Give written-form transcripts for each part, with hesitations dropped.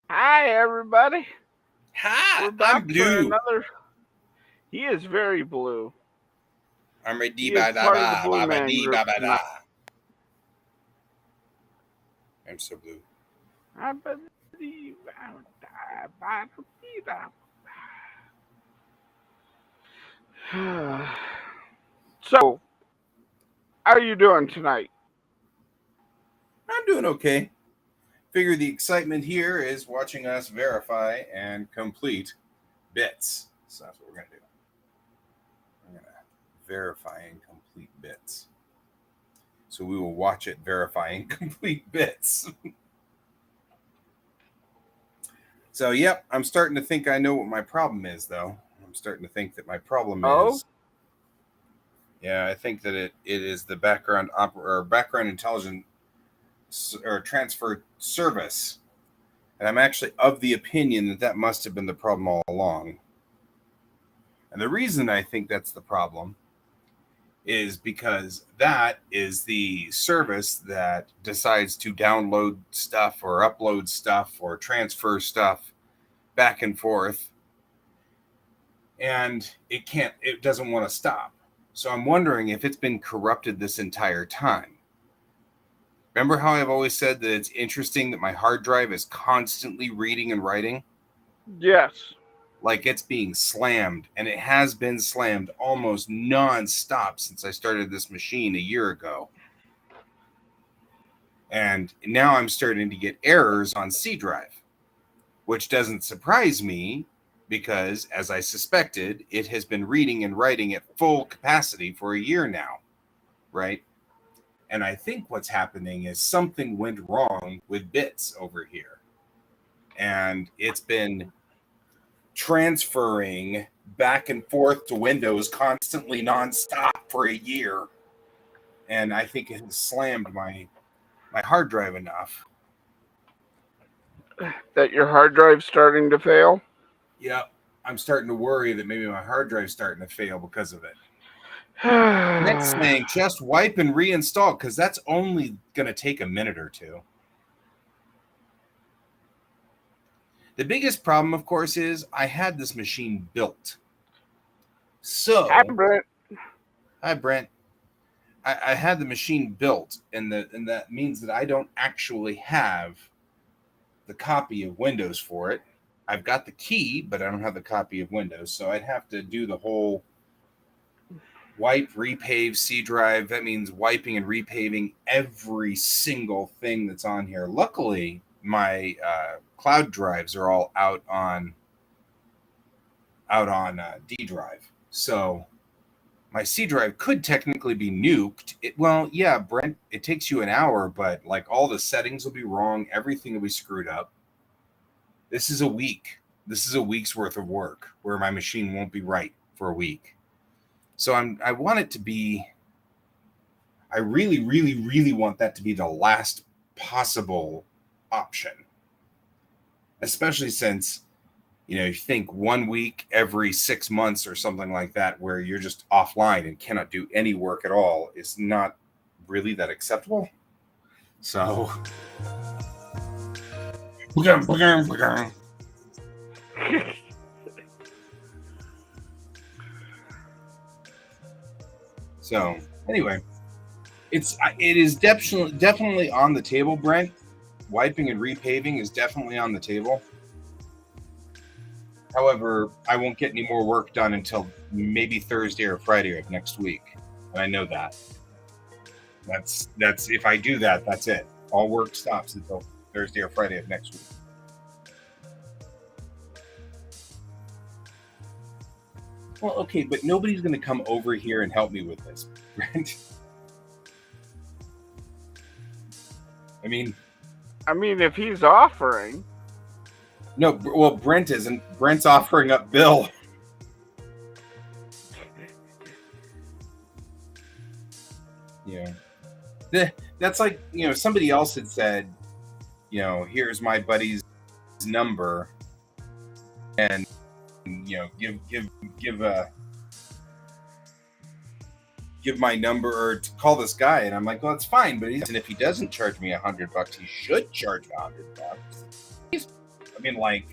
Hi, everybody. Hi, We're I'm back for Blue. another. He is very blue. I'm a dee He is ba da part of the ba Blue ba ba Man dee group ba ba tonight. da. I'm so blue. So, how are you doing tonight? I'm doing okay. Figure the excitement here is watching us verify and complete bits. So that's what we're gonna do. We're gonna verify and complete bits. So we will watch it verify and complete bits. So yep, I'm starting to think I know what my problem is, though. I'm starting to think that my problem Oh, is, yeah, I think that it is the background intelligence or transfer service. And I'm actually of the opinion that that must have been the problem all along. And the reason I think that's the problem is because that is the service that decides to download stuff or upload stuff or transfer stuff back and forth. And it doesn't want to stop. So I'm wondering if it's been corrupted this entire time. Remember how I've always said that it's interesting that my hard drive is constantly reading and writing? yes. Like it's being slammed, and it has been slammed almost non-stop since I started this machine a year ago. And now I'm starting to get errors on C drive, which doesn't surprise me because, as I suspected, it has been reading and writing at full capacity for a year now, right? And I think what's happening is something went wrong with bits over here. And it's been transferring back and forth to Windows constantly nonstop for a year. And I think it has slammed my hard drive enough. That your hard drive's starting to fail? Yep. I'm starting to worry that maybe my hard drive's starting to fail because of it. And it's saying just wipe and reinstall because that's only going to take a minute or two. The biggest problem, of course, is I had this machine built. Hi, So, Brent. hi, Brent. I had the machine built, and that means that I don't actually have the copy of Windows for it. I've got the key, but I don't have the copy of Windows, so I'd have to do the whole wipe, repave, C drive. That means wiping and repaving every single thing that's on here. Luckily, my cloud drives are all out on D drive, so my C drive could technically be nuked. Well, yeah, Brent, it takes you an hour, but like all the settings will be wrong, everything will be screwed up. This is a week. This is a week's worth of work where my machine won't be right for a week. So I want it to be. I really, really, really want that to be the last possible option, especially since you think 1 week every 6 months or something like that, where you're just offline and cannot do any work at all, is not really that acceptable. So, so anyway, it is definitely on the table, Brent. Wiping and repaving is definitely on the table. However, I won't get any more work done until maybe Thursday or Friday of next week, and I know that. That's if I do that, that's it. All work stops until Thursday or Friday of next week. Well, okay, but nobody's going to come over here and help me with this, right? I mean, I mean, if he's offering. no. Well, Brent isn't. Brent's offering up Bill. Yeah, that's like somebody else had said, here's my buddy's number, and give my number or to call this guy, and I'm like, well, it's fine, but and if he doesn't charge me $100, he should charge me $100. I mean, like,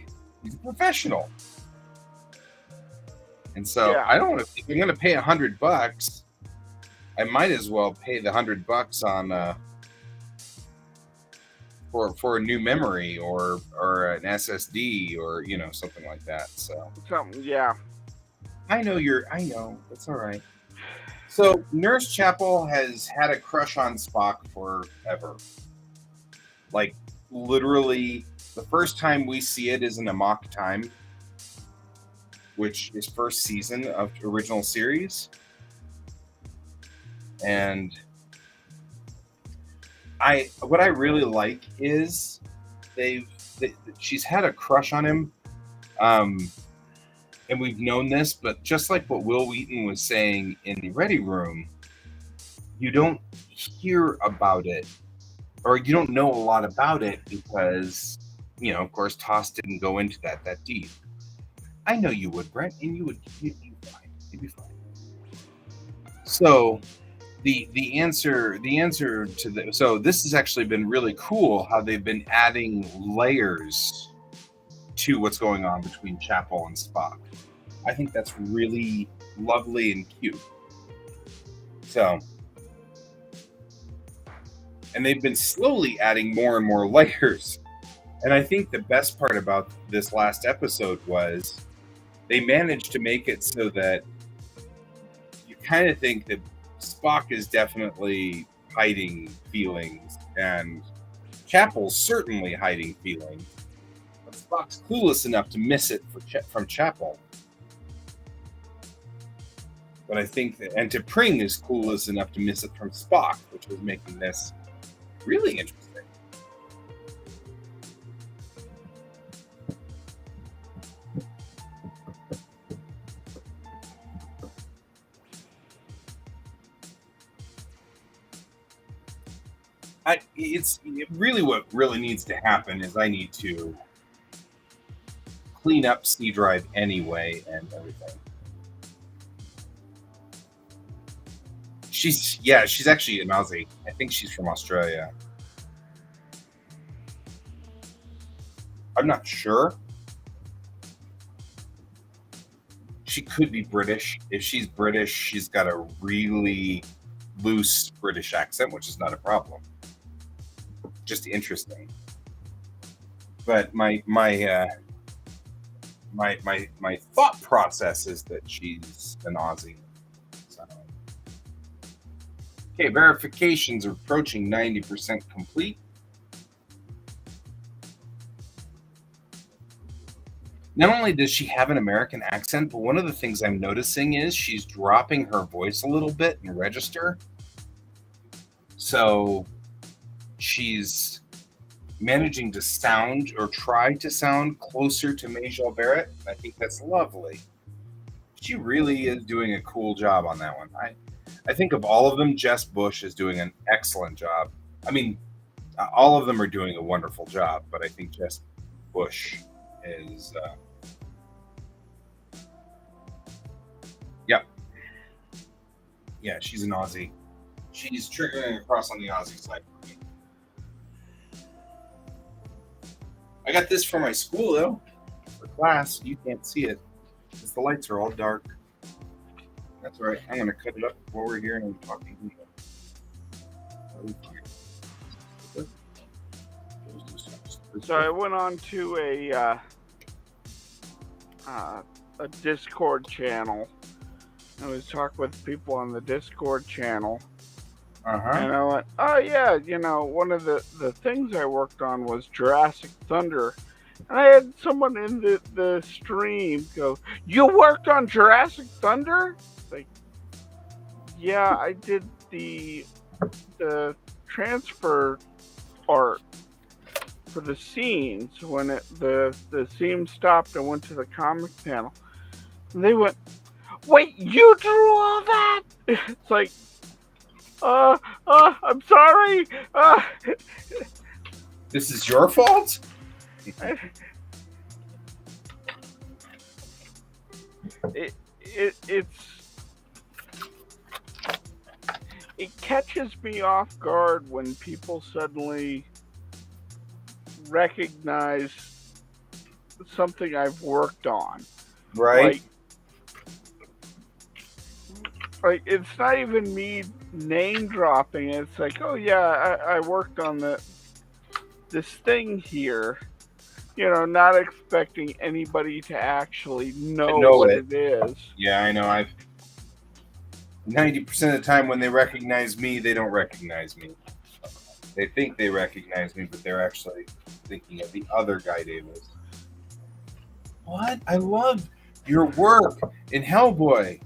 he's a professional. And so Yeah. I don't. If I'm going to pay $100, I might as well pay the $100 on for a new memory or an SSD or something like that. So Something. Yeah. I know that's all right. So Nurse Chapel has had a crush on Spock forever. Like literally, the first time we see it is in Amok Time, which is first season of original series. And what I really like is she's had a crush on him, and we've known this, but just like what Will Wheaton was saying in the Ready Room, you don't hear about it, or you don't know a lot about it because, of course, Toss didn't go into that deep. I know you would, Brent, and you'd be fine. You'd be fine. So the answer to so this has actually been really cool how they've been adding layers to what's going on between Chapel and Spock. I think that's really lovely and cute. So, and they've been slowly adding more and more layers. And I think the best part about this last episode was they managed to make it so that you kind of think that Spock is definitely hiding feelings, and Chapel's certainly hiding feelings. But Spock's clueless enough to miss it from Chapel. But I think that, and T'Pring is clueless enough to miss it from Spock, which was making this really interesting. What really needs to happen is I need to clean up C drive anyway and everything. She's actually an Aussie. I think she's from Australia. I'm not sure. She could be British. If she's British, she's got a really loose British accent, which is not a problem. Just interesting. But my thought process is that she's an Aussie. So. Okay, verifications are approaching 90% complete. Not only does she have an American accent, but one of the things I'm noticing is she's dropping her voice a little bit in register. So she's managing to sound or try to sound closer to Majel Barrett. I think that's lovely. She really is doing a cool job on that one. I think of all of them, Jess Bush is doing an excellent job. I mean, all of them are doing a wonderful job, but I think Jess Bush is... Yep. Yeah, she's an Aussie. She's triggering across on the Aussie side for me. I got this for my school, though. For class, you can't see it because the lights are all dark. That's all right. I'm going to cut it up while we're here and I'm talking. So I went on to a Discord channel. I was talking with people on the Discord channel. And I went, oh yeah, one of the things I worked on was Jurassic Thunder. And I had someone in the stream go, you worked on Jurassic Thunder? Like, yeah, I did the transfer art for the scenes when the scene stopped and went to the comic panel. And they went, wait, you drew all that? It's like, I'm sorry. This is your fault? It catches me off guard when people suddenly recognize something I've worked on. Right. Like it's not even me name dropping. It's like, oh yeah, I worked on this thing here. Not expecting anybody to actually know what it is. Yeah, I know. 90% of the time when they recognize me, they don't recognize me. They think they recognize me, but they're actually thinking of the other Guy Davis. What? I love your work in Hellboy.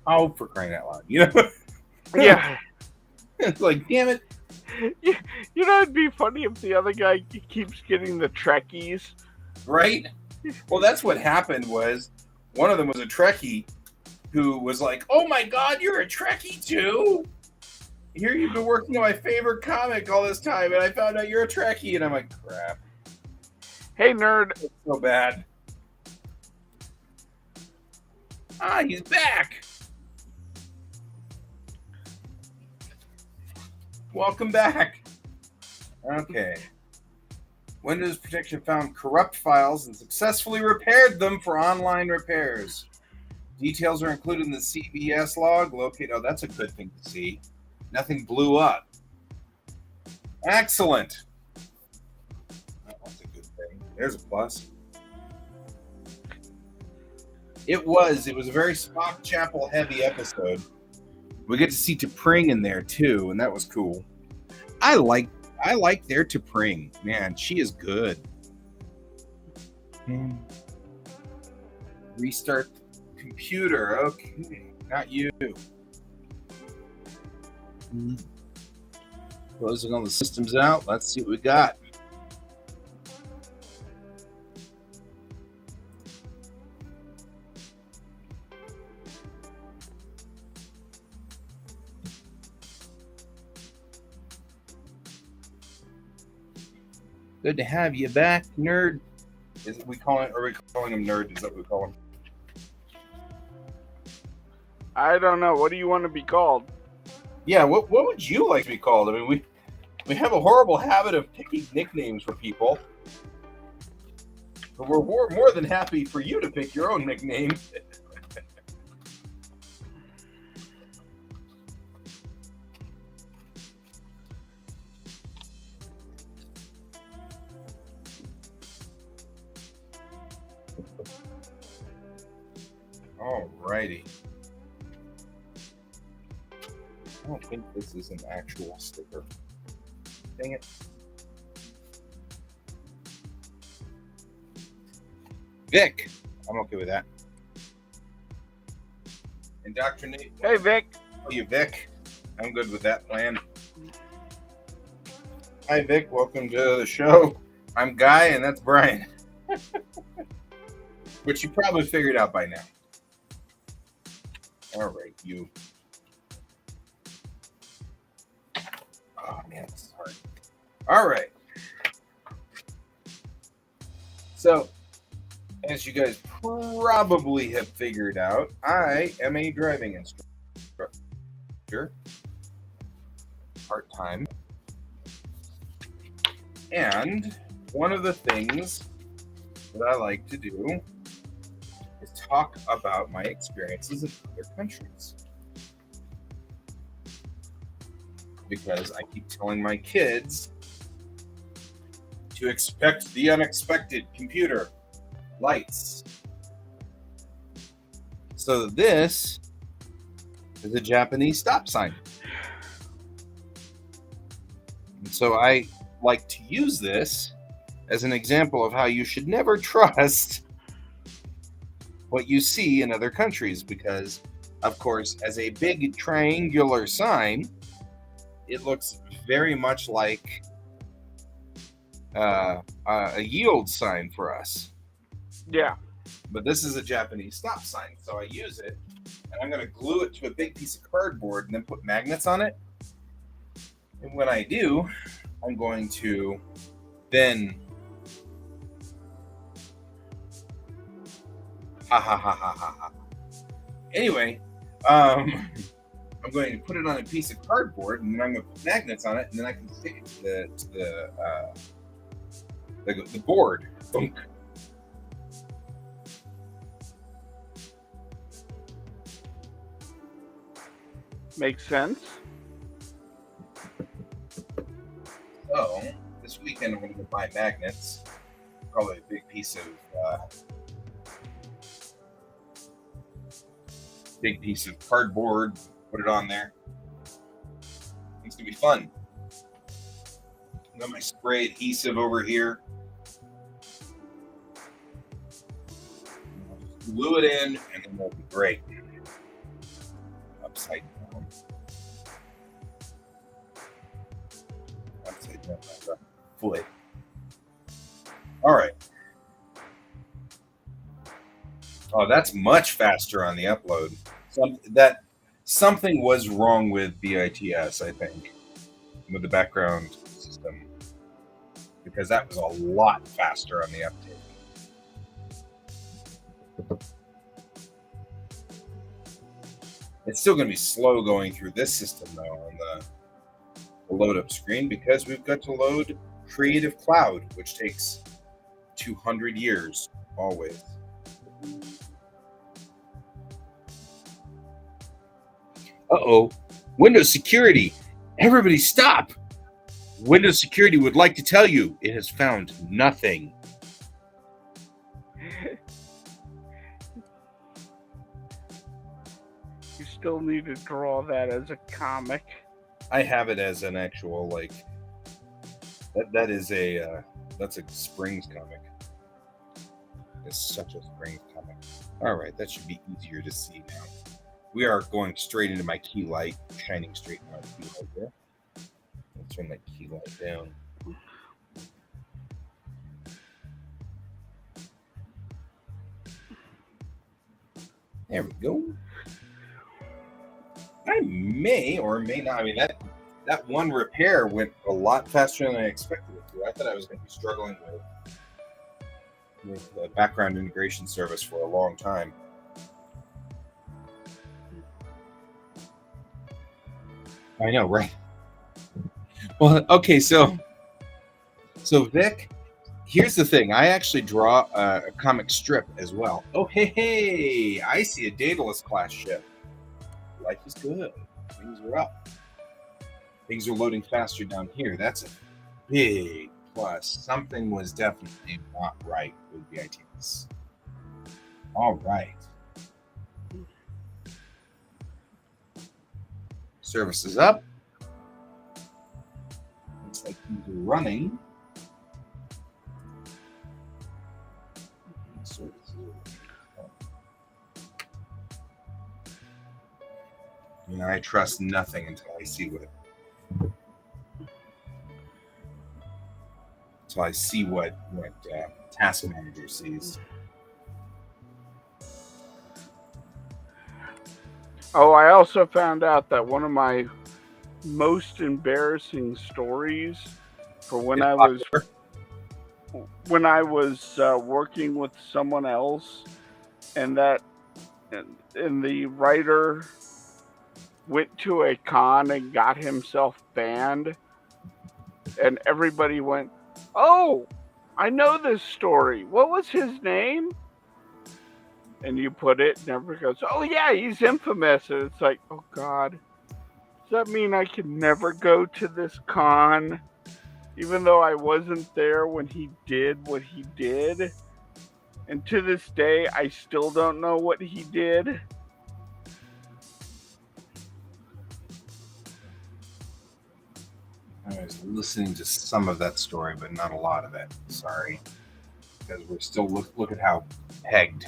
Oh, for crying out loud. Yeah. It's like, damn it. It'd be funny if the other guy keeps getting the Trekkies. Right? Well, that's what happened was one of them was a Trekkie who was like, oh my God, you're a Trekkie too? Here you've been working on my favorite comic all this time, and I found out you're a Trekkie. And I'm like, crap. Hey, nerd. It's so bad. Ah, he's back. Welcome back. Okay. Windows Protection found corrupt files and successfully repaired them for online repairs. Details are included in the CVS log. Oh, that's a good thing to see. Nothing blew up. Excellent. That's a good thing. There's a plus. It was a very Spock Chapel heavy episode. We get to see T'Pring in there too, and that was cool. I like their T'Pring. Man, she is good. Restart the computer. Okay, not you. Closing all the systems out. Let's see what we got. Good to have you back, nerd. Are we calling him nerd? Is that what we call him? I don't know. What do you want to be called? Yeah, what would you like to be called? I mean, we have a horrible habit of picking nicknames for people. But we're more than happy for you to pick your own nickname. Alrighty. I don't think this is an actual sticker. Dang it. Vic. I'm okay with that. Indoctrinate. Hey, Vic. Oh, you Vic. I'm good with that plan. Hi, Vic. Welcome to the show. I'm Guy, and that's Brian. Which you probably figured out by now. All right, you. Oh, man, this is hard. All right. So, as you guys probably have figured out, I am a driving instructor. Part-time. And one of the things that I like to do is talk about my experiences in other countries. Because I keep telling my kids to expect the unexpected. Computer, lights. So this is a Japanese stop sign. And so I like to use this as an example of how you should never trust what you see in other countries, because, of course, as a big triangular sign, it looks very much like a yield sign for us. Yeah. But this is a Japanese stop sign, so I use it, and I'm going to glue it to a big piece of cardboard and then put magnets on it. And when I do, I'm going to then Anyway, I'm going to put it on a piece of cardboard, and then I'm going to put magnets on it, and then I can stick it to the board. Thunk. Makes sense. So this weekend I'm going to go buy magnets. Probably a big piece of cardboard. Put it on there. It's gonna be fun. Got my spray adhesive over here. I'll just glue it in, and then it'll be great. Upside down. Upside down. Foot. All right. Oh, that's much faster on the upload. Something was wrong with BITS, I think, with the background system, because that was a lot faster on the uptake. It's still going to be slow going through this system, though, on the load up screen, because we've got to load Creative Cloud, which takes 200 years always. Uh-oh. Windows Security. Everybody stop. Windows Security would like to tell you it has found nothing. You still need to draw that as a comic. I have it as an actual, like, that's a Springs comic. It's such a Springs comic. All right, that should be easier to see now. We are going straight into my key light, shining straight into my key light there. Let's turn that key light down. There we go. I may or may not. I mean, that one repair went a lot faster than I expected it to. I thought I was going to be struggling with the background integration service for a long time. I know, right? Well, okay, so Vic, here's the thing. I actually draw a comic strip as well. Oh, hey, I see a Daedalus class ship. Life is good. Things are up. Things are loading faster down here. That's a big plus. Something was definitely not right with the ITs. All right. Service is up. Looks like things are running. You know, I trust nothing until I see what Task Manager sees. Oh, I also found out that one of my most embarrassing stories for when I was working with someone else, and the writer went to a con and got himself banned, and everybody went, "Oh, I know this story. What was his name?" And you put it, and everybody goes, "Oh yeah, he's infamous." And it's like, oh God, does that mean I can never go to this con, even though I wasn't there when he did what he did? And to this day, I still don't know what he did. I was listening to some of that story, but not a lot of it. Sorry. Because we're still, look at how pegged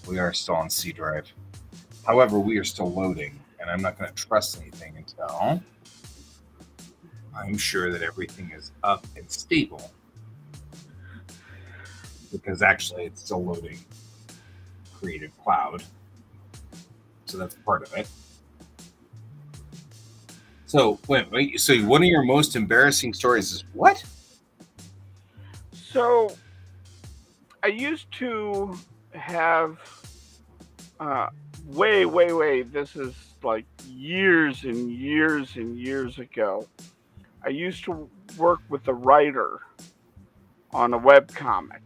we are still on C drive. However, we are still loading, and I'm not going to trust anything until I'm sure that everything is up and stable. Because actually, it's still loading Creative Cloud. So that's part of it. So, wait. So, one of your most embarrassing stories is what? So, I used to have way. This is like years and years and years ago. I used to work with a writer on a webcomic.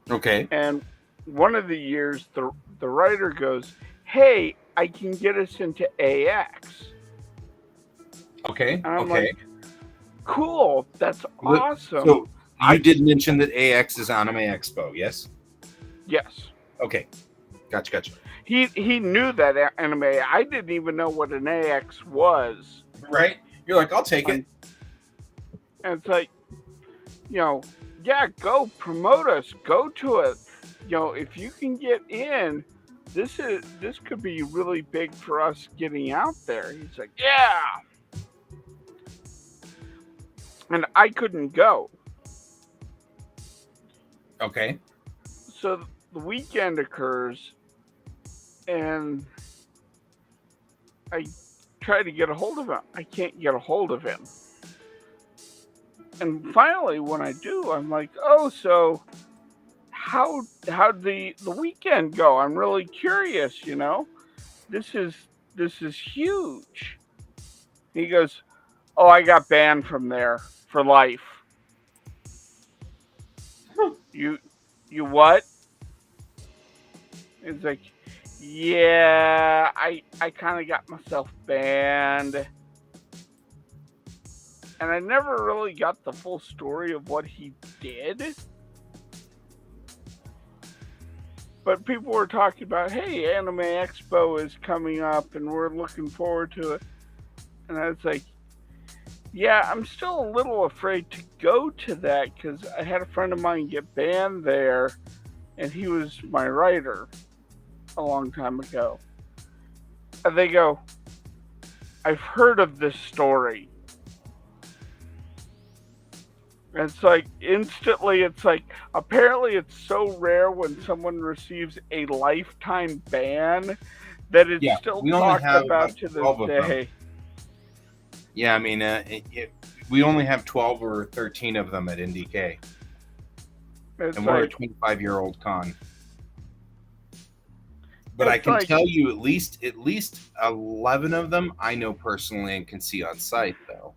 Okay. And one of the years, the writer goes, "Hey, I can get us into AX. Okay. And I'm like, cool, that's awesome. So you did mention that AX is Anime Expo, yes? Yes. Okay. Gotcha. He knew that anime. I didn't even know what an AX was. Right? You're like, I'll take it. And it's like, yeah, go promote us. Go to it. If you can get in, this could be really big for us getting out there. He's like, yeah. And I couldn't go. Okay. So the weekend occurs, and I try to get a hold of him. I can't get a hold of him. And finally, when I do, I'm like, oh, so how'd the weekend go? I'm really curious. This is huge. He goes, oh, I got banned from there for life. You what? It's like, yeah, I kind of got myself banned. And I never really got the full story of what he did. But people were talking about, hey, Anime Expo is coming up and we're looking forward to it. And I was like, yeah, I'm still a little afraid to go to that because I had a friend of mine get banned there and he was my writer a long time ago. And they go, I've heard of this story. And it's like, instantly, it's like, apparently it's so rare when someone receives a lifetime ban that it's still talked about to this day. Yeah, I mean, we only have 12 or 13 of them at NDK. And we're a 25-year-old con. But I can tell you at least 11 of them I know personally and can see on site, though.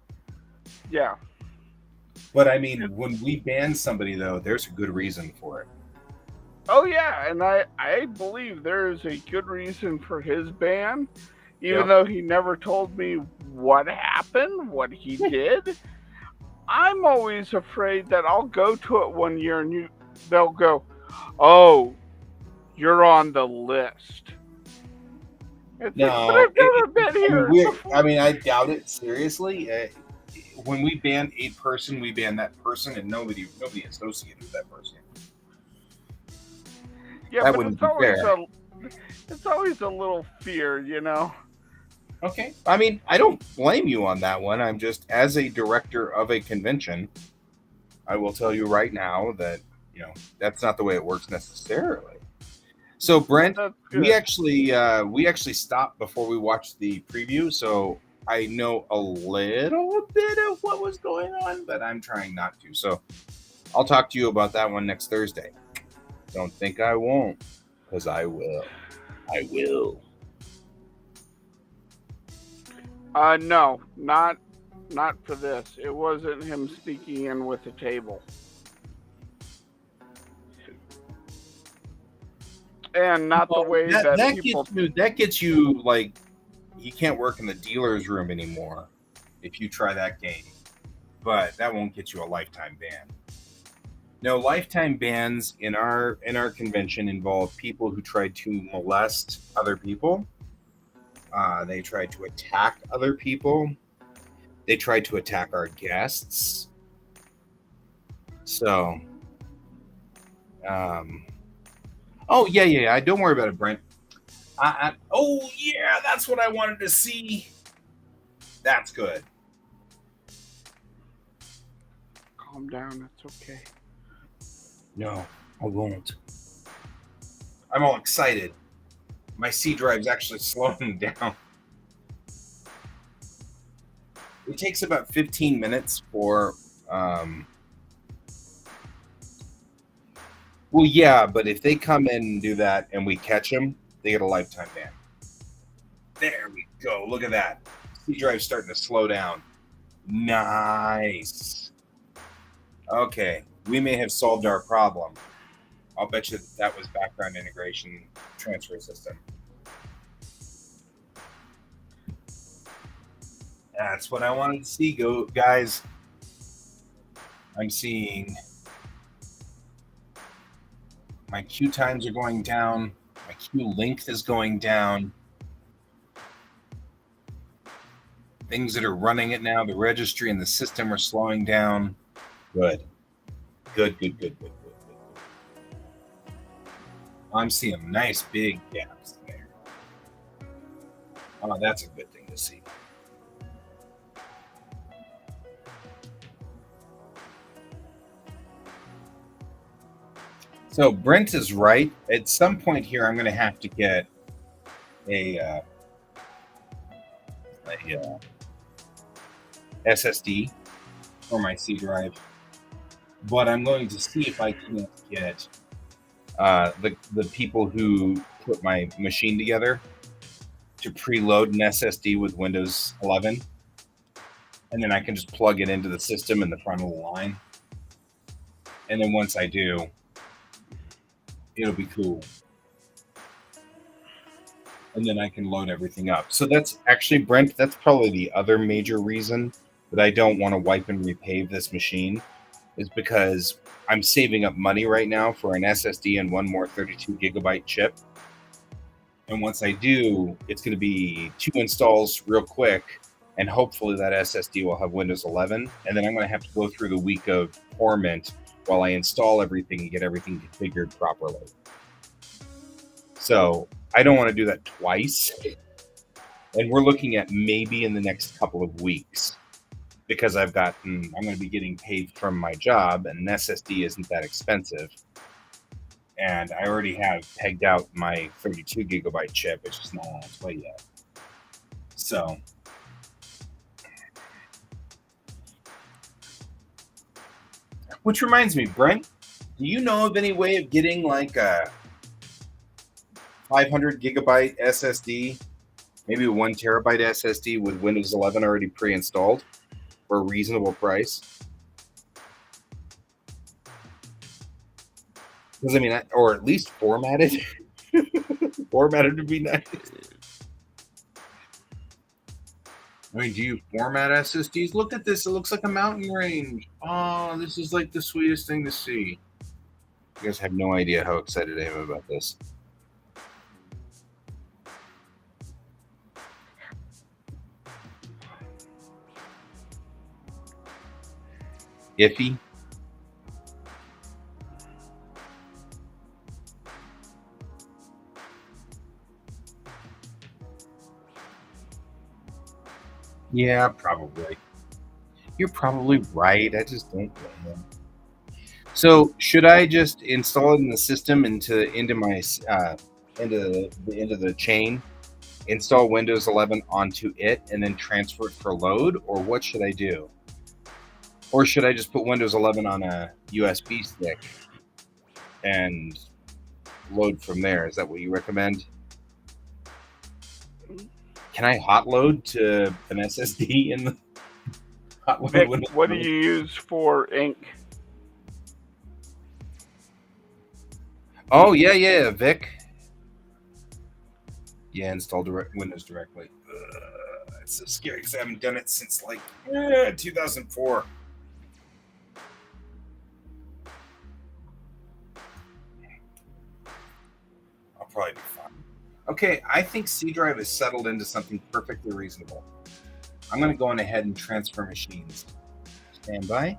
Yeah. But I mean, when we ban somebody, though, there's a good reason for it. Oh, yeah. And I believe there is a good reason for his ban, even though he never told me what happened, what he did. I'm always afraid that I'll go to it one year and they'll go, oh, you're on the list. It's like, but I've never been here before. I mean, I doubt it, seriously. When we ban a person, we ban that person and nobody associated with that person. Yeah, that but it's always a little fear, Okay. I mean, I don't blame you on that one. I'm just, as a director of a convention, I will tell you right now that, that's not the way it works necessarily. So, Brent, we actually stopped before we watched the preview, so I know a little bit of what was going on, but I'm trying not to. So I'll talk to you about that one next Thursday. Don't think I won't, because I will. I will. No, not for this. It wasn't him sneaking in with a table. And not the way that people... That gets you, like, you can't work in the dealer's room anymore if you try that game. But that won't get you a lifetime ban. No, lifetime bans in our convention involve people who tried to molest other people. They tried to attack other people. They tried to attack our guests. So, oh, yeah. Don't worry about it, Brent. Oh, yeah, that's what I wanted to see. That's good. Calm down. It's okay. No, I won't. I'm all excited. My C drive's actually slowing down. It takes about 15 minutes for... Well, yeah, but if they come in and do that and we catch them, they get a lifetime ban. There we go. Look at that. C drive's starting to slow down. Nice. Okay, we may have solved our problem. I'll bet you that was background integration transfer system. That's what I wanted to see, guys. I'm seeing my queue times are going down. My queue length is going down. Things that are running it now, the registry and the system are slowing down. Good. I'm seeing nice big gaps there. Oh, that's a good thing to see. So Brent is right. At some point here, I'm going to have to get a SSD for my C drive, but I'm going to see if I can get the people who put my machine together to preload an SSD with Windows 11, and then I can just plug it into the system in the front of the line. And then once I do, it'll be cool. And then I can load everything up. So that's actually, Brent, that's probably the other major reason that I don't want to wipe and repave this machine, is because I'm saving up money right now for an SSD and one more 32 gigabyte chip. And once I do, it's going to be 2 installs real quick, and hopefully that SSD will have Windows 11. And then I'm going to have to go through the week of torment while I install everything and get everything configured properly. So I don't want to do that twice. And we're looking at maybe in the next couple of weeks, because I'm going to be getting paid from my job, and an SSD isn't that expensive. And I already have pegged out my 32 gigabyte chip. It's just not on its way yet. So, which reminds me, Brent, do you know of any way of getting like a 500 gigabyte SSD, maybe a 1 terabyte SSD with Windows 11 already pre-installed for a reasonable price? Because I mean, or at least formatted. Formatted would be nice. I mean, do you format SSDs? Look at this. It looks like a mountain range. Oh, this is like the sweetest thing to see. You guys have no idea how excited I am about this. Iffy. Yeah, probably. You're probably right. I just don't know. So should I just install it in the system into my into the chain, install Windows 11 onto it, and then transfer it for load, or what should I do? Or should I just put Windows 11 on a USB stick and load from there? Is that what you recommend? Can I hot load to an SSD in the hot load? Vic, what do you use for ink? Oh yeah, Vic. Yeah, install Windows directly. It's so scary because I haven't done it since like 2004. I'll probably be fine. Okay, I think C drive has settled into something perfectly reasonable. I'm going to go on ahead and transfer machines. Stand by.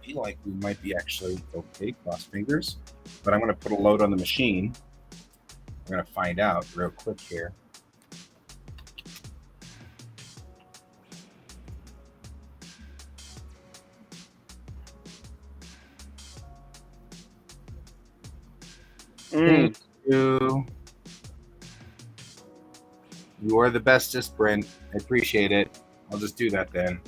I feel like we might be actually okay, cross fingers. But I'm going to put a load on the machine. We're going to find out real quick here. Thank you. You are the bestest, Brent. I appreciate it. I'll just do that then.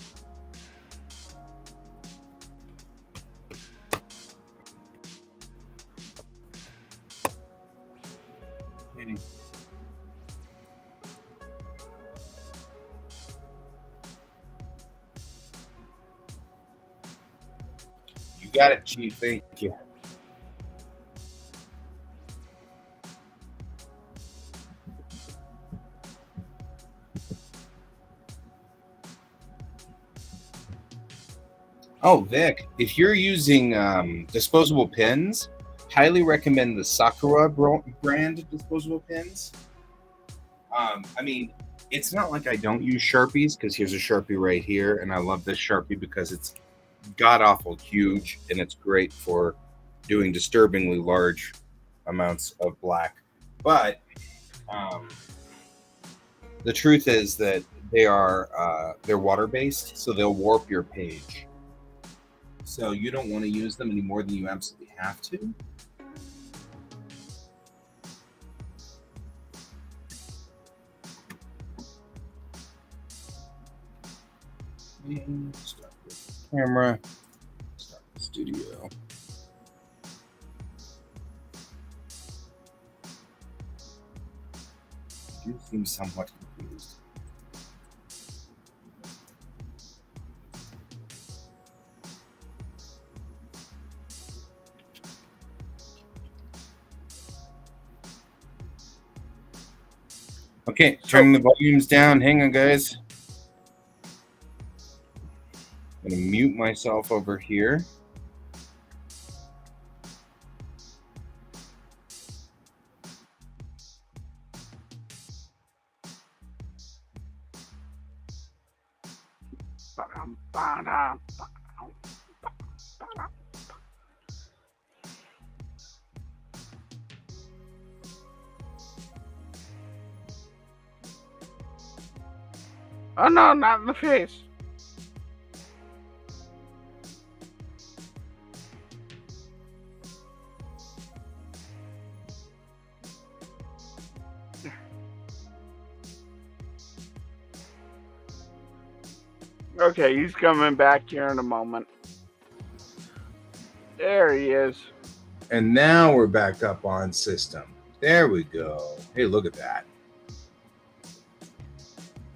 You got it, Chief. Thank you. Oh, Vic, if you're using disposable pins, highly recommend the Sakura brand disposable pins. I mean, it's not like I don't use Sharpies, because here's a Sharpie right here, and I love this Sharpie because it's god-awful huge, and it's great for doing disturbingly large amounts of black. But the truth is that they're water-based, so they'll warp your page. So you don't want to use them any more than you absolutely have to. And start with the camera. Start the studio. You seem somewhat confused. Okay, turning the volumes down. Hang on, guys. I'm going to mute myself over here. Oh no, not in the face. Okay, he's coming back here in a moment. There he is. And now we're back up on system. There we go. Hey, look at that.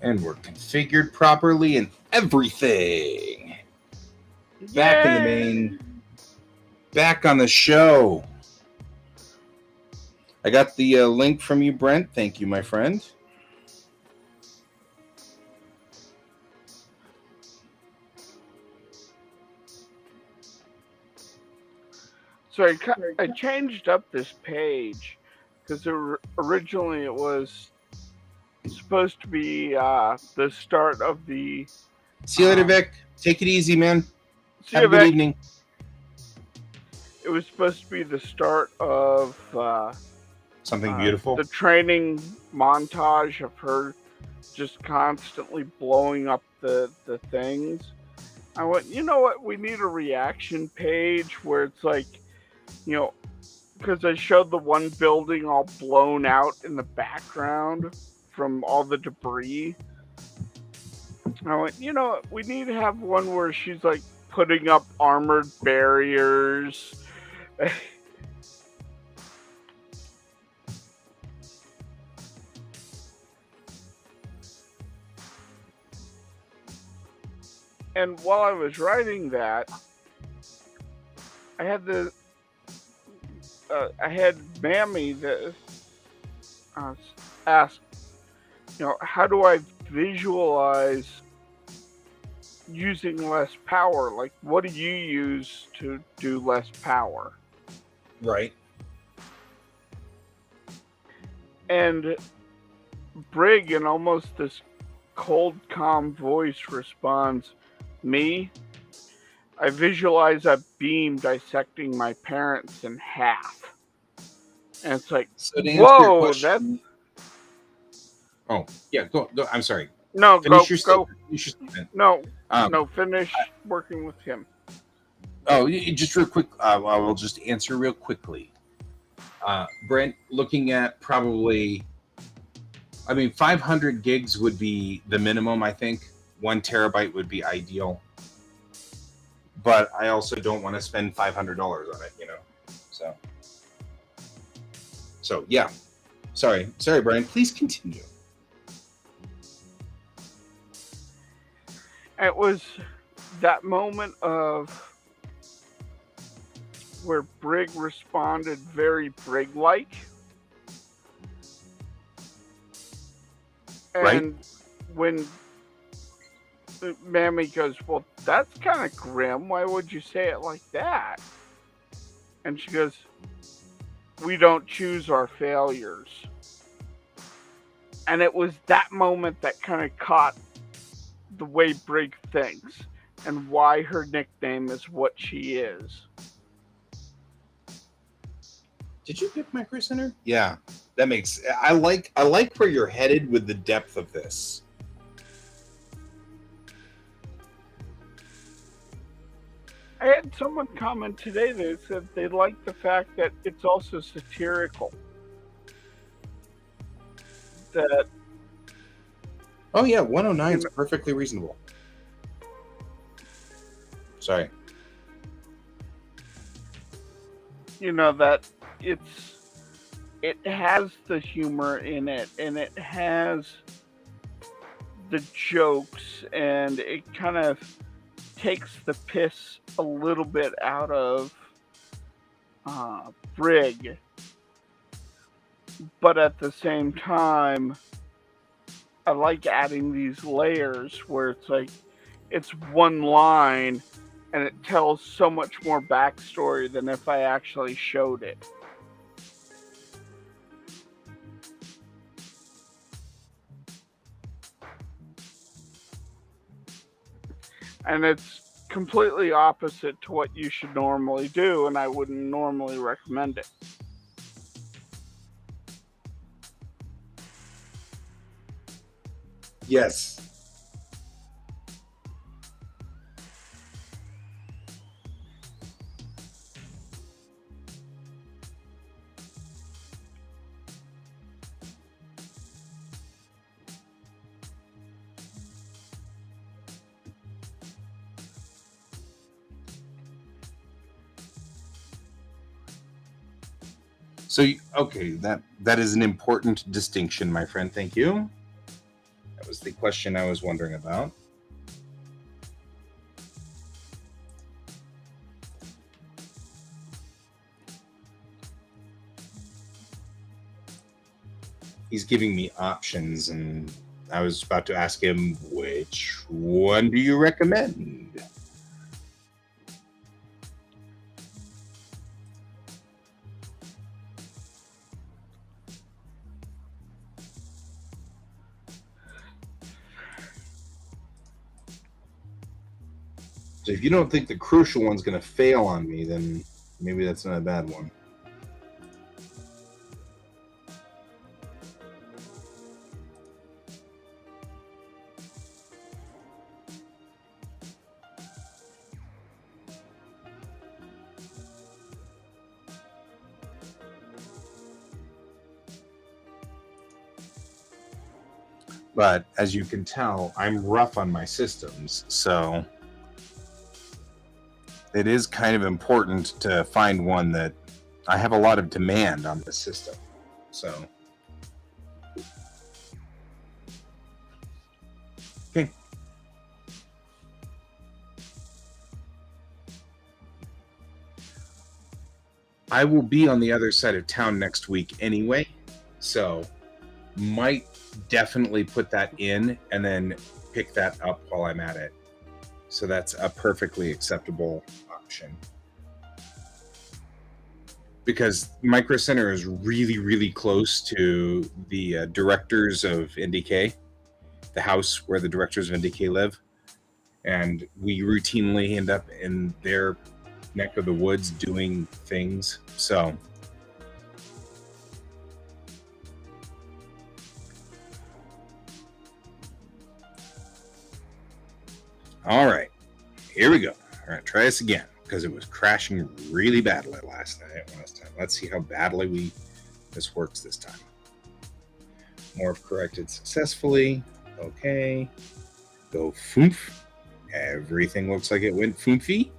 And we're configured properly and everything. Back in the main. Back on the show. I got the link from you, Brent. Thank you, my friend. So I changed up this page because originally it was supposed to be the start of the... See you later, Vic. Take it easy, man. Have a good evening. It was supposed to be the start of... something beautiful. The training montage of her just constantly blowing up the things. I went, you know what? We need a reaction page where it's like, you know, because I showed the one building all blown out in the background from all the debris. I went, you know what? We need to have one where she's like putting up armored barriers. And while I was writing that, I had Mammy that ask, you know, how do I visualize using less power? Like, what do you use to do less power? Right. And Brig, in almost this cold, calm voice, responds, me? I visualize a beam dissecting my parents in half. And it's like, so whoa, that's... Oh, yeah, go. I'm sorry. No, finish go. Finish your statement. No, finish working with him. Oh, just real quick. I will just answer real quickly. Brent, looking at probably, 500 gigs would be the minimum, I think. 1 terabyte would be ideal. But I also don't want to spend $500 on it, you know. So yeah. Sorry, Brian. Please continue. It was that moment of where Brig responded very Brig-like. And right. when Mammy goes, well, that's kind of grim. Why would you say it like that? And she goes, we don't choose our failures. And it was that moment that kind of caught the way Brig thinks and why her nickname is what she is. Did you pick Micro Center? Yeah, that makes. I like where you're headed with the depth of this. I had someone comment today that said they like the fact that it's also satirical. That. Oh yeah, 109 is perfectly reasonable. Sorry. That it has the humor in it, and it has the jokes, and it kind of takes the piss a little bit out of Brig, but at the same time, I like adding these layers where it's like it's one line and it tells so much more backstory than if I actually showed it. And it's completely opposite to what you should normally do, and I wouldn't normally recommend it. Yes. So, okay, that is an important distinction, my friend. Thank you. That was the question I was wondering about. He's giving me options, and I was about to ask him, which one do you recommend? So if you don't think the crucial one's going to fail on me, then maybe that's not a bad one. But as you can tell, I'm rough on my systems, so it is kind of important to find one that I have a lot of demand on the system. So, okay. I will be on the other side of town next week anyway, so might definitely put that in and then pick that up while I'm at it. So that's a perfectly acceptable option. Because Micro Center is really, really close to the directors of NDK, the house where the directors of NDK live. And we routinely end up in their neck of the woods doing things. So all right, here we go. All right, try this again because it was crashing really badly last time. Let's see how badly this works this time. Morph corrected successfully. Okay. Go foomf. Everything looks like it went foomfy.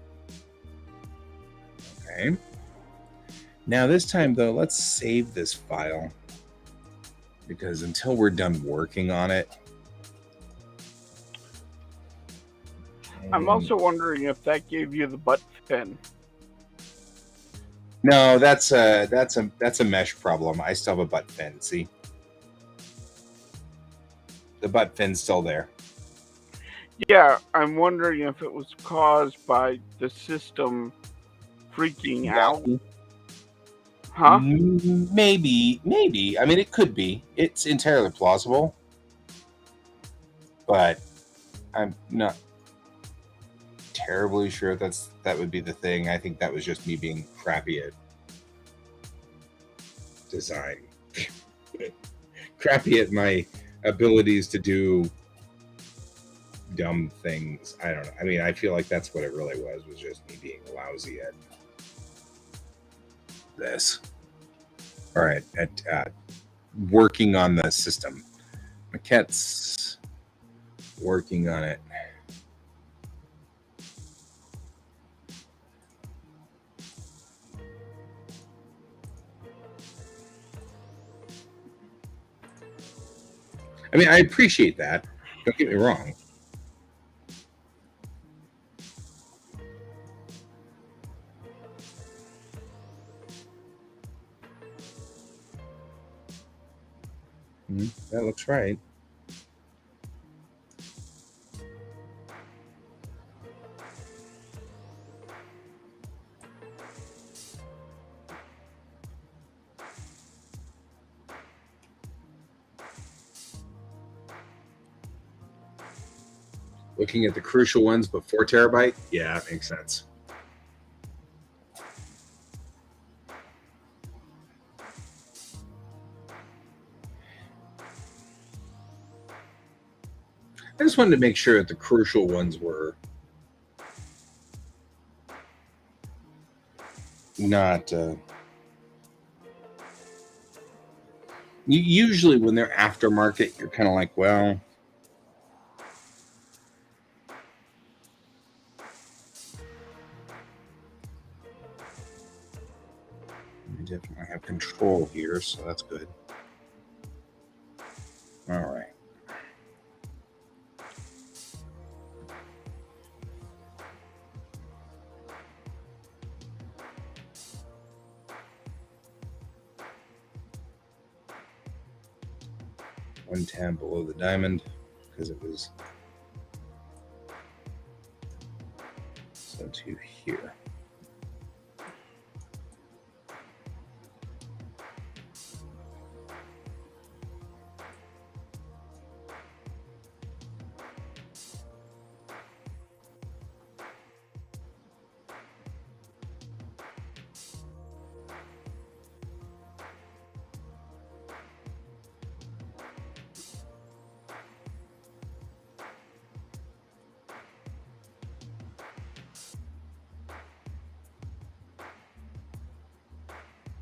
Okay. Now this time though, let's save this file because until we're done working on it. I'm also wondering if that gave you the butt fin. No, that's a mesh problem. I still have a butt fin. See, the butt fin's still there. Yeah, I'm wondering if it was caused by the system freaking out. Huh? Maybe. I mean, it could be. It's entirely plausible, but I'm not terribly sure that would be the thing. I think that was just me being crappy at design, crappy at my abilities to do dumb things. I don't know. I mean, I feel like that's what it really was just me being lousy at this. All right, at working on the system. Maquette's working on it. I mean, I appreciate that. Don't get me wrong. That looks right. Looking at the crucial ones, but 4 terabyte? Yeah, that makes sense. I just wanted to make sure that the crucial ones were not... usually when they're aftermarket, you're kind of like, well... I definitely have control here, so that's good. All right. One tab below the diamond because it was so to here.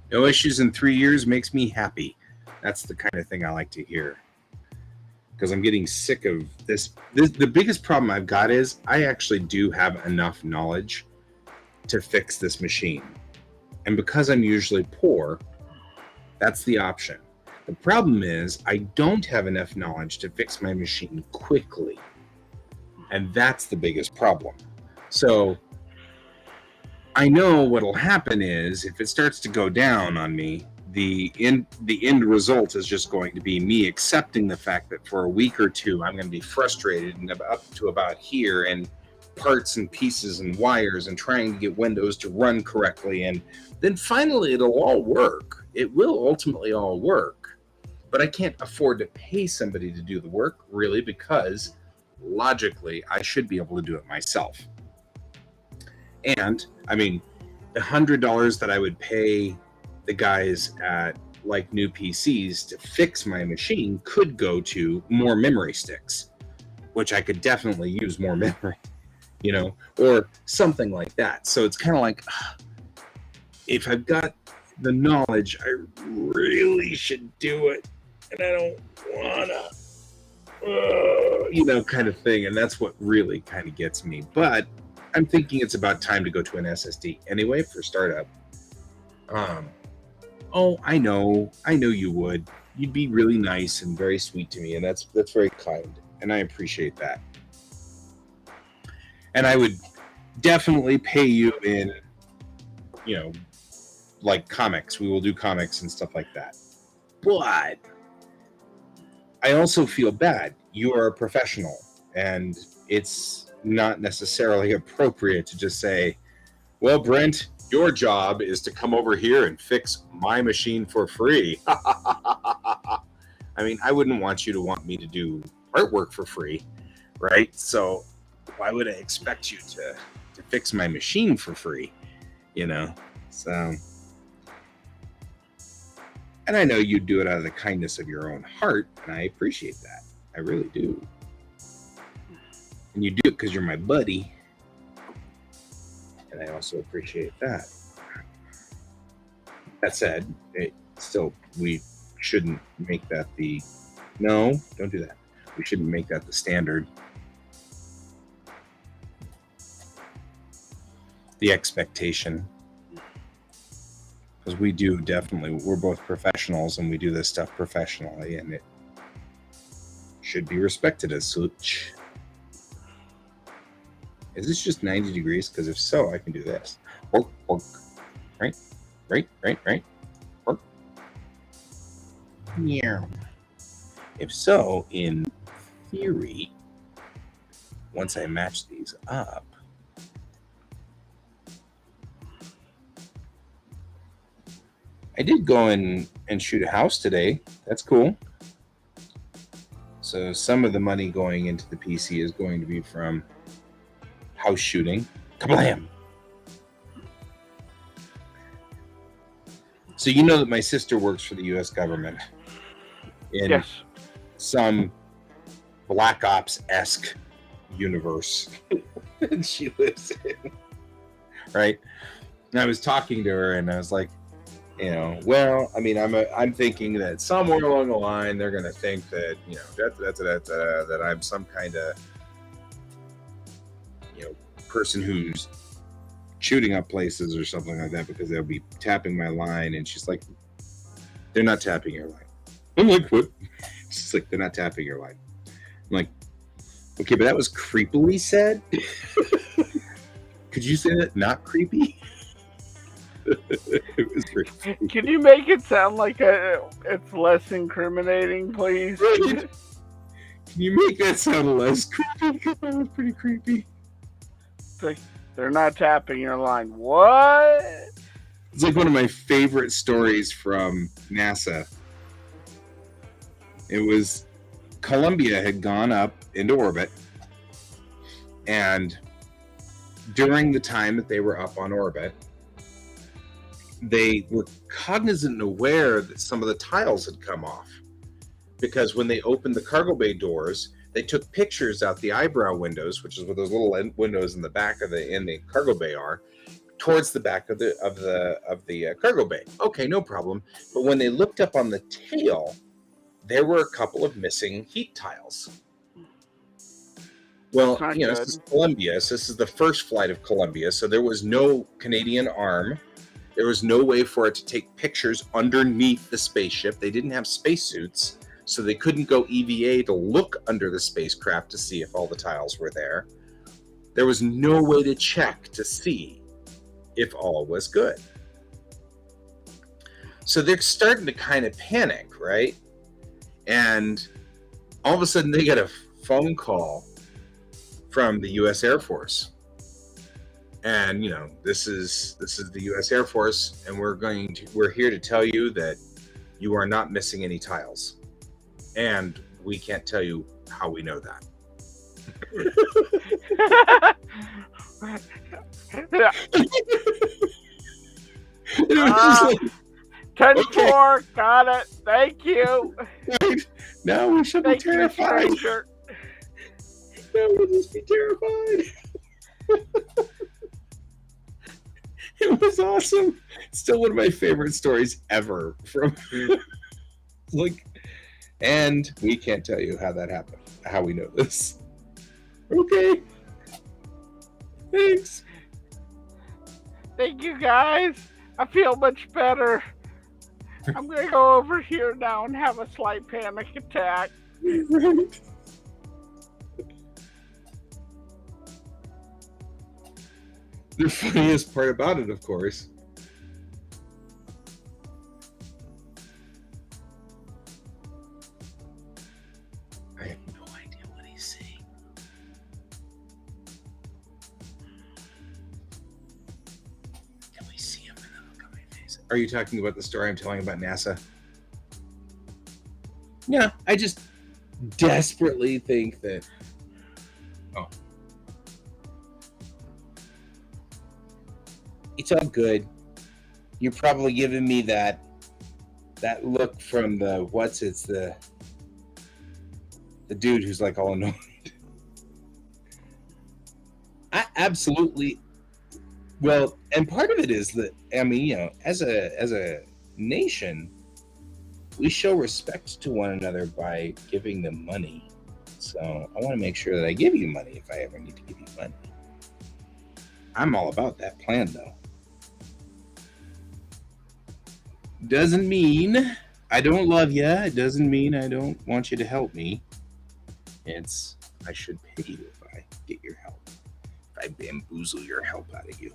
No issues in 3 years makes me happy. That's the kind of thing I like to hear. Because I'm getting sick of this. The biggest problem I've got is I actually do have enough knowledge to fix this machine. And because I'm usually poor, that's the option. The problem is I don't have enough knowledge to fix my machine quickly. And that's the biggest problem. So I know what'll happen is if it starts to go down on me, the end result is just going to be me accepting the fact that for a week or two I'm going to be frustrated and up to about here and parts and pieces and wires and trying to get Windows to run correctly, and then finally it'll all work. It will ultimately all work, but I can't afford to pay somebody to do the work really, because logically I should be able to do it myself. And I mean, the $100 that I would pay the guys at like New PCs to fix my machine could go to more memory sticks, which I could definitely use more memory, you know, or something like that. So it's kind of like, if I've got the knowledge, I really should do it, and I don't wanna, you know, kind of thing. And that's what really kind of gets me. But I'm thinking it's about time to go to an SSD anyway for startup. Oh, I know you would. You'd be really nice and very sweet to me, and that's very kind, and I appreciate that. And I would definitely pay you in, you know, like comics. We will do comics and stuff like that. But I also feel bad. You are a professional, And it's not necessarily appropriate to just say, well, Brent, your job is to come over here and fix my machine for free. I mean, I wouldn't want you to want me to do artwork for free, right? So why would I expect you to fix my machine for free? So, and I know you do it out of the kindness of your own heart, and I appreciate that. I really do. And you do it because you're my buddy, and I also appreciate that. That said, we shouldn't make that no, don't do that. We shouldn't make that the standard. The expectation. Because we're both professionals and we do this stuff professionally, and it should be respected as such. Is this just 90 degrees? Because if so, I can do this. Work. Right. Work. Yeah. If so, in theory, once I match these up, I did go in and shoot a house today. That's cool. So some of the money going into the PC is going to be from house shooting. Kablam! So you know that my sister works for the U.S. government in some Black Ops-esque universe that she lives in, right? And I was talking to her, and I was like, well, I mean, I'm thinking that somewhere along the line they're going to think that that I'm some kind of person who's shooting up places or something like that, because they'll be tapping my line. And she's like, they're not tapping your line. I'm like, what? She's like, they're not tapping your line. I'm like, okay, but that was creepily said. Could you say that not creepy? It was creepy. Can you make it sound like it's less incriminating, please? Right. Can you make that sound less creepy? Because that was pretty creepy. It's like, they're not tapping your line. What? It's like one of my favorite stories from NASA. It was Columbia had gone up into orbit, and during the time that they were up on orbit, they were cognizant and aware that some of the tiles had come off, because when they opened the cargo bay doors, they took pictures out the eyebrow windows, which is where those little windows in the back of the cargo bay are, towards the back of the cargo bay. Okay, no problem. But when they looked up on the tail, there were a couple of missing heat tiles. Well, this is Columbia. So this is the first flight of Columbia. So there was no Canadian arm. There was no way for it to take pictures underneath the spaceship. They didn't have spacesuits, so they couldn't go EVA to look under the spacecraft to see if all the tiles were there. There was no way to check to see if all was good. So they're starting to kind of panic, right? And all of a sudden they get a phone call from the U.S. Air Force. And, this is the U.S. Air Force, and we're here to tell you that you are not missing any tiles. And we can't tell you how we know that. Like, 10-4, got it. Thank you. Right. Now we should be terrified. Now we'll just be terrified. It was awesome. Still one of my favorite stories ever from and we can't tell you how that happened, how we know this. Okay. Thanks. Thank you, guys. I feel much better. I'm going to go over here now and have a slight panic attack. Right. The funniest part about it, of course, I have no idea what he's saying. Are you talking about the story I'm telling about NASA? Yeah, I just desperately think that. Oh, it's all good. You're probably giving me that look from the the dude who's like all annoyed. I absolutely. Well, and part of it is that, I mean, you know, as a nation, we show respect to one another by giving them money. So I want to make sure that I give you money if I ever need to give you money. I'm all about that plan, though. Doesn't mean I don't love you. It doesn't mean I don't want you to help me. It's I should pay you if I get your help. If I bamboozle your help out of you.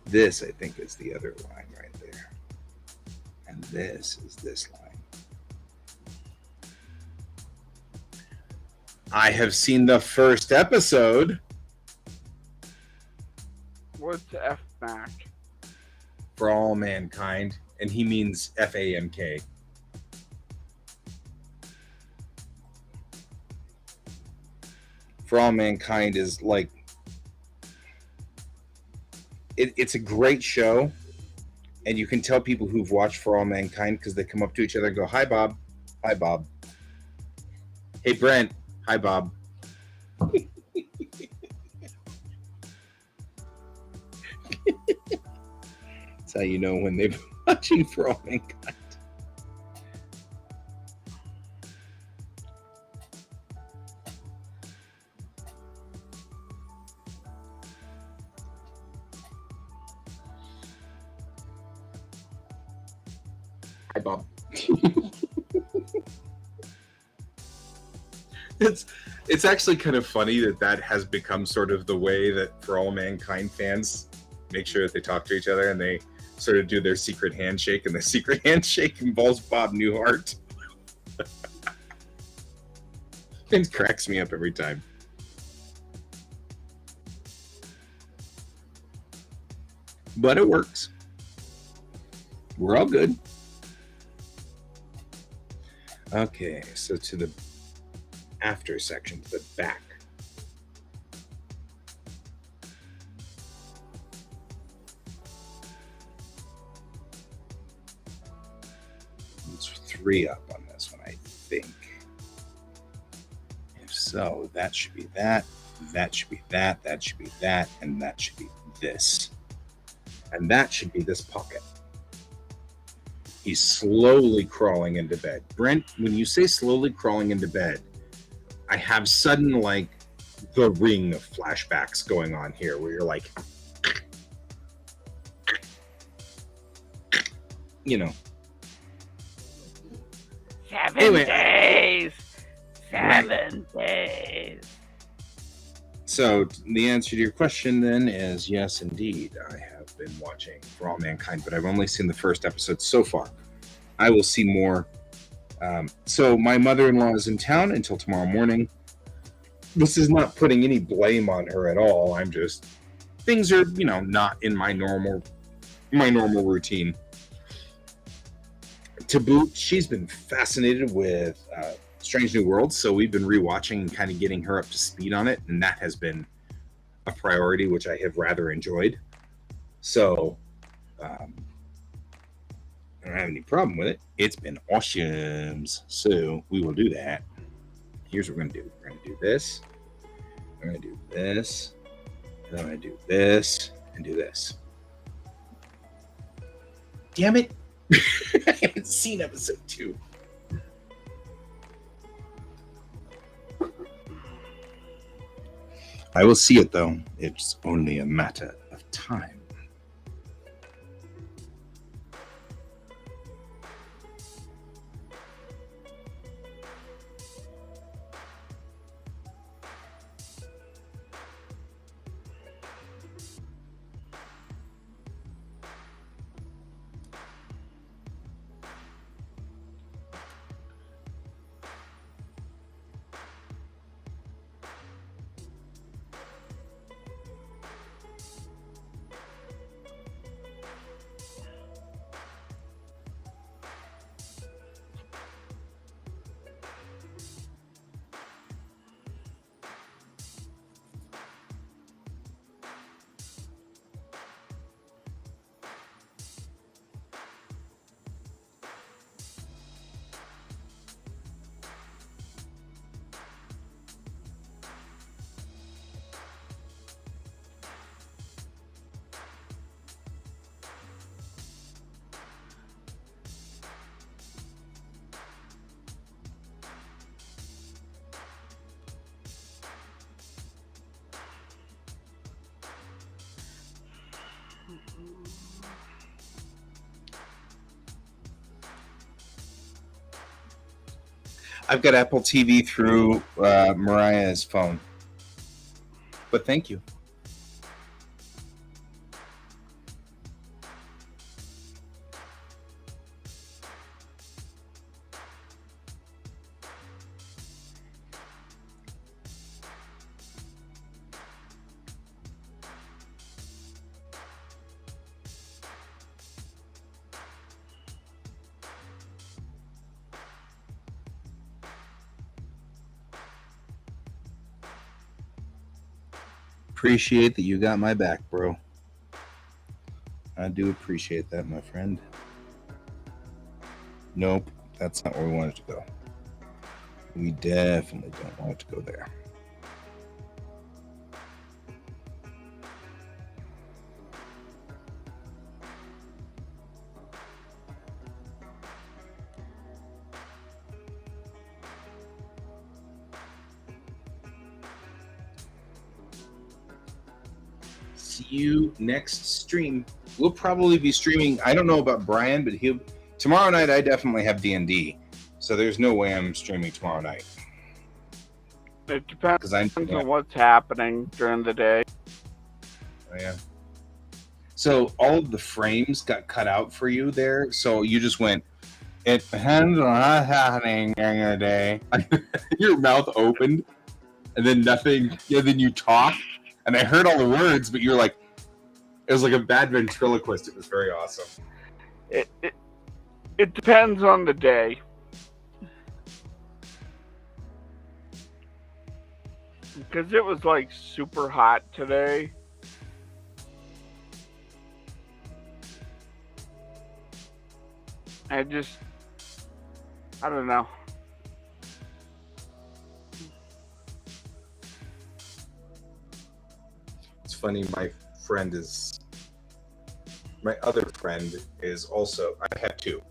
This, I think, is the other line right there. And this is this line. I have seen the first episode. What's FMAC? For all mankind. And he means FAMK. For all mankind is like... It's a great show. And you can tell people who've watched For All Mankind because they come up to each other and go, "Hi, Bob." "Hi, Bob." "Hey, Brent." "Hi, Bob." That's how you know when they've been watching For All Mankind. "Hi, Bob." It's actually kind of funny that has become sort of the way that For All Mankind fans make sure that they talk to each other, and they sort of do their secret handshake, and the secret handshake involves Bob Newhart. It cracks me up every time. But it works. We're all good. Okay, so to the after section, to the back. It's 3 up on this one, I think. If so, that should be that, that should be that, that should be that, and that should be this. And that should be this pocket. He's slowly crawling into bed. Brent, when you say slowly crawling into bed, I have sudden, like, the Ring of flashbacks going on here, where you're like, you know. 7 days. 7 days. So the answer to your question then is yes, indeed. I have been watching For All Mankind, but I've only seen the first episode so far. I will see more. So my mother-in-law is in town until tomorrow morning. This is not putting any blame on her at all. I'm just, things are, you know, not in my normal routine. To boot, she's been fascinated with Strange New Worlds, so we've been rewatching and kind of getting her up to speed on it, and that has been a priority, which I have rather enjoyed. So I don't have any problem with it. It's been awesome. So we will do that. Here's what we're going to do. We're going to do this. We're going to do this. And then I'm going to do this and do this. Damn it. I haven't seen episode 2. I will see it, though. It's only a matter of time. I've got Apple TV through Mariah's phone. But thank you. Appreciate that you got my back, bro. I do appreciate that, my friend. Nope, that's not where we wanted to go. We definitely don't want it to go there. See you next stream. We'll probably be streaming. I don't know about Brian, but tomorrow night I definitely have D&D, so there's no way I'm streaming tomorrow night. It depends on what's happening during the day. Oh yeah. So all of the frames got cut out for you there, so you just went, it depends on what's happening during the day. Your mouth opened, and then nothing, yeah, then you talk. And I heard all the words, but you're like, it was like a bad ventriloquist. It was very awesome. It depends on the day. Because it was like super hot today. I don't know. It's funny, my other friend is also, I have two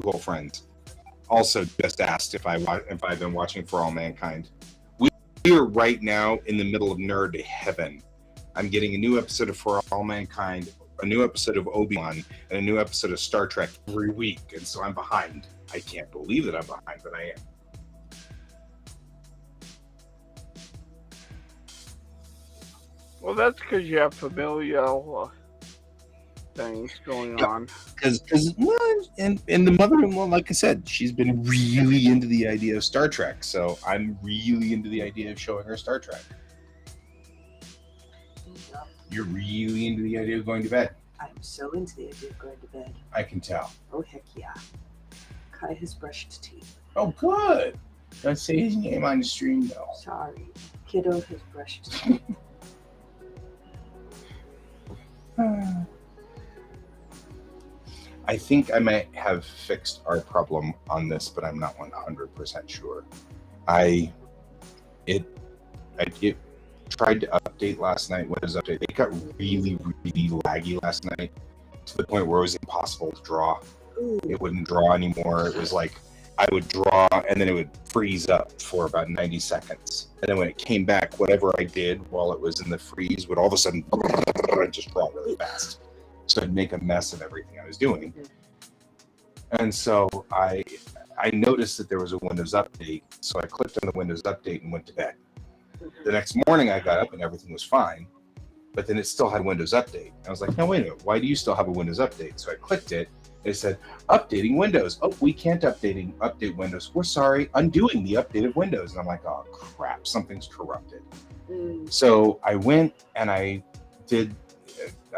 whole friends, also just asked if I've been watching For All Mankind. We are right now in the middle of nerd heaven. I'm getting a new episode of For All Mankind, a new episode of Obi-Wan, and a new episode of Star Trek every week, and so I'm behind. I can't believe that I'm behind, but I am. Well, that's because you have familial things going on. Because and the mother-in-law, like I said, she's been really into the idea of Star Trek, so I'm really into the idea of showing her Star Trek. You're really into the idea of going to bed. I'm so into the idea of going to bed. I can tell. Oh, heck yeah. Kai has brushed teeth. Oh, good. Don't say his name on the stream, though. Sorry. Kiddo has brushed teeth. I think I might have fixed our problem on this, but I'm not 100% sure. I tried to update last night. Windows Update. It got really, really laggy last night to the point where it was impossible to draw. Ooh. It wouldn't draw anymore. It was like I would draw and then it would freeze up for about 90 seconds. And then when it came back, whatever I did while it was in the freeze would all of a sudden just draw really fast. So I'd make a mess of everything I was doing. And so I noticed that there was a Windows Update. So I clicked on the Windows Update and went to bed. The next morning I got up and everything was fine. But then it still had Windows Update. I was like, no, wait a minute. Why do you still have a Windows Update? So I clicked it. It said, updating Windows. Oh, we can't update Windows. We're sorry, undoing the update of Windows. And I'm like, oh, crap, something's corrupted. So I went and I did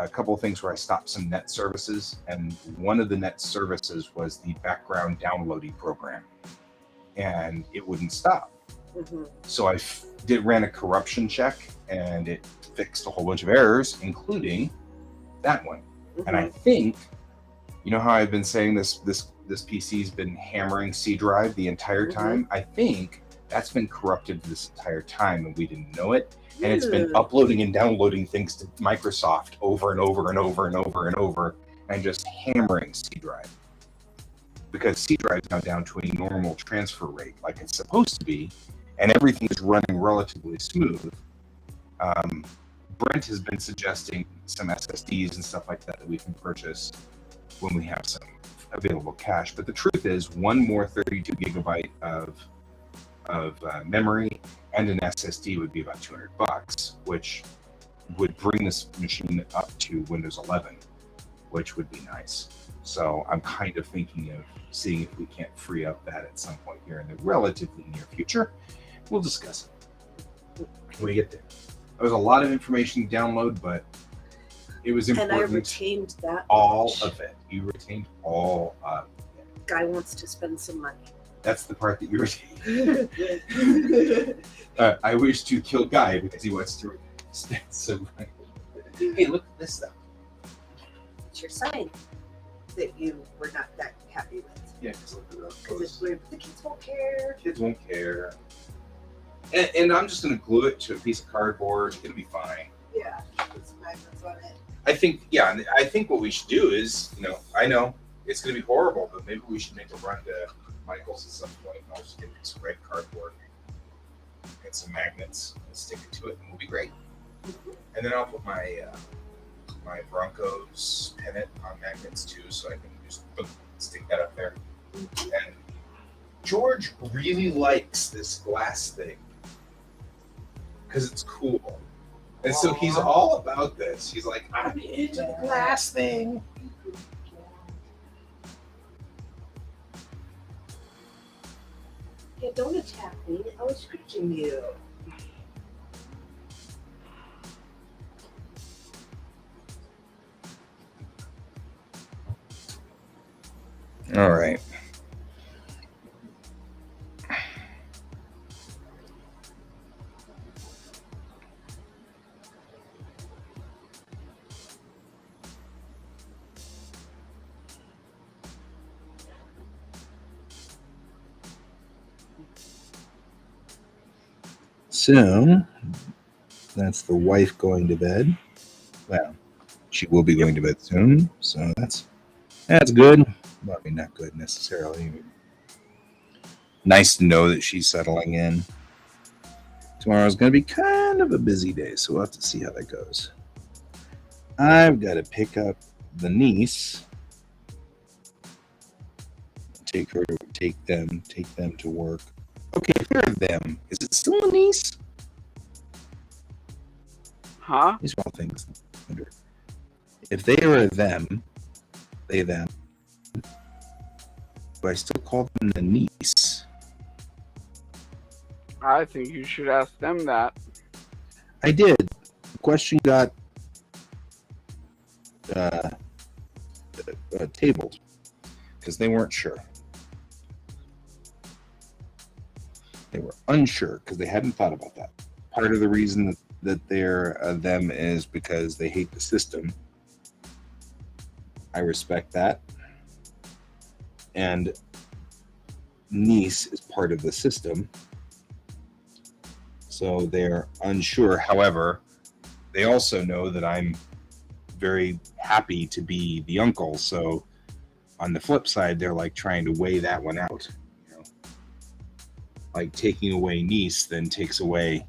a couple of things where I stopped some net services. And one of the net services was the background downloading program. And it wouldn't stop. So I ran a corruption check and it fixed a whole bunch of errors, including that one. And I think, you know how I've been saying this PC's been hammering C drive the entire time? I think that's been corrupted this entire time and we didn't know it. And it's been uploading and downloading things to Microsoft over and over and over and over and over and just hammering C drive. Because C drive is now down to a normal transfer rate like it's supposed to be, and everything is running relatively smooth. Brent has been suggesting some SSDs and stuff like that we can purchase when we have some available cash. But the truth is, one more 32 gigabyte of of memory and an SSD would be about $200, which would bring this machine up to Windows 11, which would be nice. So I'm kind of thinking of seeing if we can't free up that at some point here in the relatively near future. We'll discuss it when we get there. There was a lot of information to download, but it was important. And I retained that. All of it. You retained all of it. Guy wants to spend some money. That's the part that you retained. I wish to kill Guy because he wants to spend some money. Hey, look at this though. It's your sign that you were not that happy with. Yeah, because look at those. Because it's weird. The kids won't care. Kids won't care. And I'm just going to glue it to a piece of cardboard. It'll be fine. Yeah, put some magnets on it. I think what we should do is, I know it's going to be horrible, but maybe we should make a run to Michael's at some point. I'll just get some red cardboard and some magnets and stick it to it, and we'll be great. And then I'll put my my Broncos pennant on magnets too, so I can just boom, stick that up there. And George really likes this glass thing because it's cool. And so he's all about this. He's like, I'm into the glass thing. Yeah, don't attack me. I was scratching you. All right. So that's the wife going to bed. Well, she will be going to bed soon, so that's good. Well, I mean, not good necessarily. Nice to know that she's settling in. Tomorrow's going to be kind of a busy day, so we'll have to see how that goes. I've got to pick up the niece, take them to work. Okay, if they're them, is it still a niece? Huh? These are all things. If they are them, them. Do I still call them the niece? I think you should ask them that. I did. The question got tabled because they weren't sure. They were unsure because they hadn't thought about that. Part of the reason that they're them is because they hate the system. I respect that. And niece is part of the system. So they're unsure. However, they also know that I'm very happy to be the uncle. So on the flip side, they're like trying to weigh that one out. Like taking away niece then takes away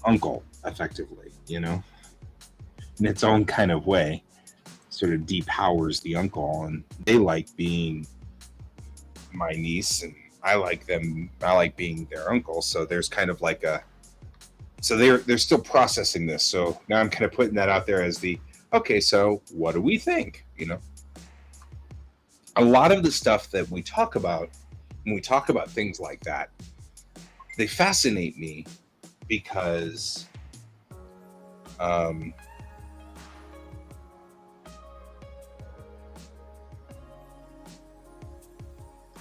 uncle effectively, in its own kind of way. Sort of depowers the uncle, and they like being my niece, and I like being their uncle. So there's kind of like so they're still processing this. So now I'm kind of putting that out there as okay, so what do we think? A lot of the stuff that we talk about when we talk about things like that, they fascinate me because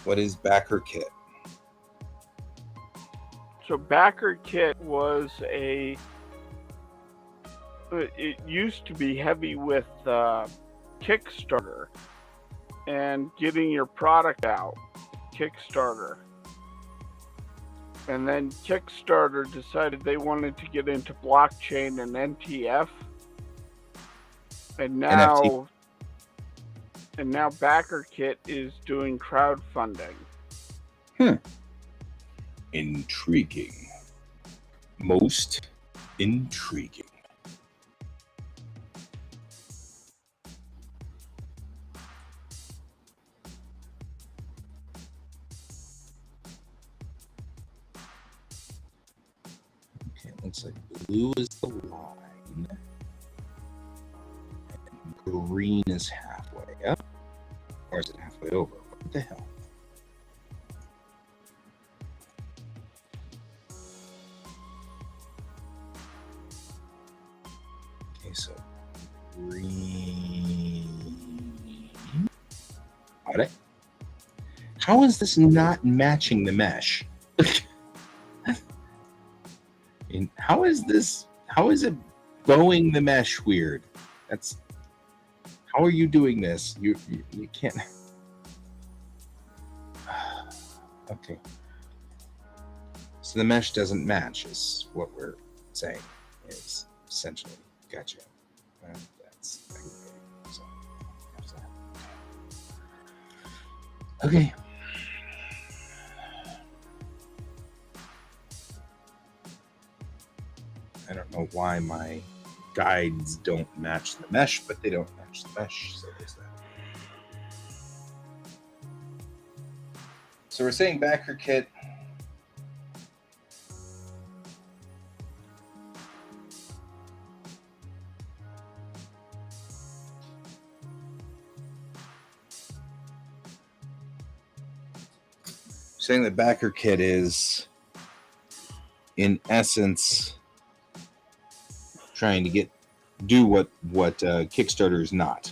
what is Backer Kit? So Backer Kit was it used to be heavy with Kickstarter and getting your product out, Kickstarter. And then Kickstarter decided they wanted to get into blockchain and NTF. And now Backer Kit is doing crowdfunding. Intriguing. Most intriguing. Looks like blue is the line. And green is halfway up. Or is it halfway over? What the hell? Okay, so green. Got it. How is this not matching the mesh? And how is it bowing the mesh weird? How are you doing this? You can't. Okay. So the mesh doesn't match is what we're saying, is essentially. Gotcha. That's so, okay. I don't know why my guides don't match the mesh, but they don't match the mesh, so there's that. So we're saying backer kit. Saying the backer kit is, in essence, trying to do what Kickstarter is not.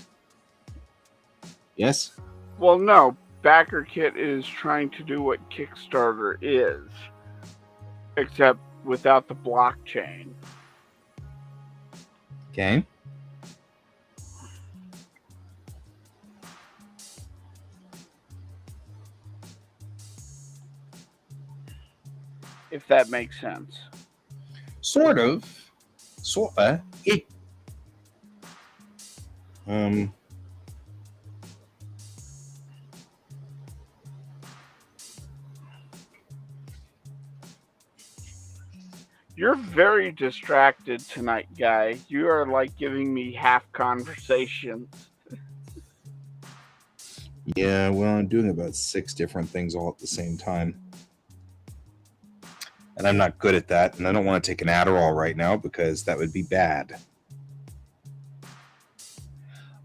Yes? Well, no. Backer Kit is trying to do what Kickstarter is, except without the blockchain. Okay. If that makes sense. Sort of. You're very distracted tonight, guy. You are like giving me half conversations. Yeah, well, I'm doing about 6 different things all at the same time. And I'm not good at that, and I don't want to take an Adderall right now because that would be bad.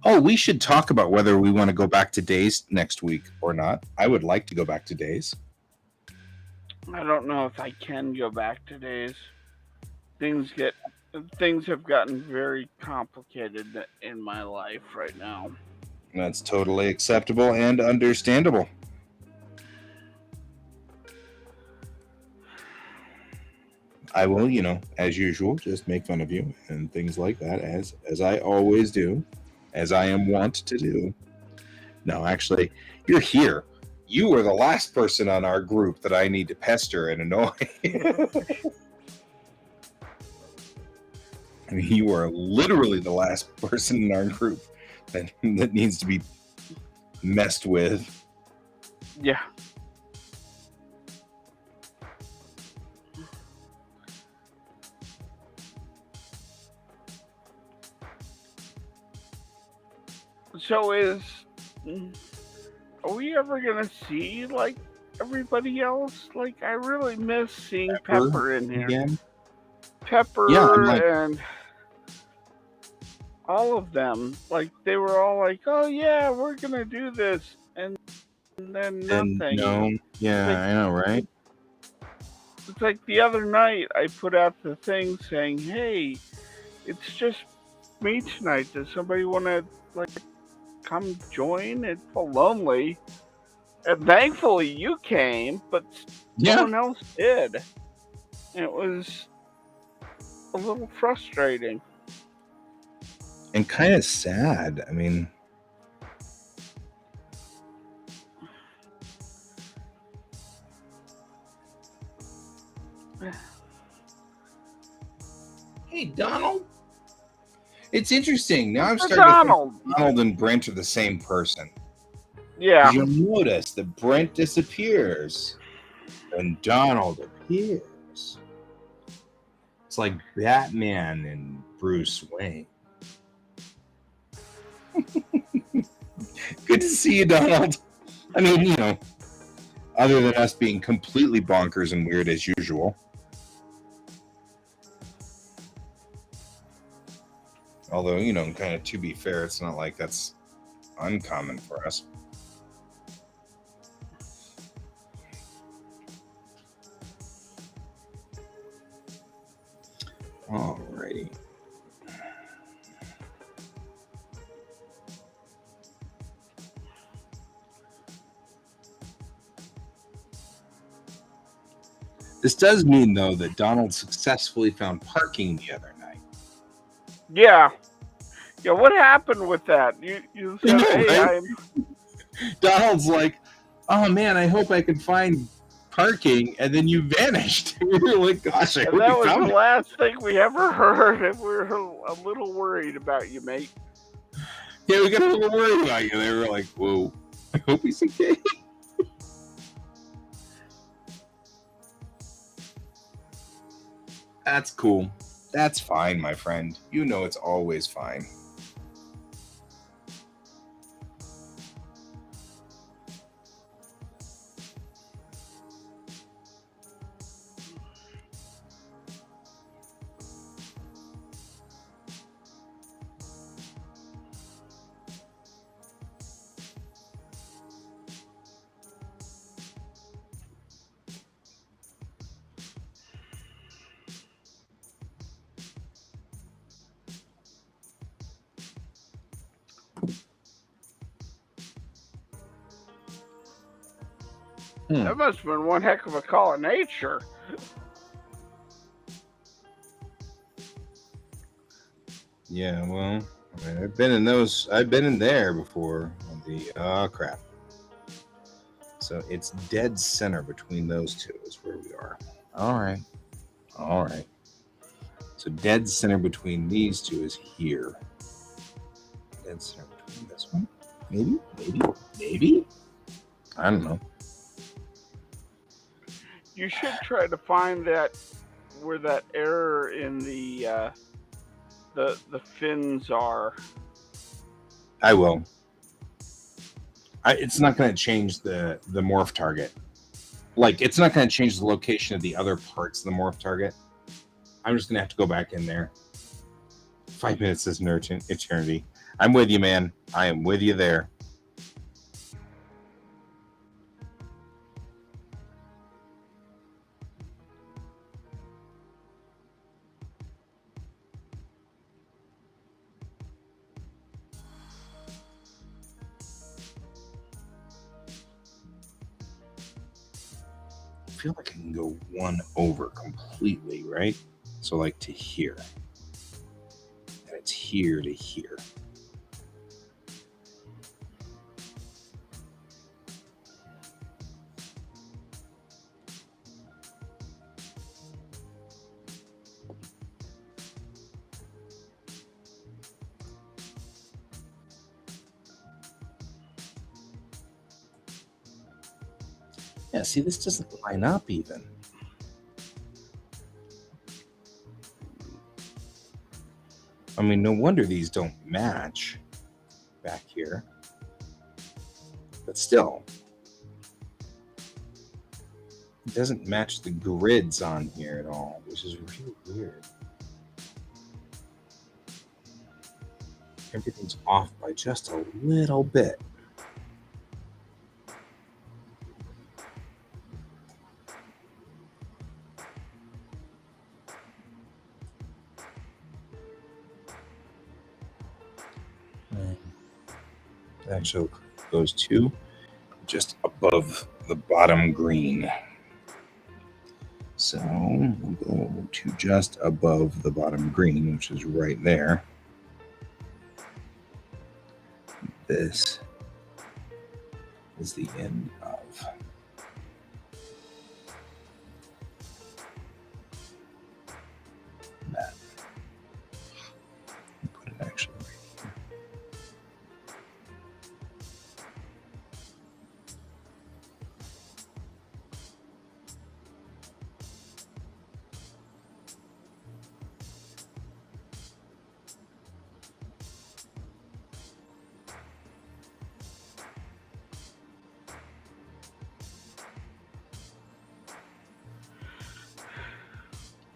Oh, we should talk about whether we want to go back to days next week or not. I would like to go back to days. I don't know if I can go back to days. Things have gotten very complicated in my life right now. That's totally acceptable and understandable. I will, as usual, just make fun of you and things like that, as I always do, as I am wont to do. No, actually, you're here. You were the last person on our group that I need to pester and annoy. I mean, you are literally the last person in our group that needs to be messed with. Yeah. So are we ever gonna see like everybody else? Like, I really miss seeing Pepper in here. Again? Pepper and all of them. Like, they were all like, "Oh yeah, we're gonna do this," and then nothing. No, yeah, I know, right? It's like the other night I put out the thing saying, "Hey, it's just me tonight. Does somebody want to like come join? It's so lonely." And thankfully you came, but no one else did. And it was a little frustrating. And kind of sad. I mean, hey, Donald. It's interesting. Now I'm starting to think Donald and Brent are the same person. Yeah. You'll notice that Brent disappears and Donald appears. It's like Batman and Bruce Wayne. Good to see you, Donald. I mean, other than us being completely bonkers and weird as usual. Although, kind of to be fair, it's not like that's uncommon for us. Alrighty. This does mean, though, that Donald successfully found parking the other night. Yeah. Yeah, what happened with that? You said, hey, right? Donald's like, oh man, I hope I can find parking, and then you vanished. We were like, gosh, I hope you found it. That was the last thing we ever heard, and we were a little worried about you, mate. Yeah, we got a little worried about you. They were like, whoa, I hope he's okay. That's cool. That's fine, my friend. You know it's always fine. That must have been one heck of a call of nature. Yeah, well, I've been in there before. Crap. So it's dead center between those two is where we are. All right. So dead center between these two is here. Dead center between this one. Maybe. I don't know. You should try to find that where that error in the fins are. I will. It's not going to change the morph target. Like, it's not going to change the location of the other parts of the morph target. I'm just going to have to go back in there. 5 minutes is an eternity. I'm with you, man. I am with you there. I feel like I can go one over completely, right? So like to here. And it's here to here. Yeah, see, this doesn't line up even. I mean, no wonder these don't match back here. But still, it doesn't match the grids on here at all, which is really weird. Everything's off by just a little bit. It actually goes to just above the bottom green. So we'll go to just above the bottom green, which is right there. This is the end of that. Put it actually right here.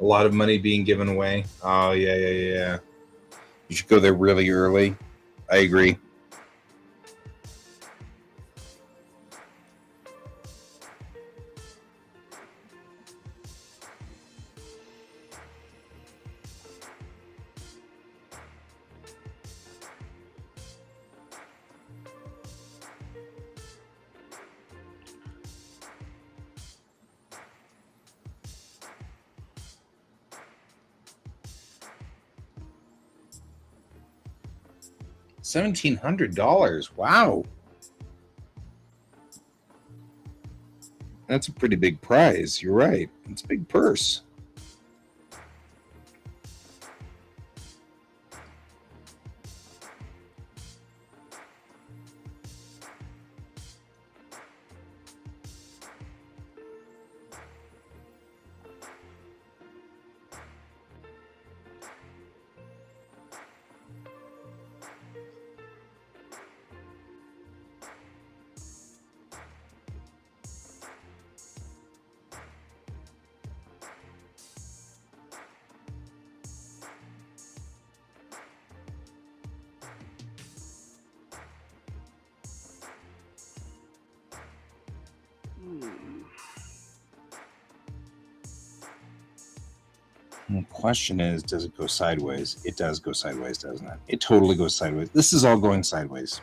A lot of money being given away. Oh, yeah. You should go there really early. I agree. $1,700. Wow. That's a pretty big prize. You're right. It's a big purse. The question is, does it go sideways? It does go sideways, doesn't it? It totally goes sideways. This is all going sideways.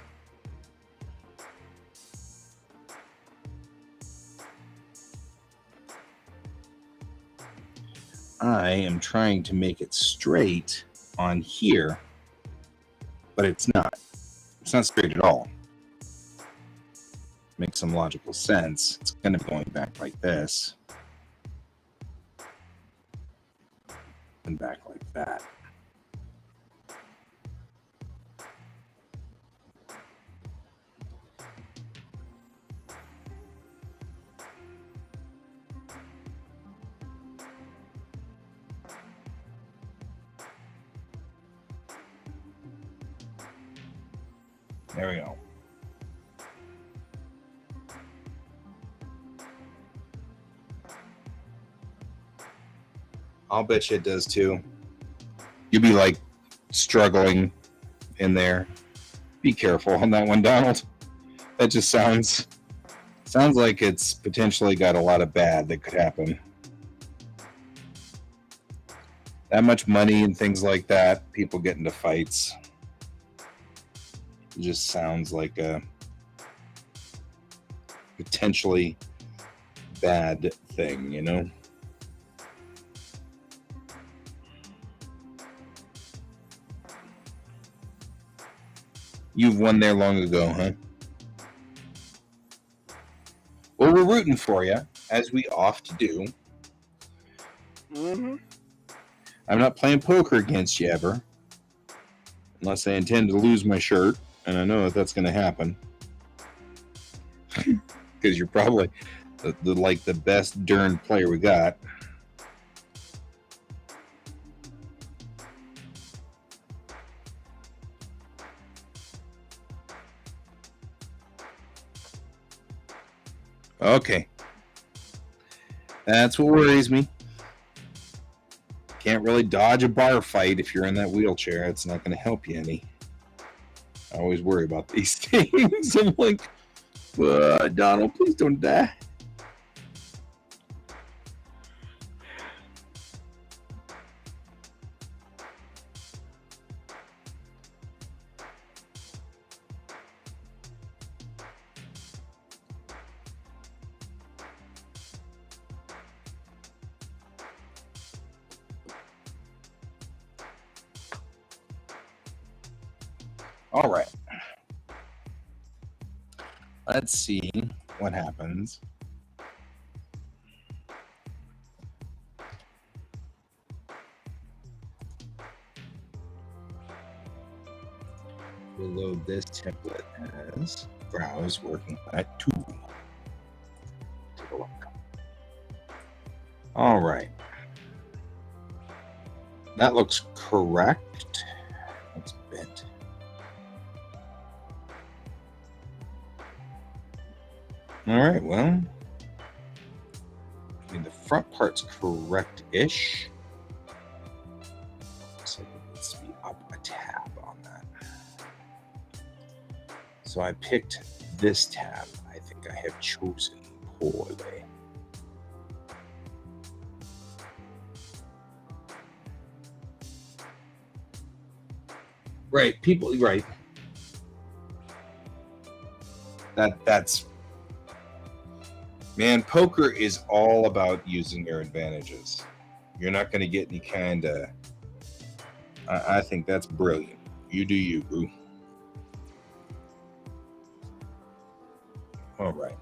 I am trying to make it straight on here, but it's not. It's not straight at all. Makes some logical sense. It's kind of going back like this. And back like that. There we go. I'll bet you it does too. You'll be like struggling in there. Be careful on that one, Donald. That just sounds like it's potentially got a lot of bad that could happen. That much money and things like that, people get into fights. It just sounds like a potentially bad thing, you know? You've won there long ago, huh? Well, we're rooting for you, as we oft do. Mm-hmm. I'm not playing poker against you ever, unless I intend to lose my shirt, and I know that that's going to happen. Because you're probably the best darn player we got. Okay. That's what worries me. Can't really dodge a bar fight if you're in that wheelchair. It's not going to help you any. I always worry about these things. I'm like, Donald, please don't die. All right. Let's see what happens. We'll load this template as browse working at 2. Take a look. All right. That looks correct. That's bent. All right, well, I mean, the front part's correct-ish. So let's be up a tab on that. So I picked this tab. I think I have chosen poorly. Right, people, right. That's man, poker is all about using your advantages. You're not going to get any kind of. I think that's brilliant. You do you, boo. All right.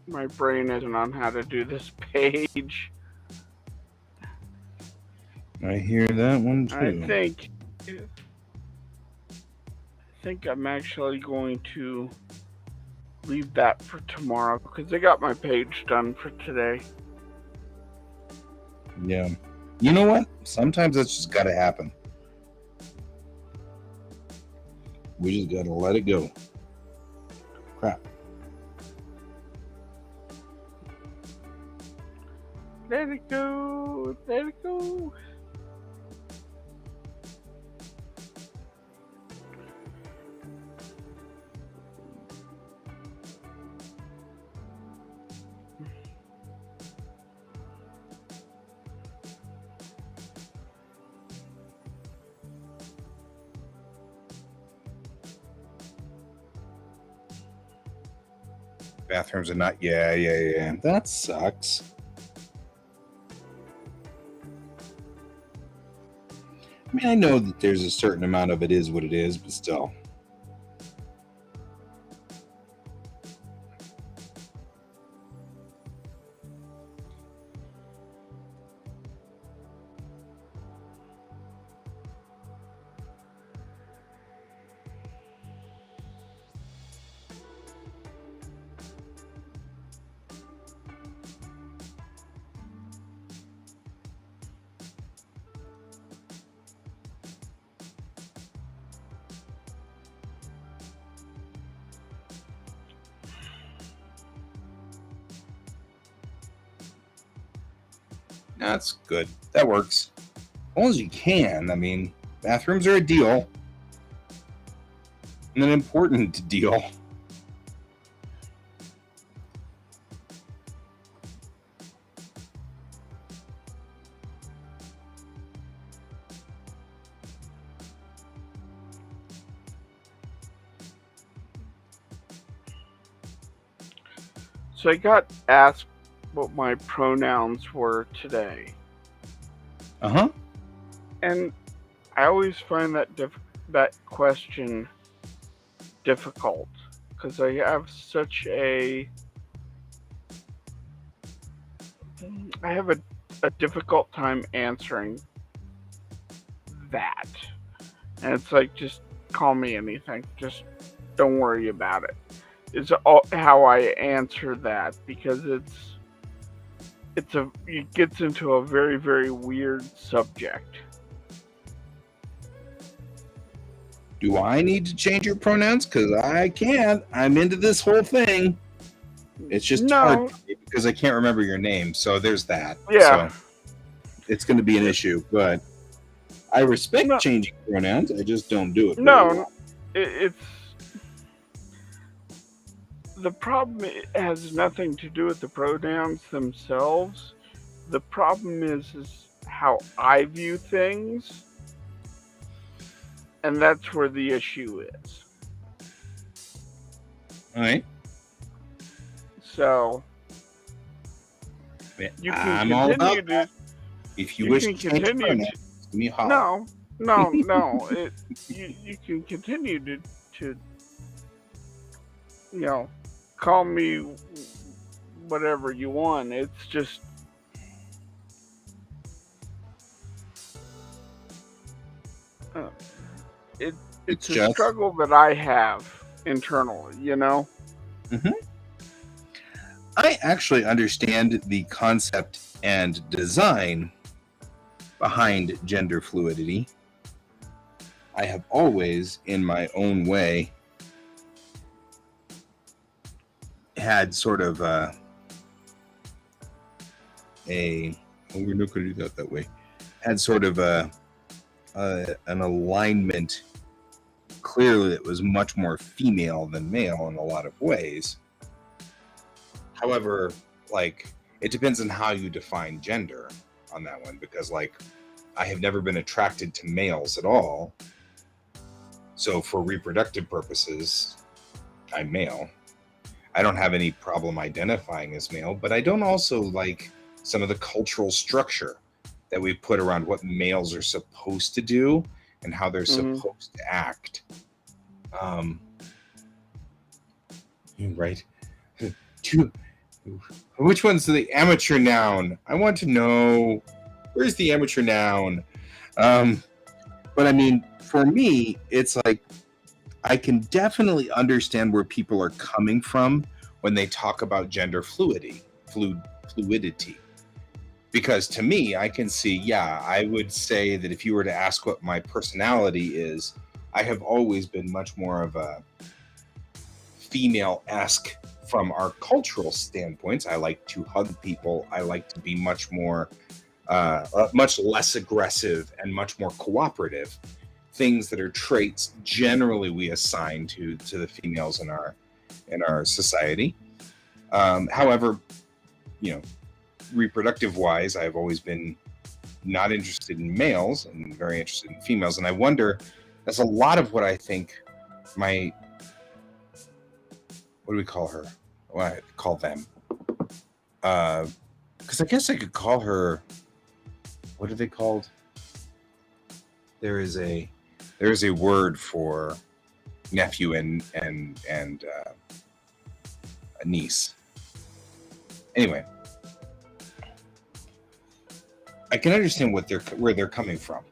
My brain isn't on how to do this page. I hear that one too. I think I'm actually going to leave that for tomorrow because I got my page done for today. Yeah. You know what? Sometimes that's just got to happen. We just got to let it go. Crap. Let it go. Let it go. Bathrooms are not. Yeah. That sucks. I mean, I know that there's a certain amount of it is what it is, but still. That's good. That works. As long as you can. I mean, bathrooms are a deal. And an important deal. So I got asked what my pronouns were today. Uh-huh. And I always find that question difficult because I have such a a difficult time answering that. And it's like, just call me anything. Just don't worry about it. Is how I answer that, because it gets into a very, very weird subject. Do I need to change your pronouns? Because I can't. I'm into this whole thing. It's just hard because I can't remember your name. So there's that. Yeah. So it's going to be an issue. But I respect changing pronouns. I just don't do it. No, it's the problem. It has nothing to do with the pronouns themselves. The problem is how I view things. And that's where the issue is. All right. So you can continue to. If you wish to change pronouns, give me a holler. No. You can continue to call me whatever you want. It's just it's a struggle that I have internally, Mm-hmm. I actually understand the concept and design behind gender fluidity. I have always, in my own way, had sort of we're not going to do that way. Had sort of an alignment. Clearly, it was much more female than male in a lot of ways. However, it depends on how you define gender on that one, because I have never been attracted to males at all. So for reproductive purposes, I'm male. I don't have any problem identifying as male, but I don't also like some of the cultural structure that we put around what males are supposed to do and how they're supposed to act. Right. Which one's the amateur noun? I want to know, where's the amateur noun? But I mean, for me, it's like, I can definitely understand where people are coming from when they talk about gender fluidity. Because to me, I can see, I would say that if you were to ask what my personality is, I have always been much more of a female-esque from our cultural standpoints. I like to hug people. I like to be much more, much less aggressive and much more cooperative. Things that are traits generally we assign to the females in our society. However, reproductive wise, I've always been not interested in males and very interested in females. And I wonder, that's a lot of what I think what do we call her? What I call them? Because I guess I could call her, what are they called? There is a word for nephew and a niece. Anyway, I can understand where they're coming from.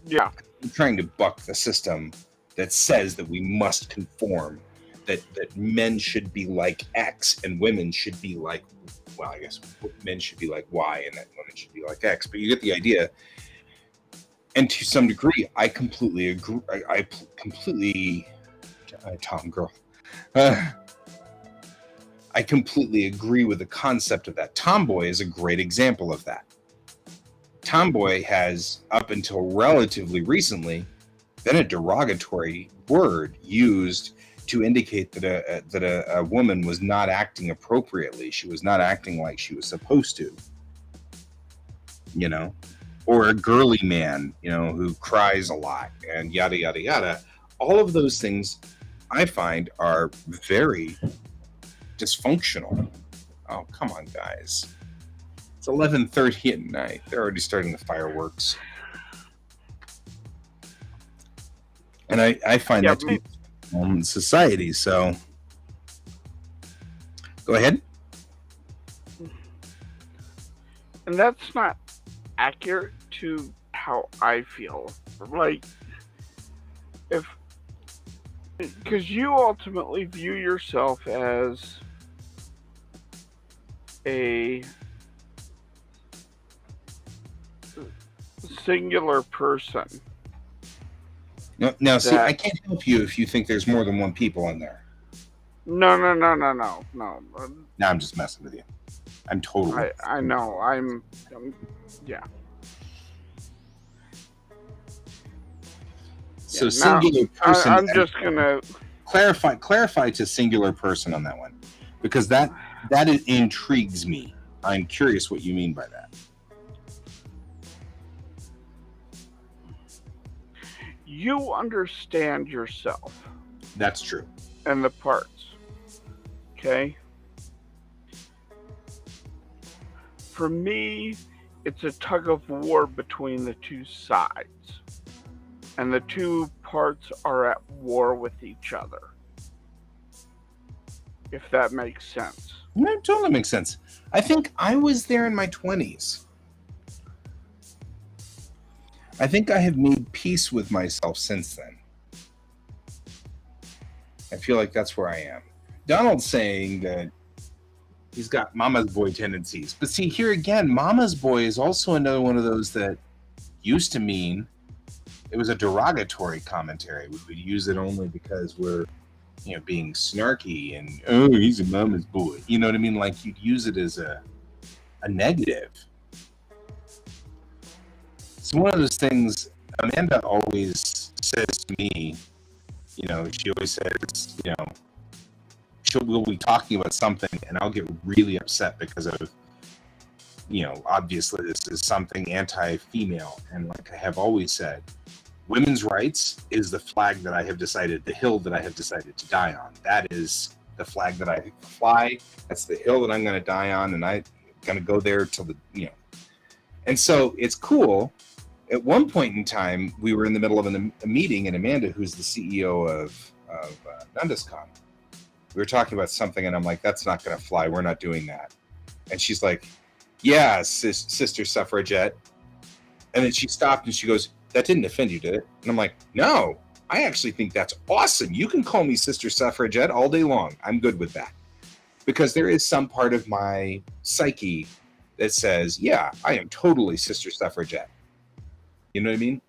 Yeah. I'm trying to buck the system that says that we must conform, that men should be like X and women should be like, well, I guess men should be like Y and that women should be like X. But you get the idea. And to some degree, I completely agree. I completely, Tom girl. I completely agree with the concept of that. Tomboy is a great example of that. Tomboy has, up until relatively recently, been a derogatory word used to indicate that a woman was not acting appropriately. She was not acting like she was supposed to. Or a girly man, who cries a lot and yada, yada, yada. All of those things I find are very dysfunctional. Oh, come on, guys. It's 11:30 at night. They're already starting the fireworks. And I find that to be in society, so go ahead. And that's not accurate to how I feel. Like, if, because you ultimately view yourself as a singular person. Now, see, I can't help you if you think there's more than one people in there. No. No, I'm just messing with you. I'm totally. I know. Yeah. So singular person. I'm just gonna clarify to singular person on that one, because that intrigues me. I'm curious what you mean by that. You understand yourself. That's true. And the parts. Okay? For me, it's a tug of war between the two sides. And the two parts are at war with each other. If that makes sense. That totally makes sense. I think I was there in my 20s. I think I have made peace with myself since then. I feel like that's where I am. Donald's saying that he's got mama's boy tendencies. But see, here again, mama's boy is also another one of those that used to mean it was a derogatory commentary. We would use it only because we're, being snarky and, oh, he's a mama's boy. You know what I mean? Like, you'd use it as a negative. It's one of those things Amanda always says to me, she always says, we'll be talking about something and I'll get really upset because of, obviously this is something anti-female. And like I have always said, women's rights is the flag that I have decided, the hill that I have decided to die on. That is the flag that I fly. That's the hill that I'm going to die on. And I'm going to go there till and so it's cool. At one point in time, we were in the middle of a meeting, and Amanda, who's the CEO of Nundascon, we were talking about something, and I'm like, that's not going to fly. We're not doing that. And she's like, yeah, sister suffragette. And then she stopped, and she goes, that didn't offend you, did it? And I'm like, no, I actually think that's awesome. You can call me sister suffragette all day long. I'm good with that. Because there is some part of my psyche that says, yeah, I am totally sister suffragette. You know what I mean?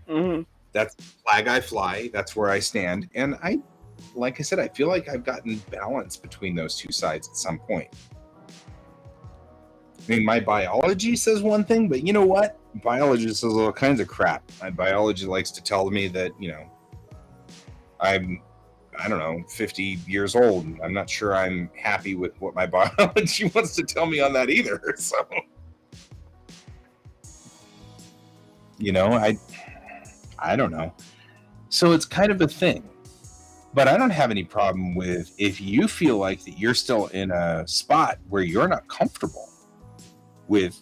Mm-hmm. That's the flag I fly. That's where I stand. And like I said, I feel like I've gotten balance between those two sides at some point. I mean, my biology says one thing, but you know what? Biology says all kinds of crap. My biology likes to tell me that, I'm 50 years old. And I'm not sure I'm happy with what my biology wants to tell me on that either. So... I don't know. So it's kind of a thing. But I don't have any problem with if you feel like that you're still in a spot where you're not comfortable with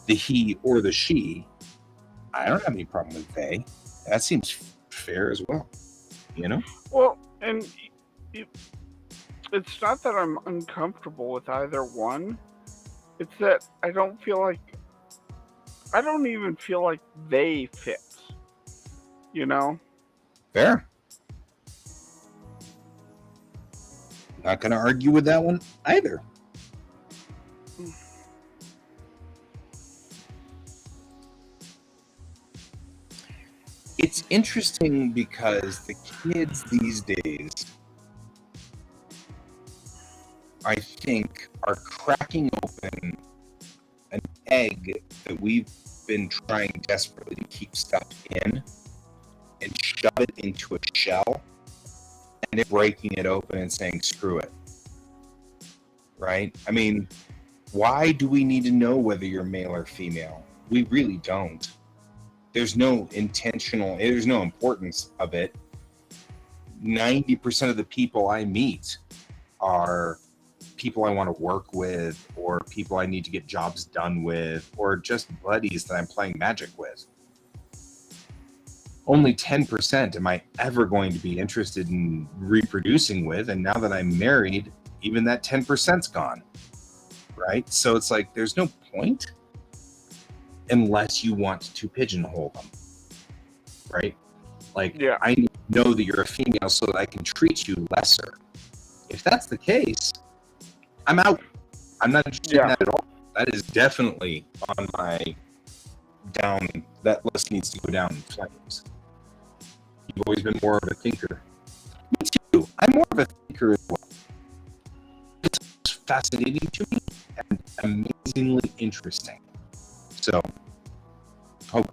the he or the she. I don't have any problem with they. That seems fair as well. Well, and it's not that I'm uncomfortable with either one. It's that I don't even feel like they fit. Fair. Not going to argue with that one either. It's interesting because the kids these days, I think, are cracking open an egg that we've been trying desperately to keep stuff in and shove it into a shell, and they're breaking it open and saying, screw it. Right? I mean, why do we need to know whether you're male or female? We really don't. There's no importance of it. 90% of the people I meet are people I want to work with, or people I need to get jobs done with, or just buddies that I'm playing Magic with. Only 10% am I ever going to be interested in reproducing with, and now that I'm married, even that 10%'s gone. right? So it's like there's no point unless you want to pigeonhole them, right? Like, Yeah. I know that you're a female so that I can treat you lesser. If that's the case, I'm out. I'm not interested in that at all. That is definitely on my down. That list needs to go down in flames. You've always been more of a thinker. Me too. I'm more of a thinker as well. It's fascinating to me and amazingly interesting. So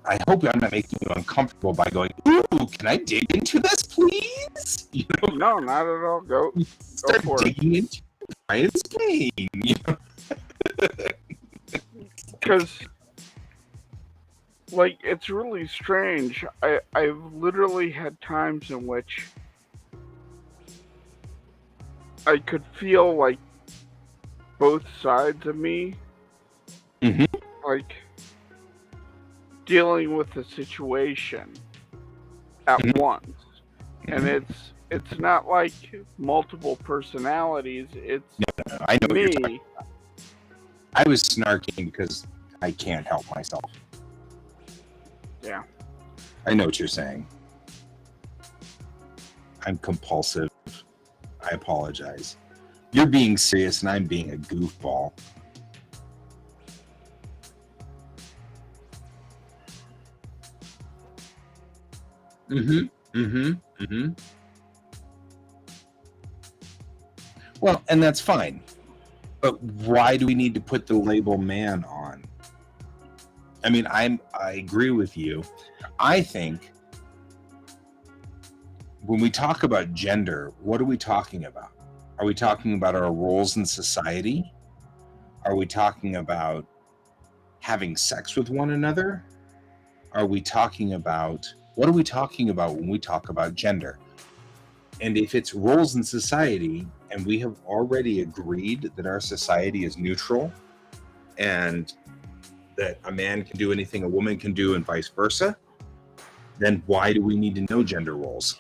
I hope I'm not making you uncomfortable by going, ooh, can I dig into this, please? You know? No, not at all. Go Start for digging into Brian's game. You know? Because, like, it's really strange. I've literally had times in which I could feel, like, both sides of me, like, dealing with the situation at once. And it's not like multiple personalities. It's I know what me. you're talking about. I was snarking because I can't help myself. Yeah. I know what you're saying. I'm compulsive. I apologize. You're being serious and I'm being a goofball. Well, and that's fine. But why do we need to put the label man on? I mean, I agree with you. I think when we talk about gender, what are we talking about? Are we talking about our roles in society? Are we talking about having sex with one another? Are we talking about, what are we talking about when we talk about gender? And if it's roles in society, and we have already agreed that our society is neutral and that a man can do anything a woman can do and vice versa, then why do we need to know gender roles?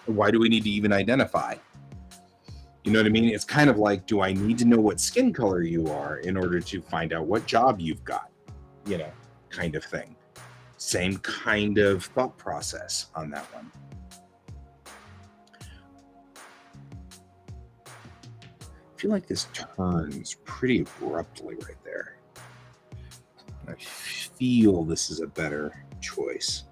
Why do we need to even identify? You know what I mean? It's kind of like, do I need to know what skin color you are in order to find out what job you've got? You know, kind of thing. Same kind of thought process on that one. I feel like this turns pretty abruptly right there. I feel this is a better choice.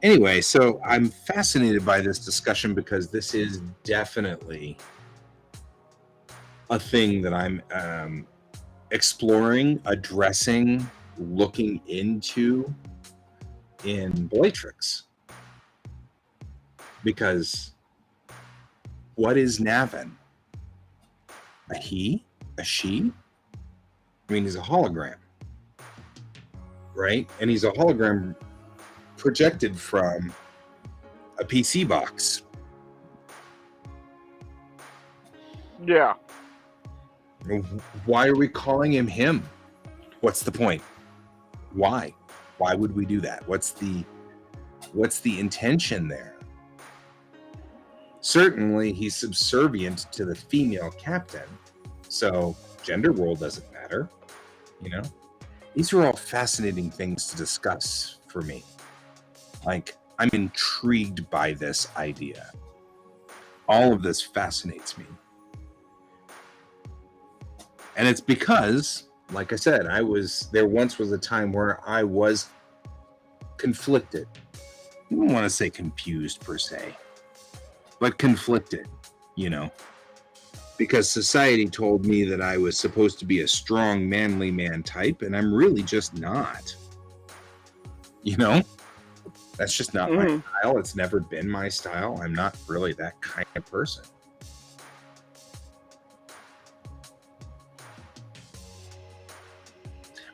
Anyway, so I'm fascinated by this discussion because this is definitely a thing that I'm exploring, addressing, looking into in Bellatrix. Because what is Navin? A he? A she? I mean, he's a hologram, right? And he's a hologram projected from a PC box. Yeah. Why are we calling him him? What's the point? Why? Why would we do that? What's the intention there? Certainly, he's subservient to the female captain, so gender role doesn't matter. You know, these are all fascinating things to discuss for me. Like, I'm intrigued by this idea. All of this fascinates me. And it's because, like I said, there once was a time where I was conflicted. I don't want to say confused per se, but conflicted, you know, because society told me that I was supposed to be a strong, manly man type, and I'm really just not. You know, that's just not my style. It's never been my style. I'm not really that kind of person.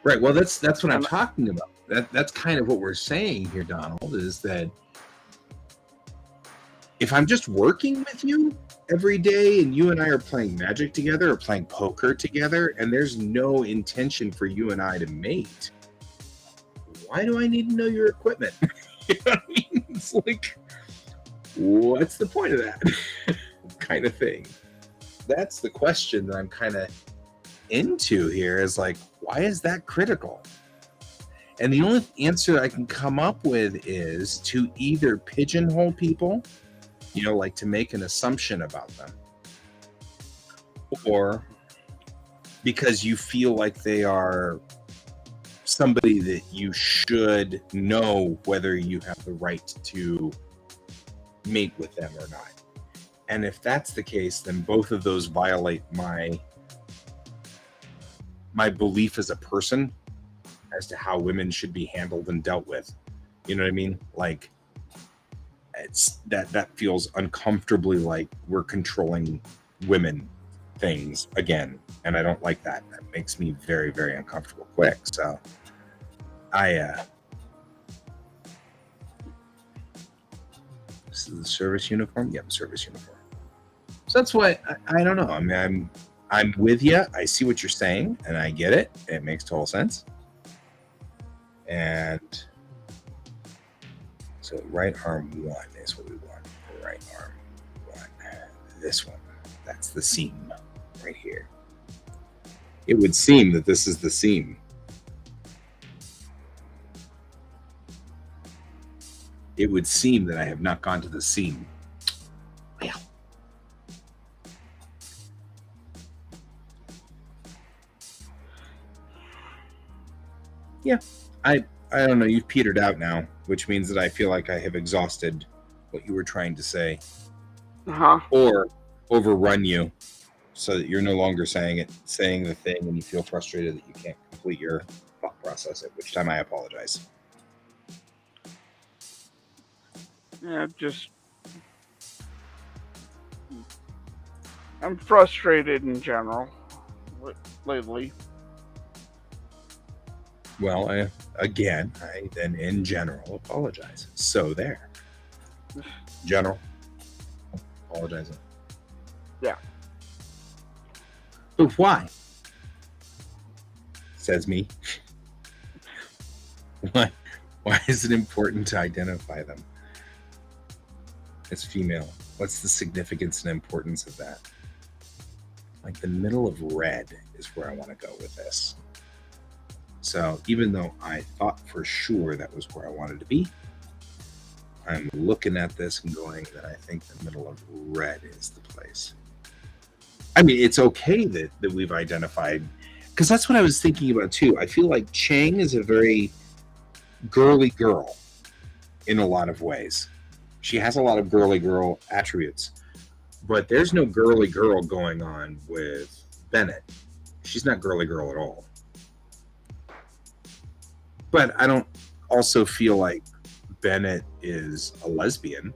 Right. Well, that's what I'm talking about. That's kind of what we're saying here, Donald, is that if I'm just working with you every day and you and I are playing Magic together or playing poker together and there's no intention for you and I to mate, why do I need to know your equipment? You know what I mean? It's like, what's the point of that? Kind of thing. That's the question that I'm kind of into here is like, why is that critical? And the only answer I can come up with is to either pigeonhole people, like to make an assumption about them, or because you feel like they are somebody that you should know whether you have the right to mate with them or not. And if that's the case, then both of those violate my belief as a person as to how women should be handled and dealt with. You know what I mean? Like, it's that feels uncomfortably like we're controlling women things again, and I don't like that. That makes me very, very uncomfortable quick. So this is the service uniform. Yep, service uniform. So that's why I don't know. I mean, I'm with you. I see what you're saying, and I get it. It makes total sense. And so right arm 1 is what we want. Right arm 1. This one. That's the seam right here. It would seem that this is the seam. It would seem that I have not gone to the seam. Yeah. Yeah. I don't know. You've petered out now, which means that I feel like I have exhausted what you were trying to say. Or overrun you so that you're no longer saying the thing, and you feel frustrated that you can't complete your thought process, at which time I apologize. Yeah, I'm frustrated in general lately. Well, I then in general apologize. So there. General. Apologizing. Yeah. But why? Says me. Why is it important to identify them as female? What's the significance and importance of that? Like, the middle of red is where I want to go with this. So even though I thought for sure that was where I wanted to be, I'm looking at this and going that I think the middle of red is the place. I mean, it's okay that we've identified, because that's what I was thinking about too. I feel like Chang is a very girly girl in a lot of ways. She has a lot of girly girl attributes, but there's no girly girl going on with Bennett. She's not girly girl at all. But I don't also feel like Bennett is a lesbian.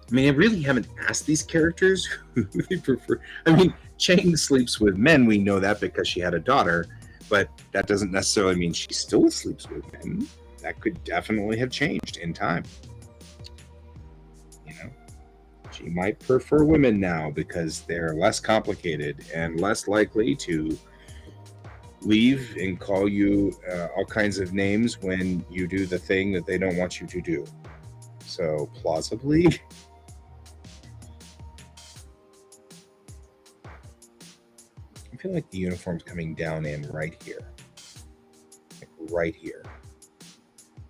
I mean, I really haven't asked these characters who they prefer. I mean, Chang sleeps with men. We know that because she had a daughter, but that doesn't necessarily mean she still sleeps with men. That could definitely have changed in time. You know, she might prefer women now because they're less complicated and less likely to leave and call you all kinds of names when you do the thing that they don't want you to do. So plausibly, I feel like the uniform's coming down in right here, like right here,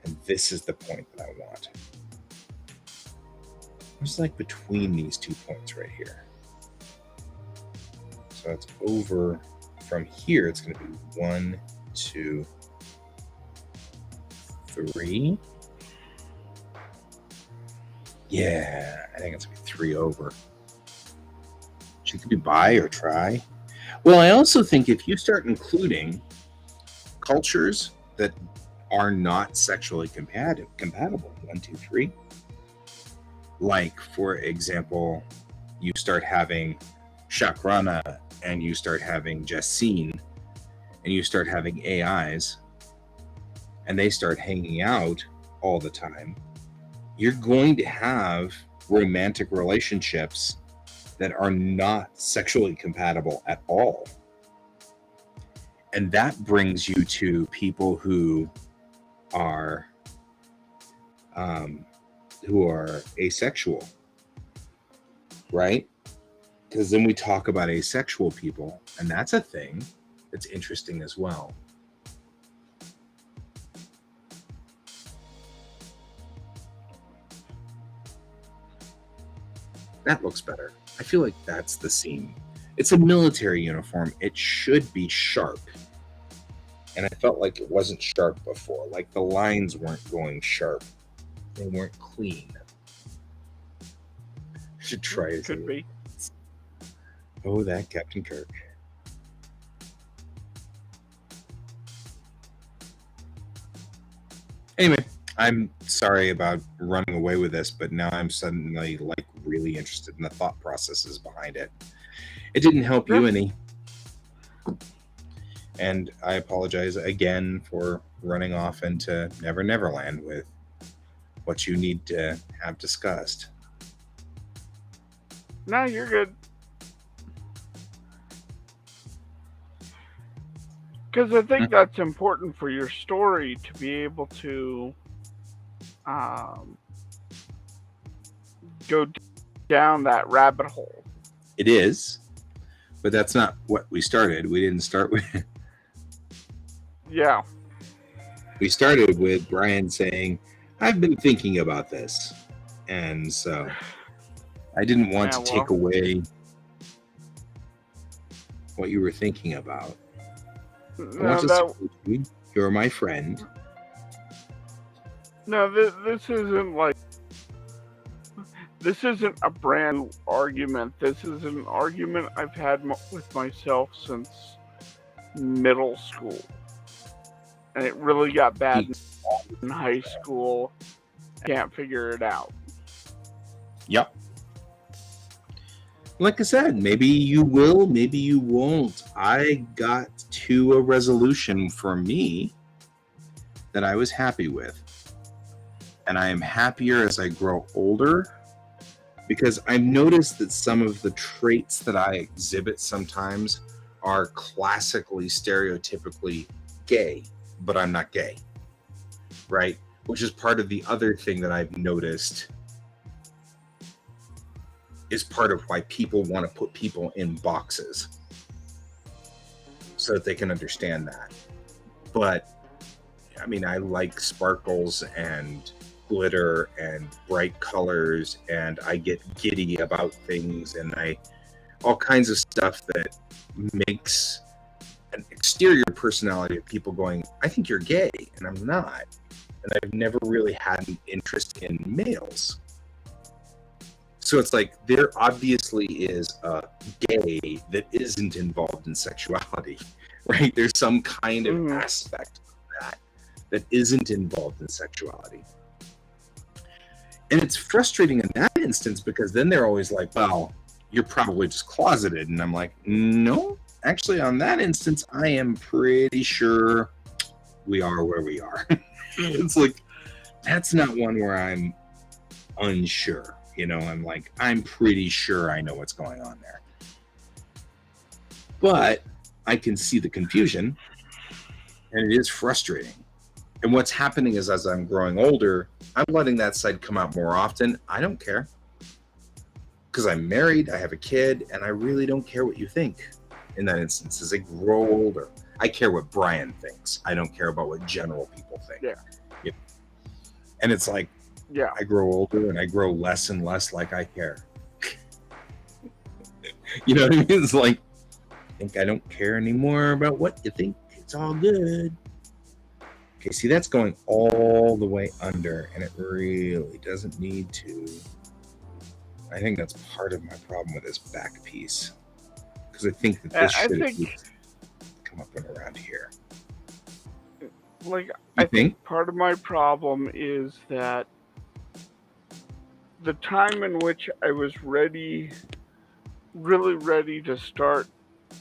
and this is the point that I want. It's like between these 2 points right here. So it's over. From here, it's going to be 1, 2, 3. Yeah, I think it's going to be 3 over. She could be bi or tri. Well, I also think if you start including cultures that are not sexually compatible, 1, 2, 3. Like, for example, you start having Shakrana, and you start having Jessine, and you start having AIs, and they start hanging out all the time, you're going to have romantic relationships that are not sexually compatible at all. And that brings you to people who are asexual, right? because then we talk about asexual people, and that's a thing that's interesting as well. That looks better. I feel like that's the scene. It's a military uniform. It should be sharp. And I felt like it wasn't sharp before. Like the lines weren't going sharp. They weren't clean. I should try it. Could be. Oh, that Captain Kirk. Anyway, I'm sorry about running away with this, but now I'm suddenly like really interested in the thought processes behind it. It didn't help you any. And I apologize again for running off into Never Neverland with what you need to have discussed. No, you're good. Because I think that's important for your story to be able to go down that rabbit hole. It is, but that's not what we started. We didn't start with... Yeah. We started with Brian saying, I've been thinking about this. And so I didn't want to take away what you were thinking about. I want to support you. You're my friend. No, this isn't like... This isn't a brand new argument. This is an argument I've had with myself since middle school. And it really got bad in high school. I can't figure it out. Yep. Like I said, maybe you will, maybe you won't. I got to a resolution for me that I was happy with. And I am happier as I grow older because I've noticed that some of the traits that I exhibit sometimes are classically, stereotypically gay. But I'm not gay, right? Which is part of the other thing that I've noticed is part of why people want to put people in boxes so that they can understand that. But I mean, I like sparkles and glitter and bright colors, and I get giddy about things, and all kinds of stuff that makes an exterior personality of people going, I think you're gay, and I'm not. And I've never really had an interest in males. So it's like, there obviously is a gay that isn't involved in sexuality, right? There's some kind of aspect of that isn't involved in sexuality. And it's frustrating in that instance because then they're always like, well, you're probably just closeted. And I'm like, no. Actually, on that instance, I am pretty sure we are where we are. It's like, that's not one where I'm unsure. You know, I'm like, I'm pretty sure I know what's going on there. But I can see the confusion, and it is frustrating. And what's happening is as I'm growing older, I'm letting that side come out more often. I don't care. Because I'm married, I have a kid, and I really don't care what you think. In that instance, as I grow older, I care what Brian thinks. I don't care about what general people think. Yeah. You know? And it's like, yeah, I grow older and I grow less and less like I care. You know what I mean? It's like, I think I don't care anymore about what you think. It's all good. Okay, see, that's going all the way under, and it really doesn't need to. I think that's part of my problem with this back piece. Because I think that this should come up and around here. Like, I think part of my problem is that the time in which I was really ready to start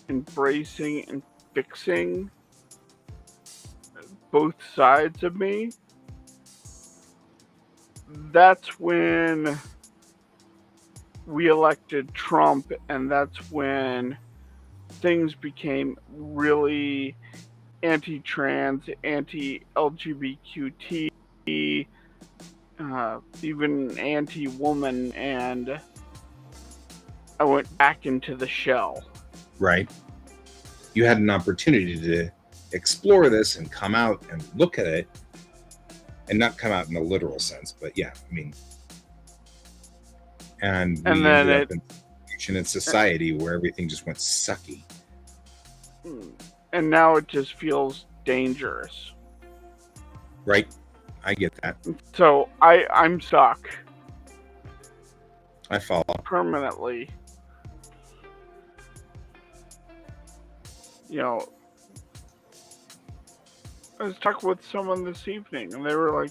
embracing and fixing both sides of me, that's when we elected Trump, and that's when things became really anti-trans, anti-LGBTQT, even anti-woman, and I went back into the shell. Right. You had an opportunity to explore this and come out and look at it, and not come out in a literal sense, but yeah, I mean, and we ended up in society where everything just went sucky. And now it just feels dangerous. Right. I get that. So I'm stuck. I follow. Permanently. You know, I was talking with someone this evening, and they were like,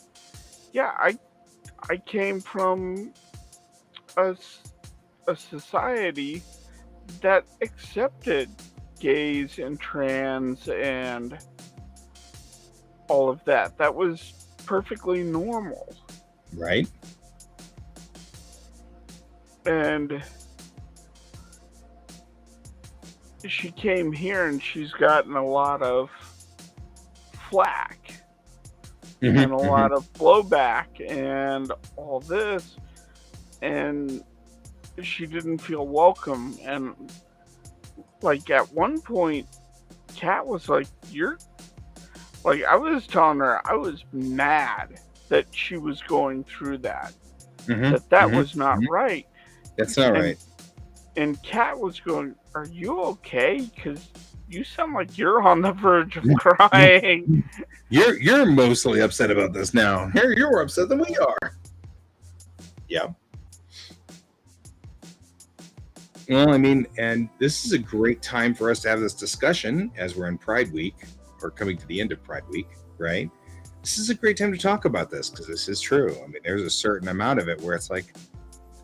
yeah, I came from a society that accepted gays and trans and all of that. That was perfectly normal. Right. And she came here and she's gotten a lot of flack and a lot of blowback and all this, and she didn't feel welcome. And like at one point, Kat was like, I was telling her I was mad that she was going through that. That was not right. That's not right. And Kat was going, are you okay? Because you sound like you're on the verge of crying. You're mostly upset about this now. You're more upset than we are. Yeah. Well, I mean, and this is a great time for us to have this discussion as we're in Pride Week, or coming to the end of Pride Week, right? This is a great time to talk about this, because this is true. I mean, there's a certain amount of it where it's like,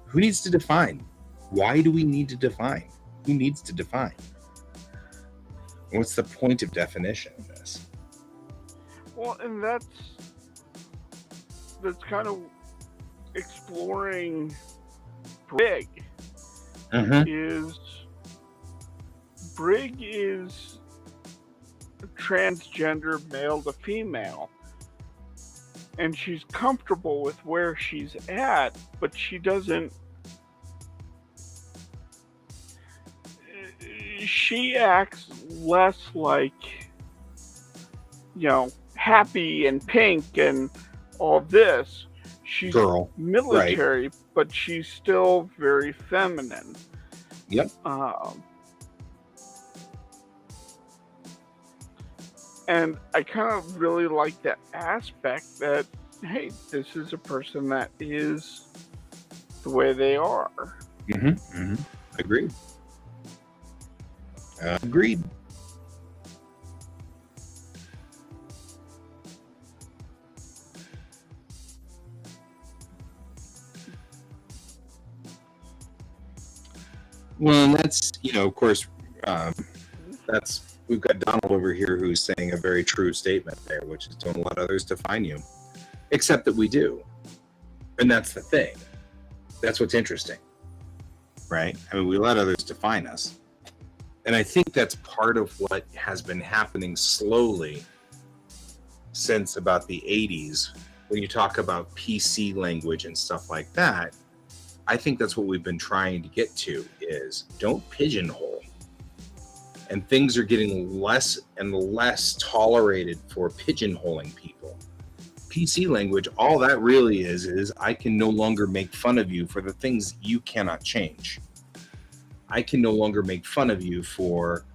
who needs to define? Why do we need to define? Who needs to define? What's the point of definition of this? Well, and that's kind of exploring Brig. Brig is transgender male to female, and she's comfortable with where she's at, but she doesn't. She acts less like, happy and pink and all this. She's military, right, but she's still very feminine. Yep. And I kind of really like that aspect that, hey, this is a person that is the way they are. Agreed. Agreed. Well, and that's, of course, we've got Donald over here who's saying a very true statement there, which is don't let others define you, except that we do. And that's the thing. That's what's interesting, right? I mean, we let others define us. And I think that's part of what has been happening slowly since about the 80s. When you talk about PC language and stuff like that, I think that's what we've been trying to get to is don't pigeonhole. And things are getting less and less tolerated for pigeonholing people. PC language, all that really is I can no longer make fun of you for the things you cannot change. I can no longer make fun of you for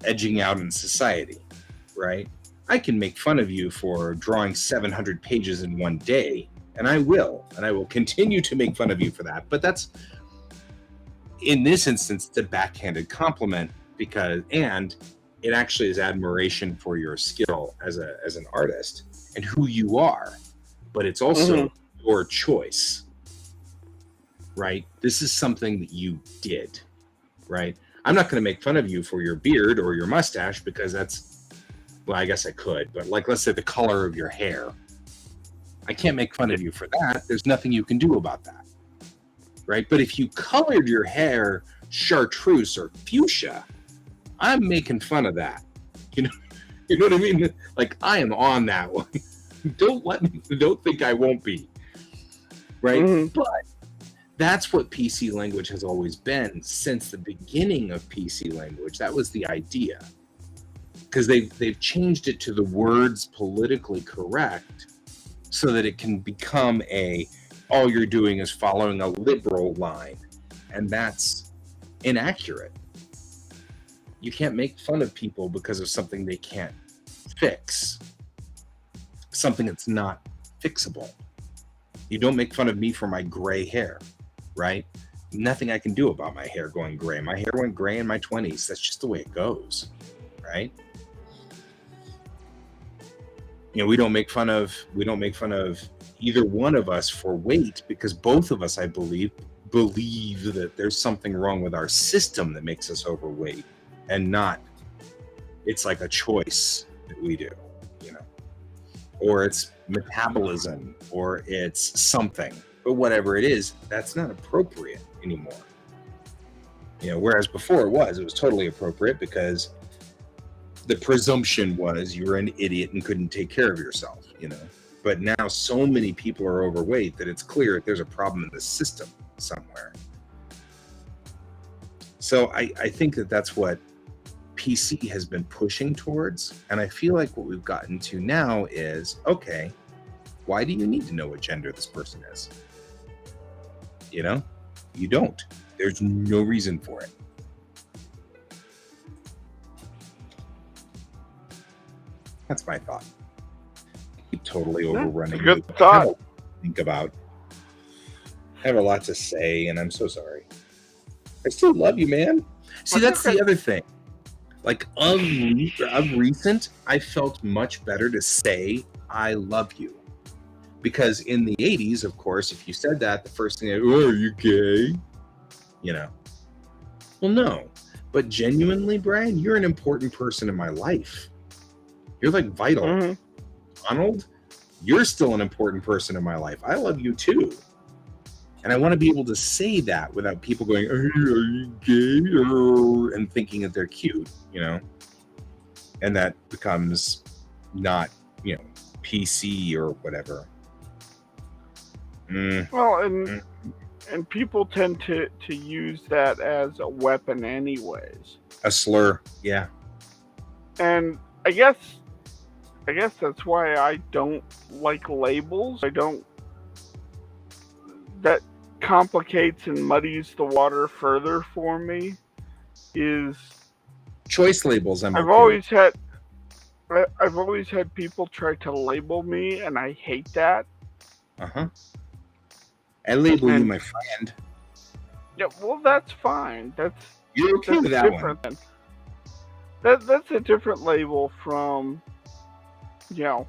edging out in society, right? I can make fun of you for drawing 700 pages in one day, and I will continue to make fun of you for that. But that's, in this instance, the backhanded compliment, and it actually is admiration for your skill as an artist and who you are, but it's also your choice. Right? This is something that you did, right? I'm not going to make fun of you for your beard or your mustache because I guess I could, but like, let's say the color of your hair. I can't make fun of you for that. There's nothing you can do about that, right? But if you colored your hair chartreuse or fuchsia, I'm making fun of that. You know what I mean? Like, I am on that one. Don't think I won't be, right? But That's what PC language has always been since the beginning of PC language. That was the idea. Because they've changed it to the words politically correct so that it can become all you're doing is following a liberal line. And that's inaccurate. You can't make fun of people because of something they can't fix. Something that's not fixable. You don't make fun of me for my gray hair, right? Nothing I can do about my hair going gray. My hair went gray in my 20s. That's just the way it goes, right? You know, we don't make fun of either one of us for weight because both of us, I believe that there's something wrong with our system that makes us overweight, and not it's like a choice that we do, you know, or it's metabolism, or it's something. But whatever it is, that's not appropriate anymore. You know, whereas before it was totally appropriate because the presumption was you were an idiot and couldn't take care of yourself, you know. But now so many people are overweight that it's clear that there's a problem in the system somewhere. So I think that that's what PC has been pushing towards. And I feel like what we've gotten to now is, okay, why do you need to know what gender this person is? You know, you don't. There's no reason for it. That's my thought. Keep totally overrunning. That's a good thought. Think about. I have a lot to say, and I'm so sorry. I still love you, man. See, that's the other thing. Like, of recent, I felt much better to say I love you. Because in the 80s, of course, if you said that, the first thing, oh, are you gay? You know. Well, no. But genuinely, Brian, you're an important person in my life. You're like vital. Mm-hmm. Donald, you're still an important person in my life. I love you too. And I want to be able to say that without people going, are you gay? And thinking that they're cute, you know? And that becomes not, you know, PC or whatever. Well, and people tend to use that as a weapon anyways. A slur, yeah. And I guess that's why I don't like labels. That complicates and muddies the water further for me. Is choice labels. I've always had people try to label me, and I hate that. I label you my friend. Yeah, well, that's fine. You're okay with that different one. That's a different label from, you know,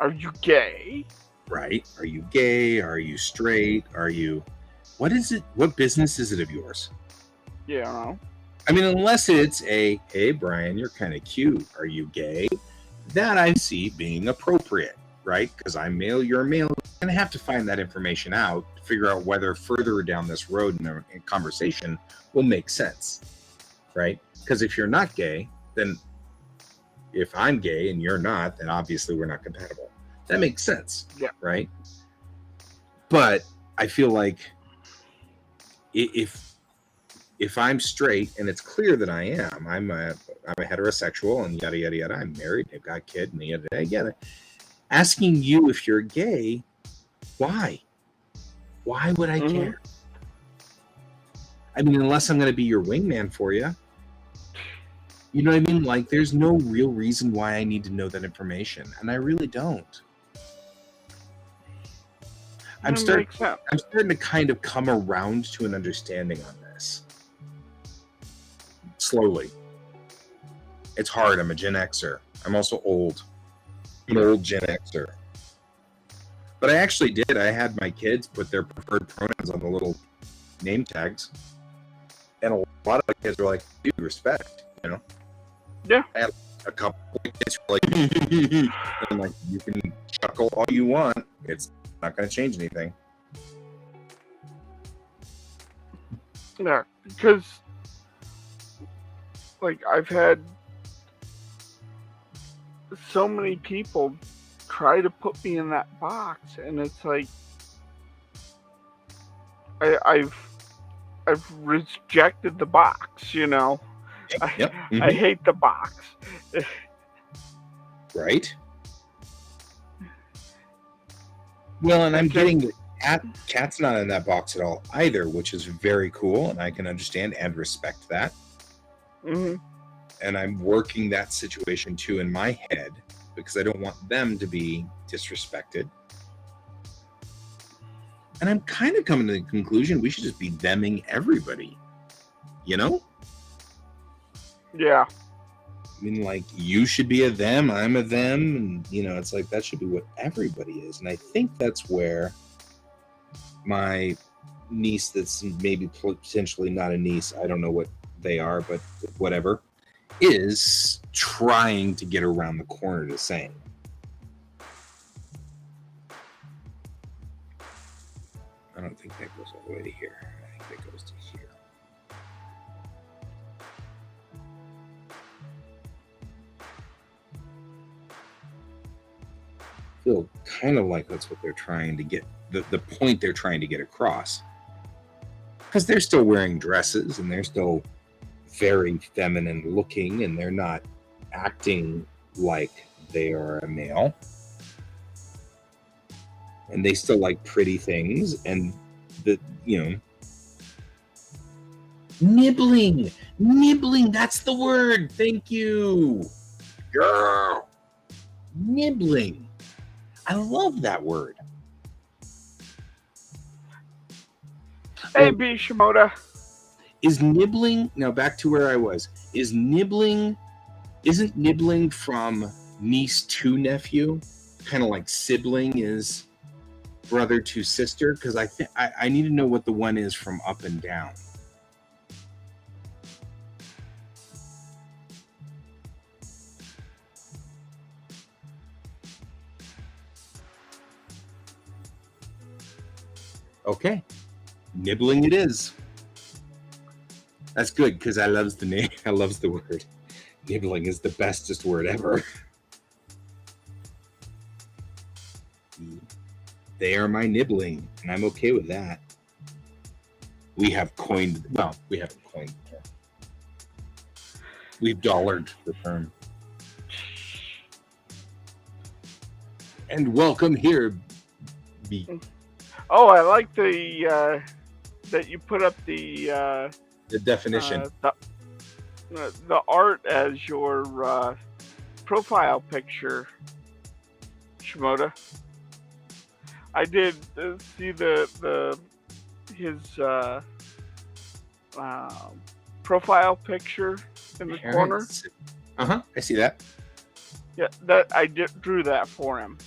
are you gay? Right. Are you gay? Are you straight? What is it? What business is it of yours? Yeah. I mean, unless it's hey, Brian, you're kind of cute. Are you gay? That I see being appropriate, right? Because I'm male, you're male. I'm going to have to find that information out to figure out whether further down this road in a conversation will make sense, right? Because if you're not gay, then if I'm gay and you're not, then obviously we're not compatible. That makes sense, right? But I feel like if I'm straight and it's clear that I am, I'm a heterosexual and yada yada yada. I'm married, I've got a kid, and yada yada yada. Asking you if you're gay, why? Why would I care? I mean, unless I'm going to be your wingman for you. You know what I mean? Like, there's no real reason why I need to know that information, and I really don't. I'm starting to kind of come around to an understanding on this. Slowly. It's hard. I'm a Gen Xer. I'm also old. I'm an old Gen Xer. But I actually did. I had my kids put their preferred pronouns on the little name tags. And a lot of the kids were like, dude, respect, you know? Yeah. I had a couple of kids who were like, and like, you can chuckle all you want. It's not going to change anything. Yeah, because, like, I've had so many people try to put me in that box, and it's like, I've rejected the box. You know, Yep. I hate the box. Right. Well, and I'm getting the cat's not in that box at all either, which is very cool, and I can understand and respect that. Mm-hmm. And I'm working that situation too in my head because I don't want them to be disrespected. And I'm kind of coming to the conclusion we should just be theming everybody, you know? Yeah. I mean, like, you should be a them, I'm a them, and, you know, it's like that should be what everybody is. And I think that's where my niece, that's maybe potentially not a niece, I don't know what they are, but whatever, is trying to get around the corner to saying. I don't think that goes all the way to here. I think that goes to here. I feel kind of like that's what they're trying to get, the point they're trying to get across. Because they're still wearing dresses and they're still very feminine looking and they're not acting like they are a male. And they still like pretty things and nibbling, that's the word. Thank you. Girl. Nibbling. I love that word. Hey, B. Shimoda. Is nibbling, now back to where I was, isn't nibbling from niece to nephew? Kind of like sibling is brother to sister? Because I need to know what the one is from Up and Down. Okay. Nibbling it is. That's good because I loves the name. I loves the word. Nibbling is the bestest word ever. They are my nibbling, and I'm okay with that. We have coined, well, we haven't coined the term. We've dollared the term. And welcome here, B. Oh, I like the that you put up the definition. The art as your profile picture, Shimoda. I did see his profile picture in the corner. I see that. Yeah, that I drew that for him.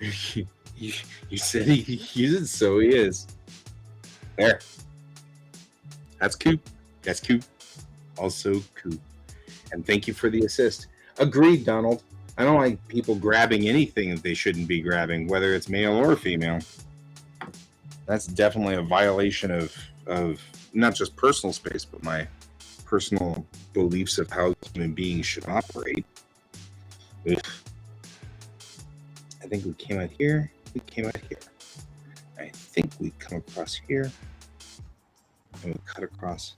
You said he uses, so he is. There. That's cute. That's cute. Also cute. And thank you for the assist. Agreed, Donald. I don't like people grabbing anything that they shouldn't be grabbing, whether it's male or female. That's definitely a violation of not just personal space, but my personal beliefs of how human beings should operate. Ugh. I think we came out here. We came out here. I think we come across here. And we cut across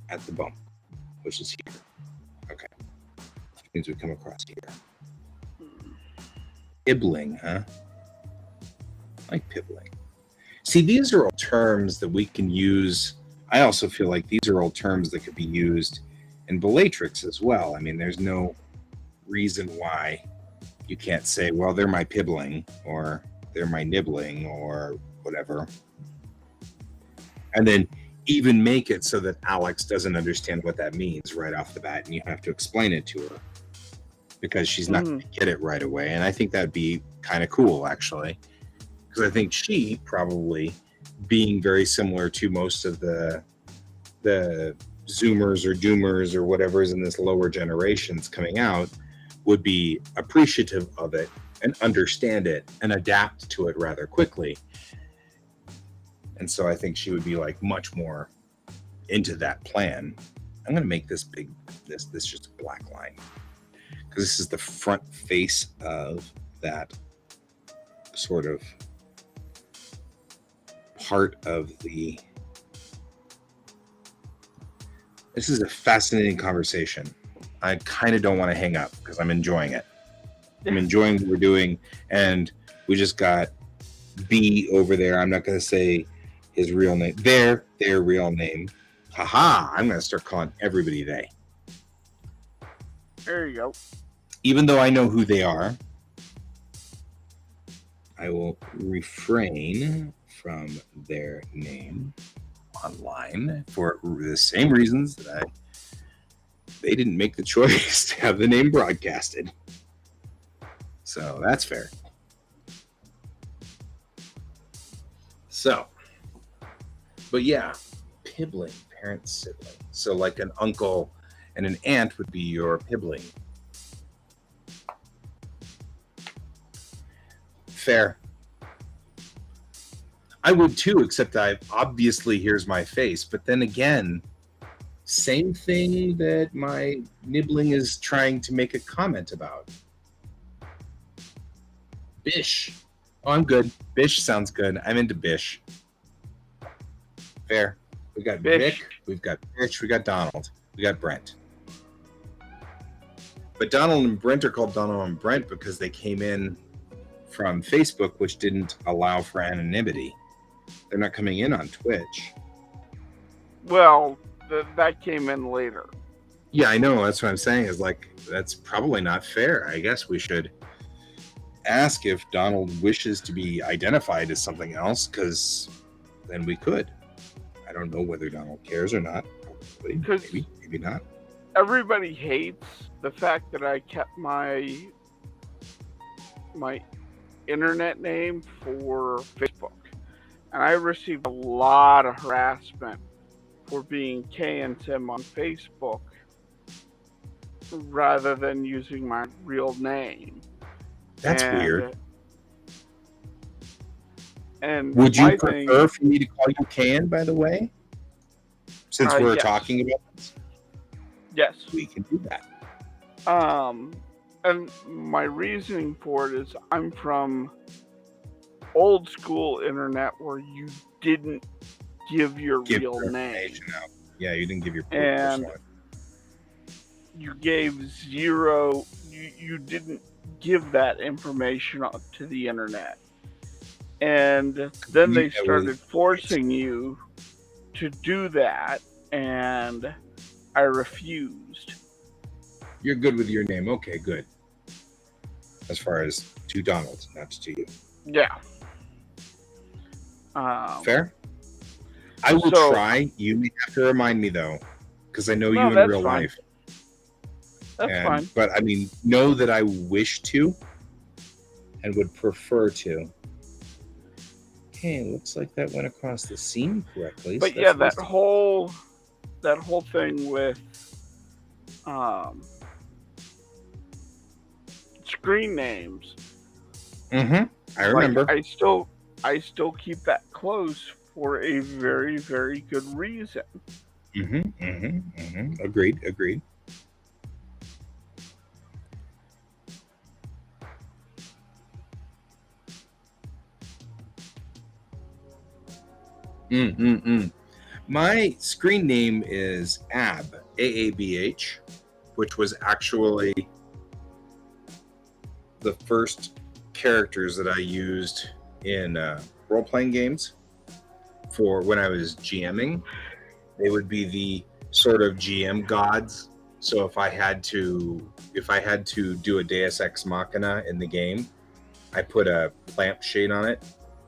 at the bump, which is here. Okay. Which means we come across here. Pibbling, huh? I like pibbling. See, these are all terms that we can use. I also feel like these are all terms that could be used in Bellatrix as well. I mean, there's no reason why you can't say, well, they're my pibbling, or they're my nibbling, or whatever. And then even make it so that Alex doesn't understand what that means right off the bat, and you have to explain it to her because she's not going to get it right away. And I think that'd be kind of cool, actually, because I think she probably, being very similar to most of the Zoomers or Doomers or whatever is in this lower generations coming out, would be appreciative of it and understand it and adapt to it rather quickly. And so I think she would be like much more into that plan. I'm going to make this big, this just a black line, because this is the front face of that sort of part of the. This is a fascinating conversation. I kind of don't want to hang up because I'm enjoying it. I'm enjoying what we're doing, and we just got B over there. I'm not going to say his real name. Their real name. Haha! I'm going to start calling everybody they. There you go. Even though I know who they are, I will refrain from their name online for the same reasons that they didn't make the choice to have the name broadcasted. So that's fair. So, but yeah, pibling, parent sibling. So like an uncle and an aunt would be your pibling. Fair. I would too, except obviously here's my face. But then again, same thing that my nibbling is trying to make a comment about. Bish. Oh, I'm good. Bish sounds good. I'm into Bish. Fair. We got Bish. Vic. We've got Bish. We got Donald. We got Brent. But Donald and Brent are called Donald and Brent because they came in from Facebook, which didn't allow for anonymity. They're not coming in on Twitch. Well, that came in later. Yeah, I know. That's what I'm saying. Is like, that's probably not fair. I guess we should ask if Donald wishes to be identified as something else, because then we could. I don't know whether Donald cares or not. Probably. Maybe not. Everybody hates the fact that I kept my internet name for Facebook. And I received a lot of harassment for being K and Tim on Facebook rather than using my real name. That's weird. And would you prefer for me to call you Can, by the way? Since we're talking about this? Yes. We can do that. And my reasoning for it is I'm from old school internet where you didn't give your real name. Yeah, you didn't give your and you gave zero. You didn't give that information to the internet, and then they started forcing you to do that, and I refused. You're good with your name. Okay, good. As far as to Donald, not to you. Yeah. Fair. I will try. You may have to remind me though, because I know you in real life. That's fine. But I mean, know that I wish to and would prefer to. Okay, looks like that went across the seam correctly. But so yeah, that whole thing with screen names. Mm-hmm. I remember. Like, I still keep that close for a very, very good reason. Mm-hmm. Mm-hmm. Mm-hmm. Agreed. My screen name is Ab, A-A-B-H, which was actually the first characters that I used in role-playing games for when I was GMing. They would be the sort of GM gods. So if I had to do a Deus Ex Machina in the game, I put a lampshade on it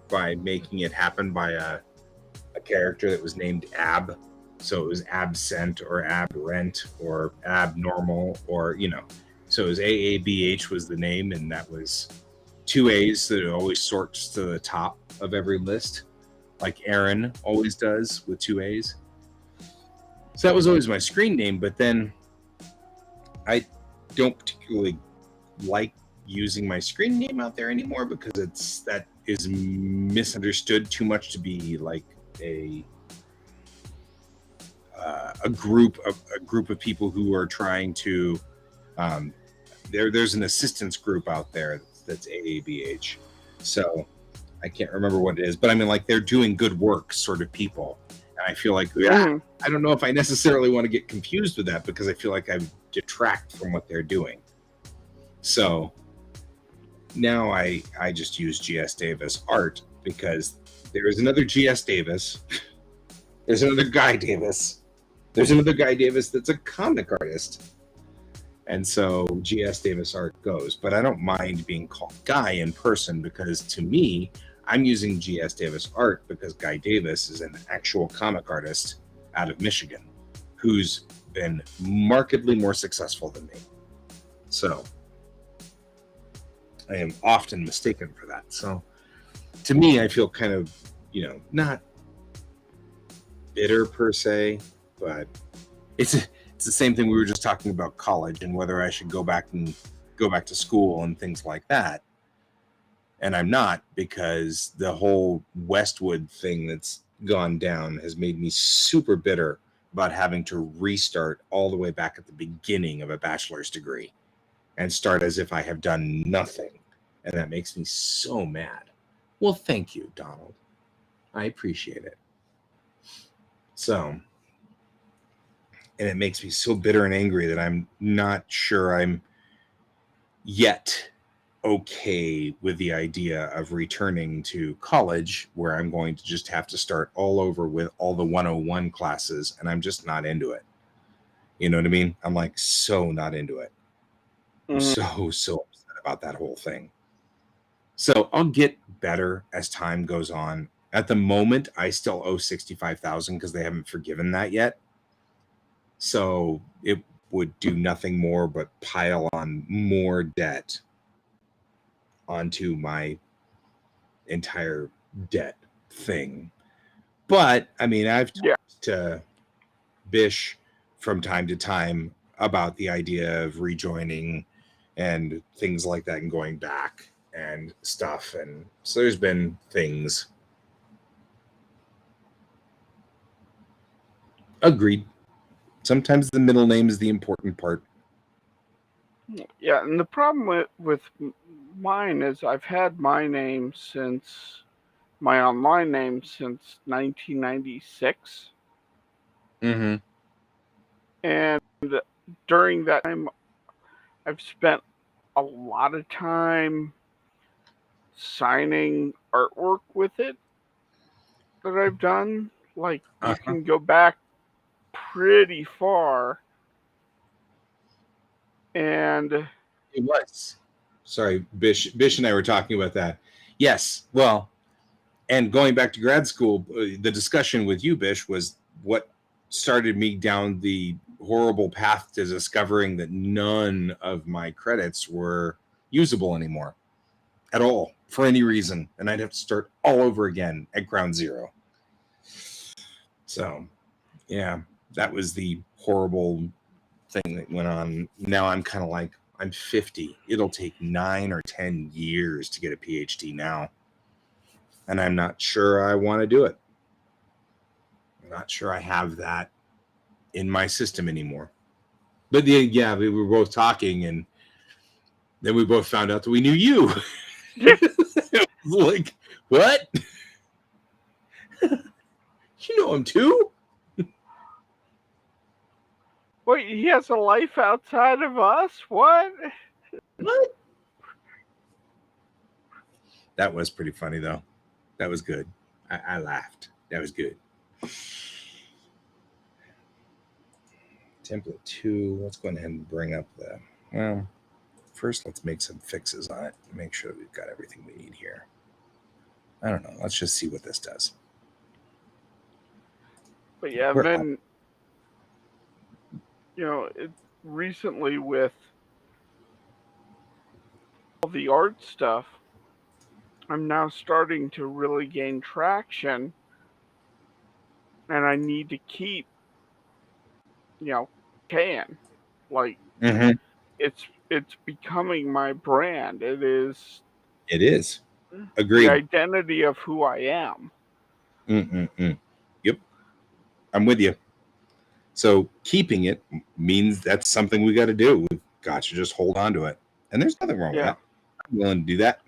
by making it happen by a character that was named Ab. So it was Absent or Aberrant or Abnormal, or so it was AABH was the name, and that was 2 A's, so it always sorts to the top of every list, like Aaron always does with 2 A's. So that was always my screen name, but then I don't particularly like using my screen name out there anymore because that is misunderstood too much to be like a group of people who are trying to there's an assistance group out there that's AABH. So I can't remember what it is, but I mean, like, they're doing good work sort of people. And I feel like, I don't know if I necessarily want to get confused with that, because I feel like I detract from what they're doing. So now I just use GS Davis art, because there is another GS Davis. There's another Guy Davis. There's another Guy Davis that's a comic artist. And so GS Davis art goes. But I don't mind being called Guy in person, because to me, I'm using GS Davis art because Guy Davis is an actual comic artist out of Michigan who's been markedly more successful than me. So I am often mistaken for that. So to me, I feel kind of, not bitter per se, but it's the same thing we were just talking about college and whether I should go back to school and things like that. And I'm not, because the whole Westwood thing that's gone down has made me super bitter about having to restart all the way back at the beginning of a bachelor's degree and start as if I have done nothing. And that makes me so mad. Well, thank you, Donald. I appreciate it. So, and it makes me so bitter and angry that I'm not sure I'm yet okay with the idea of returning to college, where I'm going to just have to start all over with all the 101 classes, and I'm just not into it. You know what I mean? I'm like so not into it. I'm so upset about that whole thing. So I'll get better as time goes on. At the moment, I still owe $65,000 because they haven't forgiven that yet. So it would do nothing more but pile on more debt onto my entire debt thing. But I mean, I've talked to Bish from time to time about the idea of rejoining and things like that and going back and stuff. And so there's been things. Agreed. Sometimes the middle name is the important part. Yeah, and the problem with mine is I've had my name my online name since 1996. Mm-hmm. And during that time, I've spent a lot of time signing artwork with it that I've done. Like, you can go back pretty far. And it was. Sorry, Bish and I were talking about that. Yes. Well, and going back to grad school, the discussion with you, Bish, was what started me down the horrible path to discovering that none of my credits were usable anymore at all for any reason. And I'd have to start all over again at ground zero. So, yeah, that was the horrible thing that went on. Now I'm kind of like, I'm 50. It'll take 9 or 10 years to get a PhD now. And I'm not sure I want to do it. I'm not sure I have that in my system anymore. But yeah, we were both talking, and then we both found out that we knew you. Like, what? You know him too? Wait, he has a life outside of us? What? What? That was pretty funny, though. That was good. I laughed. That was good. Template 2. Let's go ahead and bring up well, first let's make some fixes on it to make sure that we've got everything we need here. I don't know. Let's just see what this does. But yeah, then, recently with all the art stuff, I'm now starting to really gain traction, and I need to keep, like, it's becoming my brand. It is. Agreed. The identity of who I am. Yep. I'm with you. So keeping it means that's something we got to do. We've got to just hold on to it. And there's nothing wrong with that. I'm willing to do that.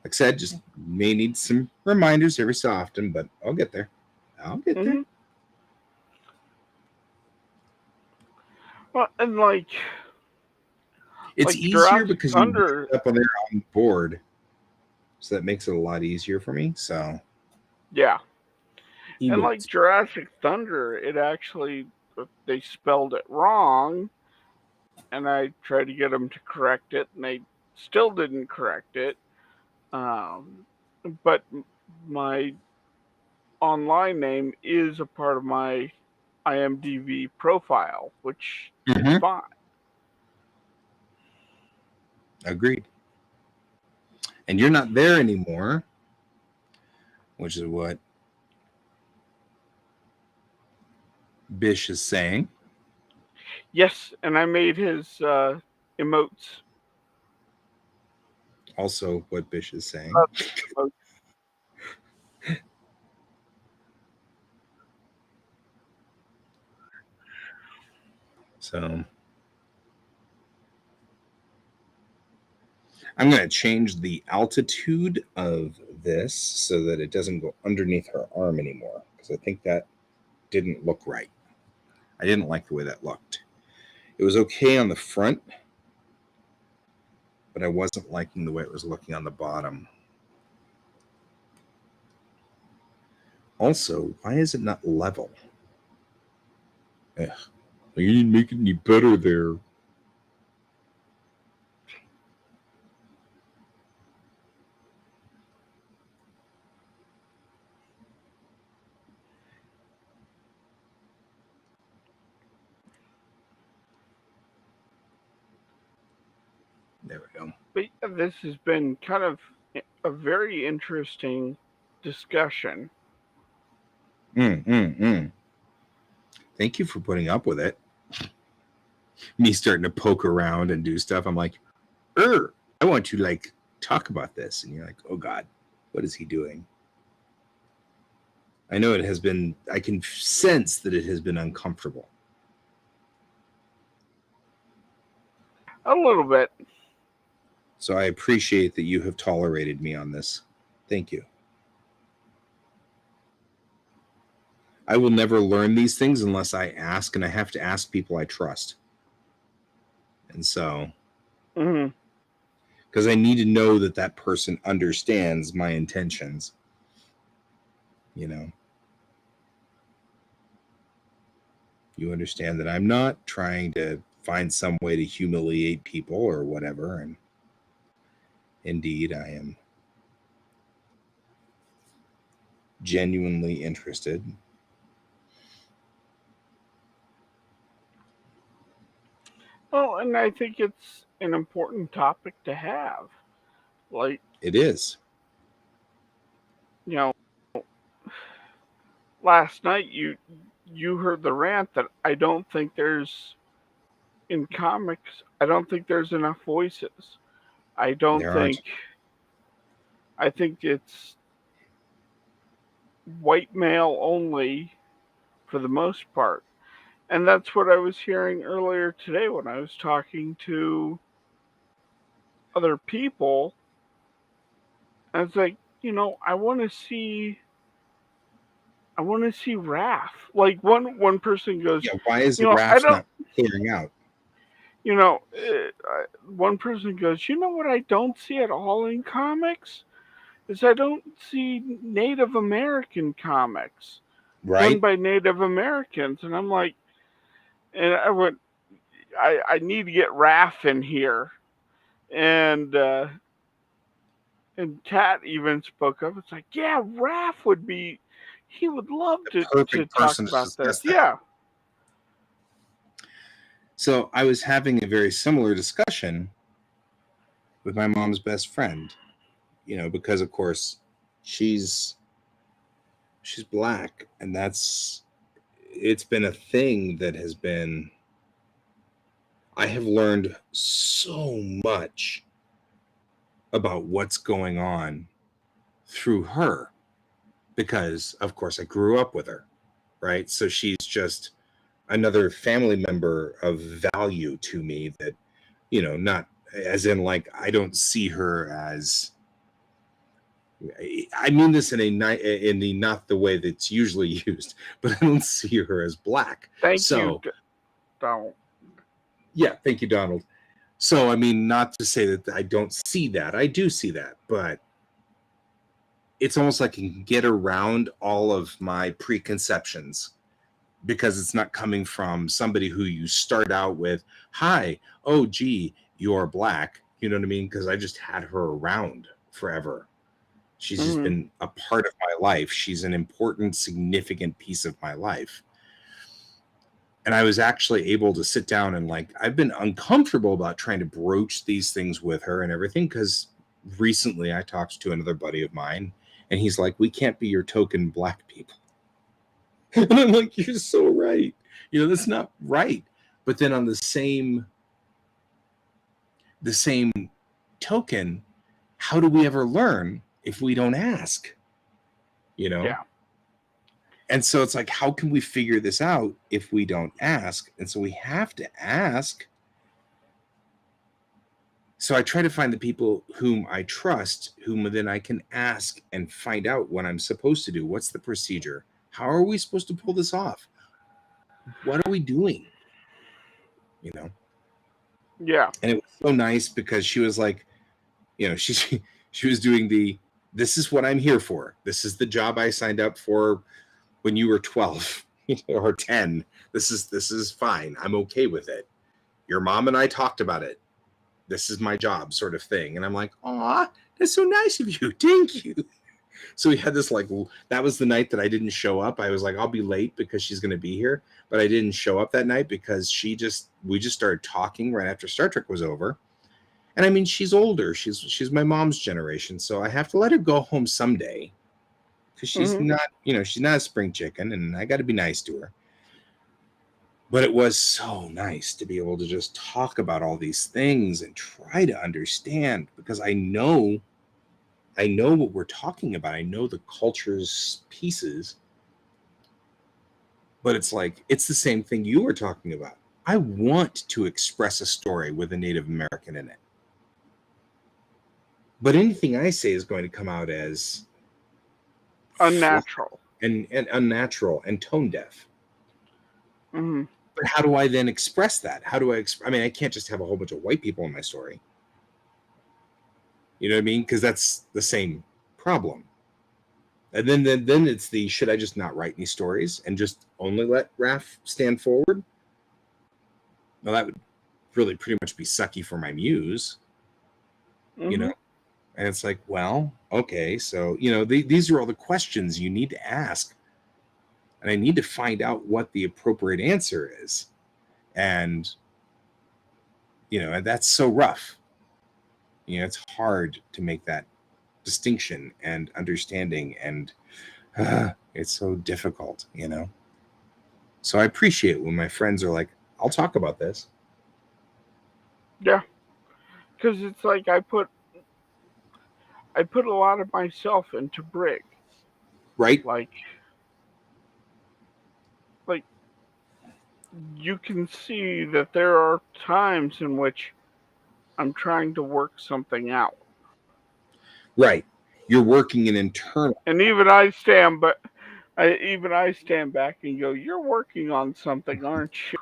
Like I said, just may need some reminders every so often, but I'll get there. I'll get there. Well, and like it's like easier Jurassic because Thunder, you up on there on board, so that makes it a lot easier for me. So yeah, and like emotes. Jurassic Thunder, it actually they spelled it wrong, and I tried to get them to correct it, and they still didn't correct it. But my online name is a part of my IMDb profile, which is fine. Agreed. And you're not there anymore, which is what Bish is saying. Yes, and I made his emotes. Also, what Bish is saying. So I'm going to change the altitude of this so that it doesn't go underneath her arm anymore, because I think that didn't look right. I didn't like the way that looked. It was okay on the front, but I wasn't liking the way it was looking on the bottom. Also, why is it not level? Ugh. You didn't make it any better there. There we go. But this has been kind of a very interesting discussion. Thank you for putting up with it. Me starting to poke around and do stuff. I'm like, I want to like talk about this. And you're like, oh God, what is he doing? I know it has been, I can sense that it has been uncomfortable. A little bit. So I appreciate that you have tolerated me on this. Thank you. I will never learn these things unless I ask, and I have to ask people I trust. And so, because I need to know that that person understands my intentions. You know, you understand that I'm not trying to find some way to humiliate people or whatever. And indeed, I am genuinely interested. Well, and I think it's an important topic to have. Like, it is. You know, last night you heard the rant that I don't think there's in comics. I don't think there's enough voices. I don't think. I think it's white male only for the most part. And that's what I was hearing earlier today when I was talking to other people. I was like, I want to see Raph. Like one person goes, yeah, why is Raph not clearing out? One person goes, you know what I don't see at all in comics? Is I don't see Native American comics done by Native Americans. And I'm like, and I went, I need to get Raph in here. And Kat even spoke up. It's like, yeah, Raph would be, he would love to talk about this. Yeah. So I was having a very similar discussion with my mom's best friend, because of course she's Black, and it's been a thing that has been, I have learned so much about what's going on through her, because of course I grew up with her, right? So she's just another family member of value to me that, not as in like, I don't see her as I mean this in the not the way that's usually used, but I don't see her as black. Thank you, Donald. Yeah, thank you, Donald. So, I mean, not to say that I don't see that. I do see that, but it's almost like I can get around all of my preconceptions because it's not coming from somebody who you start out with, hi, oh, gee, you're black. You know what I mean? Because I just had her around forever. She's just been a part of my life. She's an important, significant piece of my life. And I was actually able to sit down and I've been uncomfortable about trying to broach these things with her and everything because recently I talked to another buddy of mine and he's like, we can't be your token black people. And I'm like, you're so right. That's not right. But then on the same token, how do we ever learn if we don't ask? Yeah. And so it's like, how can we figure this out if we don't ask? And so we have to ask. So I try to find the people whom I trust, whom then I can ask and find out what I'm supposed to do. What's the procedure? How are we supposed to pull this off? What are we doing? Yeah. And it was so nice because she was like, she was doing this is what I'm here for. This is the job I signed up for when you were 12 or 10. This is fine. I'm okay with it. Your mom and I talked about it. This is my job, sort of thing. And I'm like, aw, that's so nice of you. Thank you. So we had this that was the night that I didn't show up. I was like, I'll be late because she's going to be here. But I didn't show up that night because we just started talking right after Star Trek was over. And I mean, she's older. She's my mom's generation. So I have to let her go home someday because she's not, she's not a spring chicken and I got to be nice to her. But it was so nice to be able to just talk about all these things and try to understand because I know what we're talking about. I know the culture's pieces. But it's the same thing you were talking about. I want to express a story with a Native American in it. But anything I say is going to come out as unnatural and unnatural and tone deaf. Mm-hmm. But how do I then express that? How do I I can't just have a whole bunch of white people in my story. You know what I mean? Because that's the same problem. And then it's should I just not write any stories and just only let Raph stand forward? Well, that would really pretty much be sucky for my muse. Mm-hmm. And it's like, well, okay, so these are all the questions you need to ask, and I need to find out what the appropriate answer is, and and that's so rough. It's hard to make that distinction and understanding, and it's so difficult, So I appreciate when my friends are like, I'll talk about this. Yeah, because it's like I put a lot of myself into Brig. Right? Like you can see that there are times in which I'm trying to work something out. Right. You're working an internal. And even I stand back and go, you're working on something, aren't you?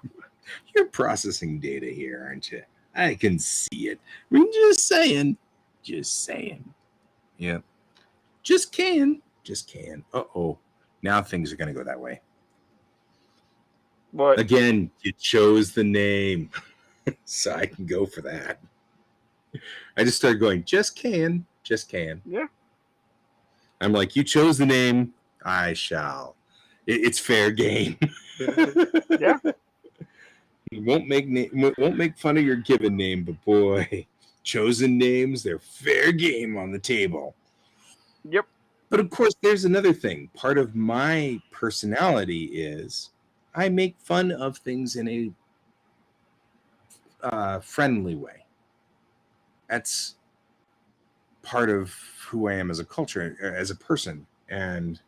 You're processing data here, aren't you? I can see it. I mean, just saying. Yeah. Just can. Uh-oh. Now things are going to go that way. But again, you chose the name. So I can go for that. I just started going, just can. Yeah. I'm like, you chose the name. I shall. It's fair game. Yeah. Won't make fun of your given name, but boy, chosen names, they're fair game on the table. Yep. But of course, there's another thing. Part of my personality is I make fun of things in a friendly way. That's part of who I am as a culture, as a person. And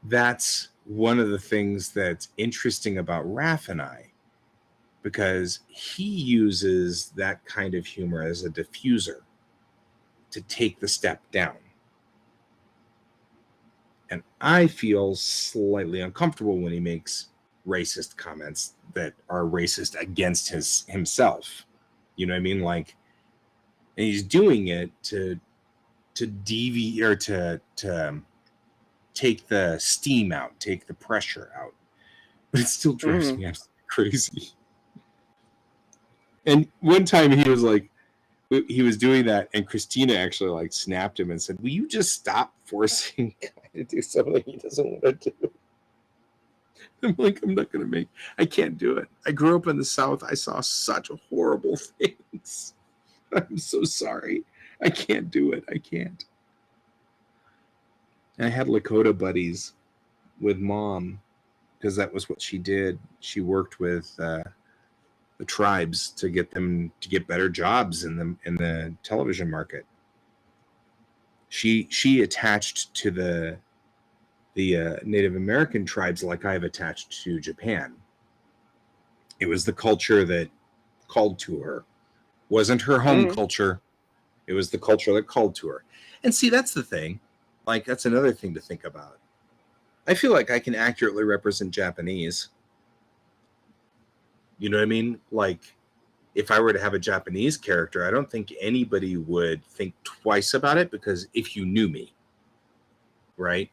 that's one of the things that's interesting about Raph and I, because he uses that kind of humor as a diffuser to take the step down. And I feel slightly uncomfortable when he makes racist comments that are racist against himself. You know what I mean? Like, and he's doing it to deviate or to take the steam out, take the pressure out. But it still drives me absolutely crazy. And one time he was like, he was doing that, and Christina actually like snapped him and said, "Will you just stop forcing Guy to do something he doesn't want to do?" I'm like, I'm not gonna I can't do it. I grew up in the South. I saw such horrible things. I'm so sorry. I can't do it. I can't. And I had Lakota buddies with Mom because that was what she did. She worked with the tribes to get them to get better jobs in the television market. She attached to the Native American tribes like I've attached to Japan. It was the culture that called to her. Wasn't her home culture. It was the culture that called to her. And see, that's the thing. Like, that's another thing to think about. I feel like I can accurately represent Japanese. You know what I mean? Like, if I were to have a Japanese character, I don't think anybody would think twice about it, because if you knew me, right?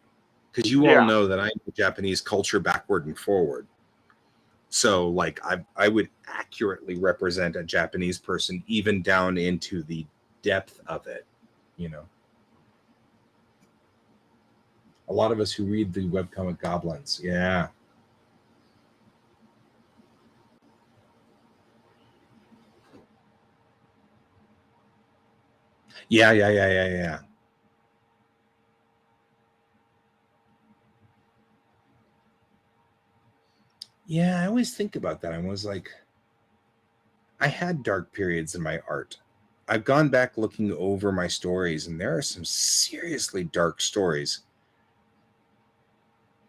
Because you all know that I know Japanese culture backward and forward. So, like, I would accurately represent a Japanese person, even down into the depth of it, you know. A lot of us who read the webcomic Goblins, yeah. Yeah. Yeah, I always think about that. I was like, I had dark periods in my art. I've gone back looking over my stories, and there are some seriously dark stories.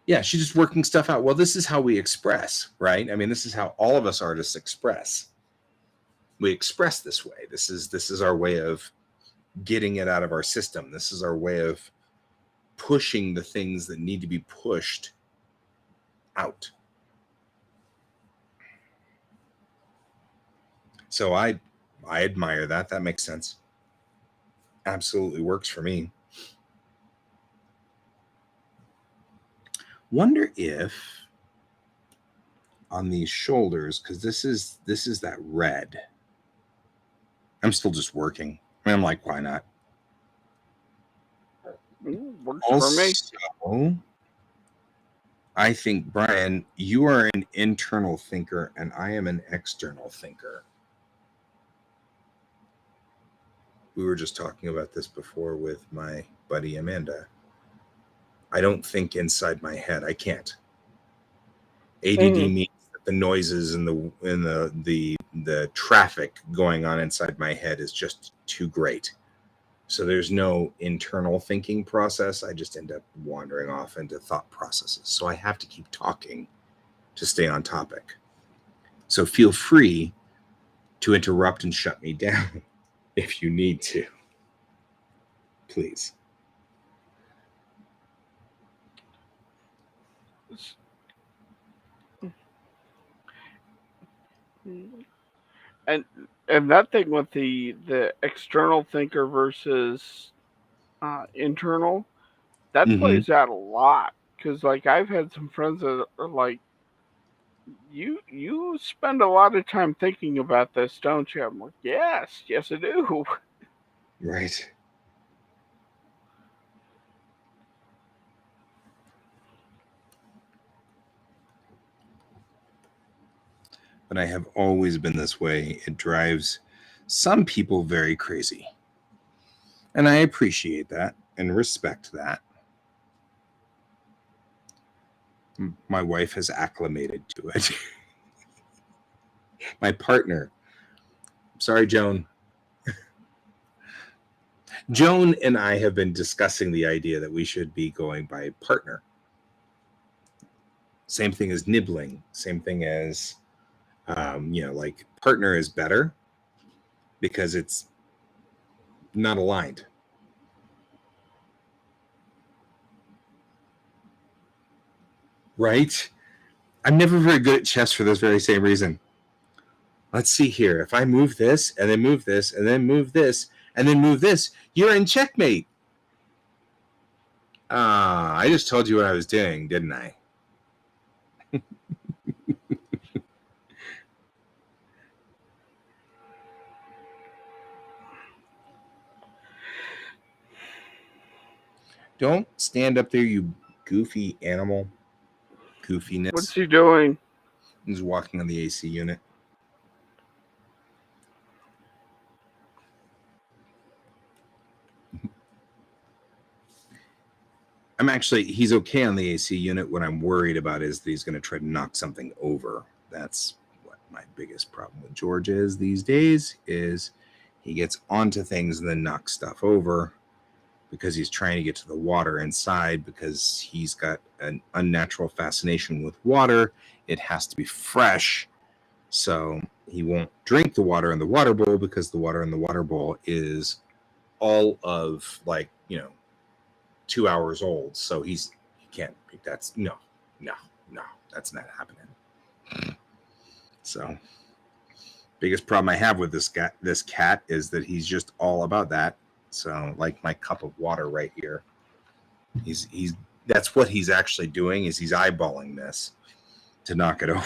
Yeah, she's just working stuff out. Well, this is how we express, right? I mean, this is how all of us artists express. We express this way. This is our way of getting it out of our system. This is our way of pushing the things that need to be pushed out. So I admire that. That makes sense. Absolutely works for me. Wonder if on these shoulders, because this is that red. I'm still just working. I'm like, why not? Works Also, for me. I think, Brian, you are an internal thinker and I am an external thinker. We were just talking about this before with my buddy Amanda. I don't think inside my head. I can't. ADD means that the noises and the traffic going on inside my head is just too great. So there's no internal thinking process. I just end up wandering off into thought processes. So I have to keep talking to stay on topic. So feel free to interrupt and shut me down if you need to. Please. And that thing with the external thinker versus internal, that plays out a lot. Because, like, I've had some friends that are like, you spend a lot of time thinking about this, don't you? I'm like, yes I do. Right. But I have always been this way. It drives some people very crazy. And I appreciate that and respect that. My wife has acclimated to it. My partner. Sorry, Joan. Joan and I have been discussing the idea that we should be going by partner. Same thing as nibbling. Same thing as, like partner is better because it's not aligned. Right? I'm never very good at chess for this very same reason. Let's see here. If I move this, and then move this, and then move this, and then move this, you're in checkmate. I just told you what I was doing, didn't I? Don't stand up there, you goofy animal. Goofiness. What's he doing? He's walking on the AC unit. He's okay on the AC unit. What I'm worried about is that he's going to try to knock something over. That's what my biggest problem with George is these days, is he gets onto things and then knocks stuff over because he's trying to get to the water inside, because he's got an unnatural fascination with water. It has to be fresh. So he won't drink the water in the water bowl, because the water in the water bowl is all of 2 hours old. So he can't. That's no, that's not happening. So biggest problem I have with this cat is that he's just all about that. So like my cup of water right here, he's that's what he's actually doing, is he's eyeballing this to knock it over.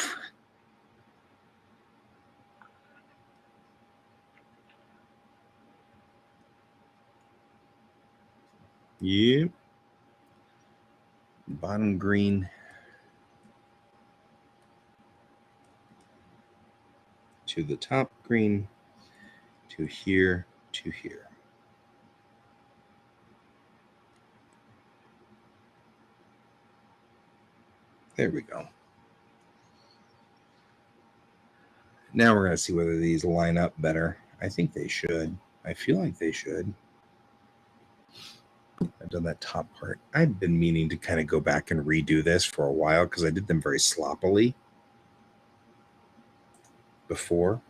Yep. Bottom green to the top green, to here, to here. There we go. Now we're going to see whether these line up better. I think they should. I feel like they should. I've done that top part. I've been meaning to kind of go back and redo this for a while, because I did them very sloppily before.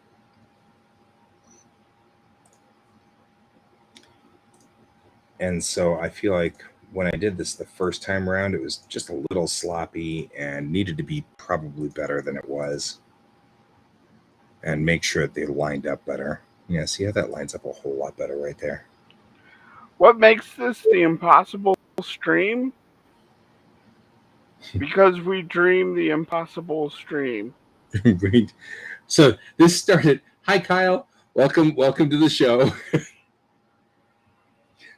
And so I feel like when I did this the first time around, it was just a little sloppy and needed to be probably better than it was. And make sure that they lined up better. Yeah, see how that lines up a whole lot better right there. What makes this the impossible stream? Because we dream the impossible stream. Right. So this started. Hi, Kyle. Welcome to the show.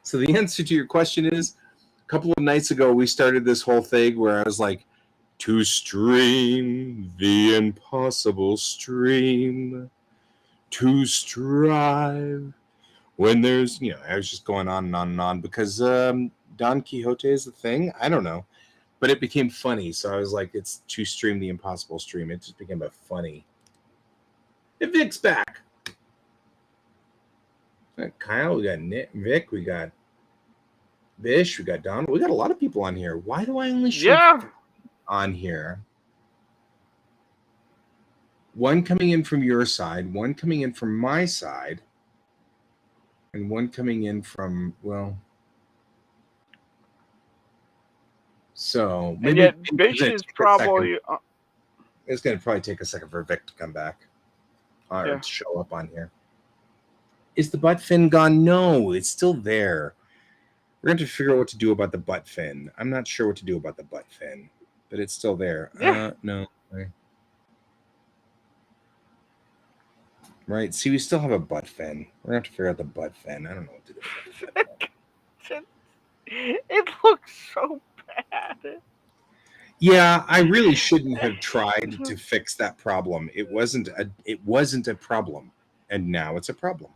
So the answer to your question is, a couple of nights ago, we started this whole thing where I was like, to stream the impossible stream, to strive when there's, I was just going on and on and on, because Don Quixote is the thing. I don't know. But it became funny, so I was like, it's to stream the impossible stream. It just became a funny. And Vic's back. We got Kyle, we got Nick, Vic, we got Bish, we got Donald. We got a lot of people on here. Why do I only show on here? One coming in from your side, one coming in from my side, and one coming in from, so maybe. And yet Bish is probably. It's going to probably take a second for Vic to come back or show up on here. Is the butt fin gone? No, it's still there. We're going to have to figure out what to do about the butt fin. I'm not sure what to do about the butt fin, but it's still there. Yeah. No. Right. See, we still have a butt fin. We're going to have to figure out the butt fin. I don't know what to do with the butt fin. It looks so bad. Yeah, I really shouldn't have tried to fix that problem. It wasn't a problem, and now it's a problem.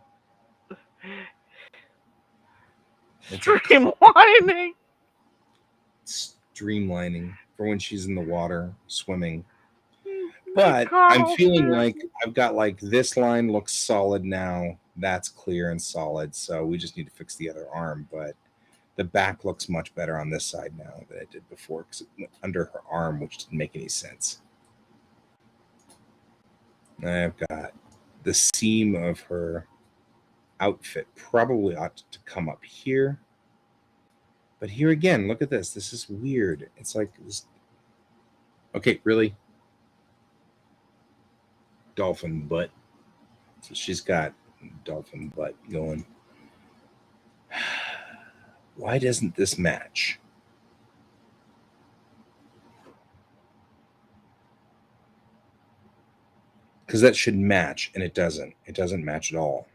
Streamlining for when she's in the water swimming. But I'm feeling like I've got like this line looks solid now. That's clear and solid. So we just need to fix the other arm. But the back looks much better on this side now than it did before, because it went under her arm, which didn't make any sense. I've got the seam of her outfit probably ought to come up here. But here again, look at this. This is weird. It's like this. Okay, really? Dolphin butt. So she's got dolphin butt going. Why doesn't this match? Because that should match, and it doesn't. It doesn't match at all.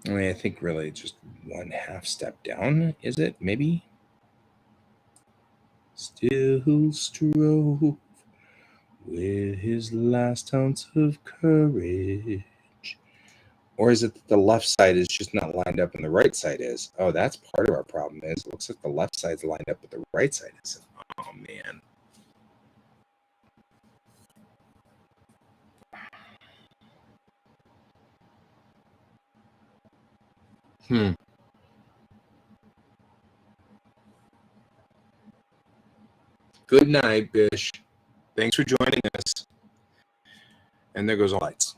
I mean, I think really it's just 1/2 step down, is it? Maybe? Still strove with his last ounce of courage. Or is it that the left side is just not lined up and the right side is? Oh, that's part of our problem is it looks like the left side's lined up but the right side isn't. Oh, man. Good night, Bish. Thanks for joining us. And there goes all lights.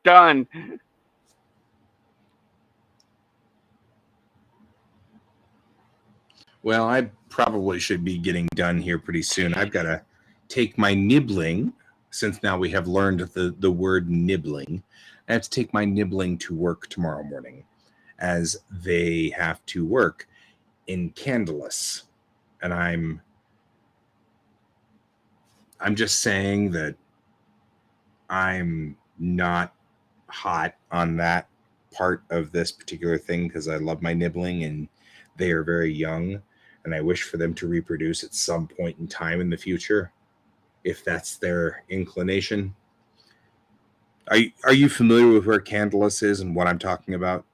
Done. Well, I probably should be getting done here pretty soon. I've got to take my nibbling, since now we have learned the word nibbling. I have to take my nibbling to work tomorrow morning, as they have to work in Candleless. And I'm just saying that I'm not hot on that part of this particular thing because I love my nibbling and they are very young and I wish for them to reproduce at some point in time in the future if that's their inclination. Are you familiar with where Candleless is and what I'm talking about?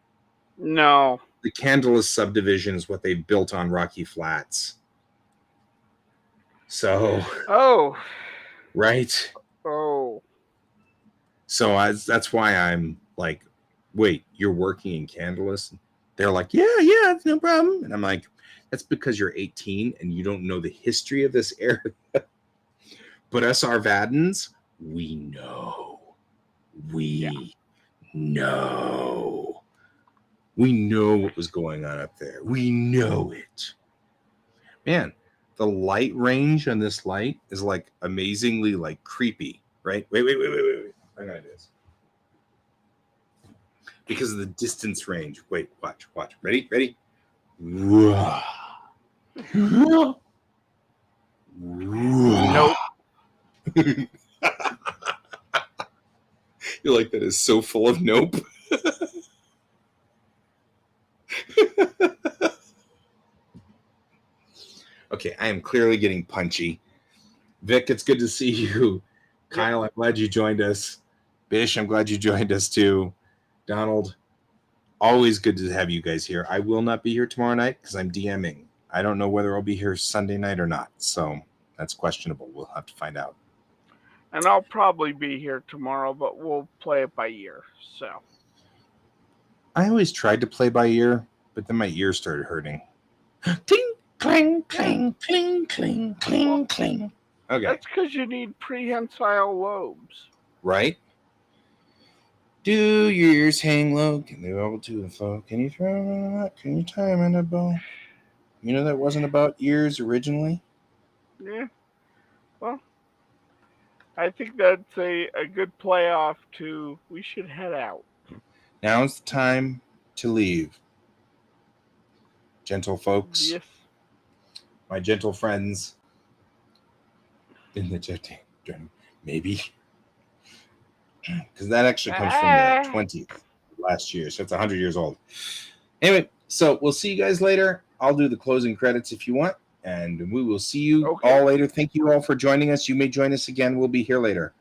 No. The Candleless subdivision is what they built on Rocky Flats. So. Oh. Right? Oh. So that's why I'm like, wait, you're working in Candleless? They're like, yeah, it's no problem. And I'm like, that's because you're 18 and you don't know the history of this area. But us Arvadans, we know. We know. We know what was going on up there. We know it. Man, the light range on this light is like amazingly like creepy, right? Wait. I know it is. Because of the distance range. Wait, watch. Ready? Nope. You're like, that is so full of nope. Okay, I am clearly getting punchy. Vic, it's good to see you. Kyle, I'm glad you joined us. Bish, I'm glad you joined us too. Donald, always good to have you guys here. I will not be here tomorrow night because I'm DMing. I don't know whether I'll be here Sunday night or not, so that's questionable. We'll have to find out. And I'll probably be here tomorrow, but we'll play it by ear. So I always tried to play by ear, but then my ears started hurting. Ting, clang, clang, cling, cling, cling, cling. Okay. That's because you need prehensile lobes. Right? Do your ears hang low? Can they roll to and fro? Can you throw them out? Can you tie them in a bow? You know that wasn't about ears originally? Yeah. Well, I think that's a good playoff to we should head out. Now's the time to leave. Gentle folks. Yes. My gentle friends. In the jet journey. Maybe. Because that actually comes from the 20th last year. So it's 100 years old. Anyway, so we'll see you guys later. I'll do the closing credits if you want. And we will see you all later. Thank you all for joining us. You may join us again. We'll be here later.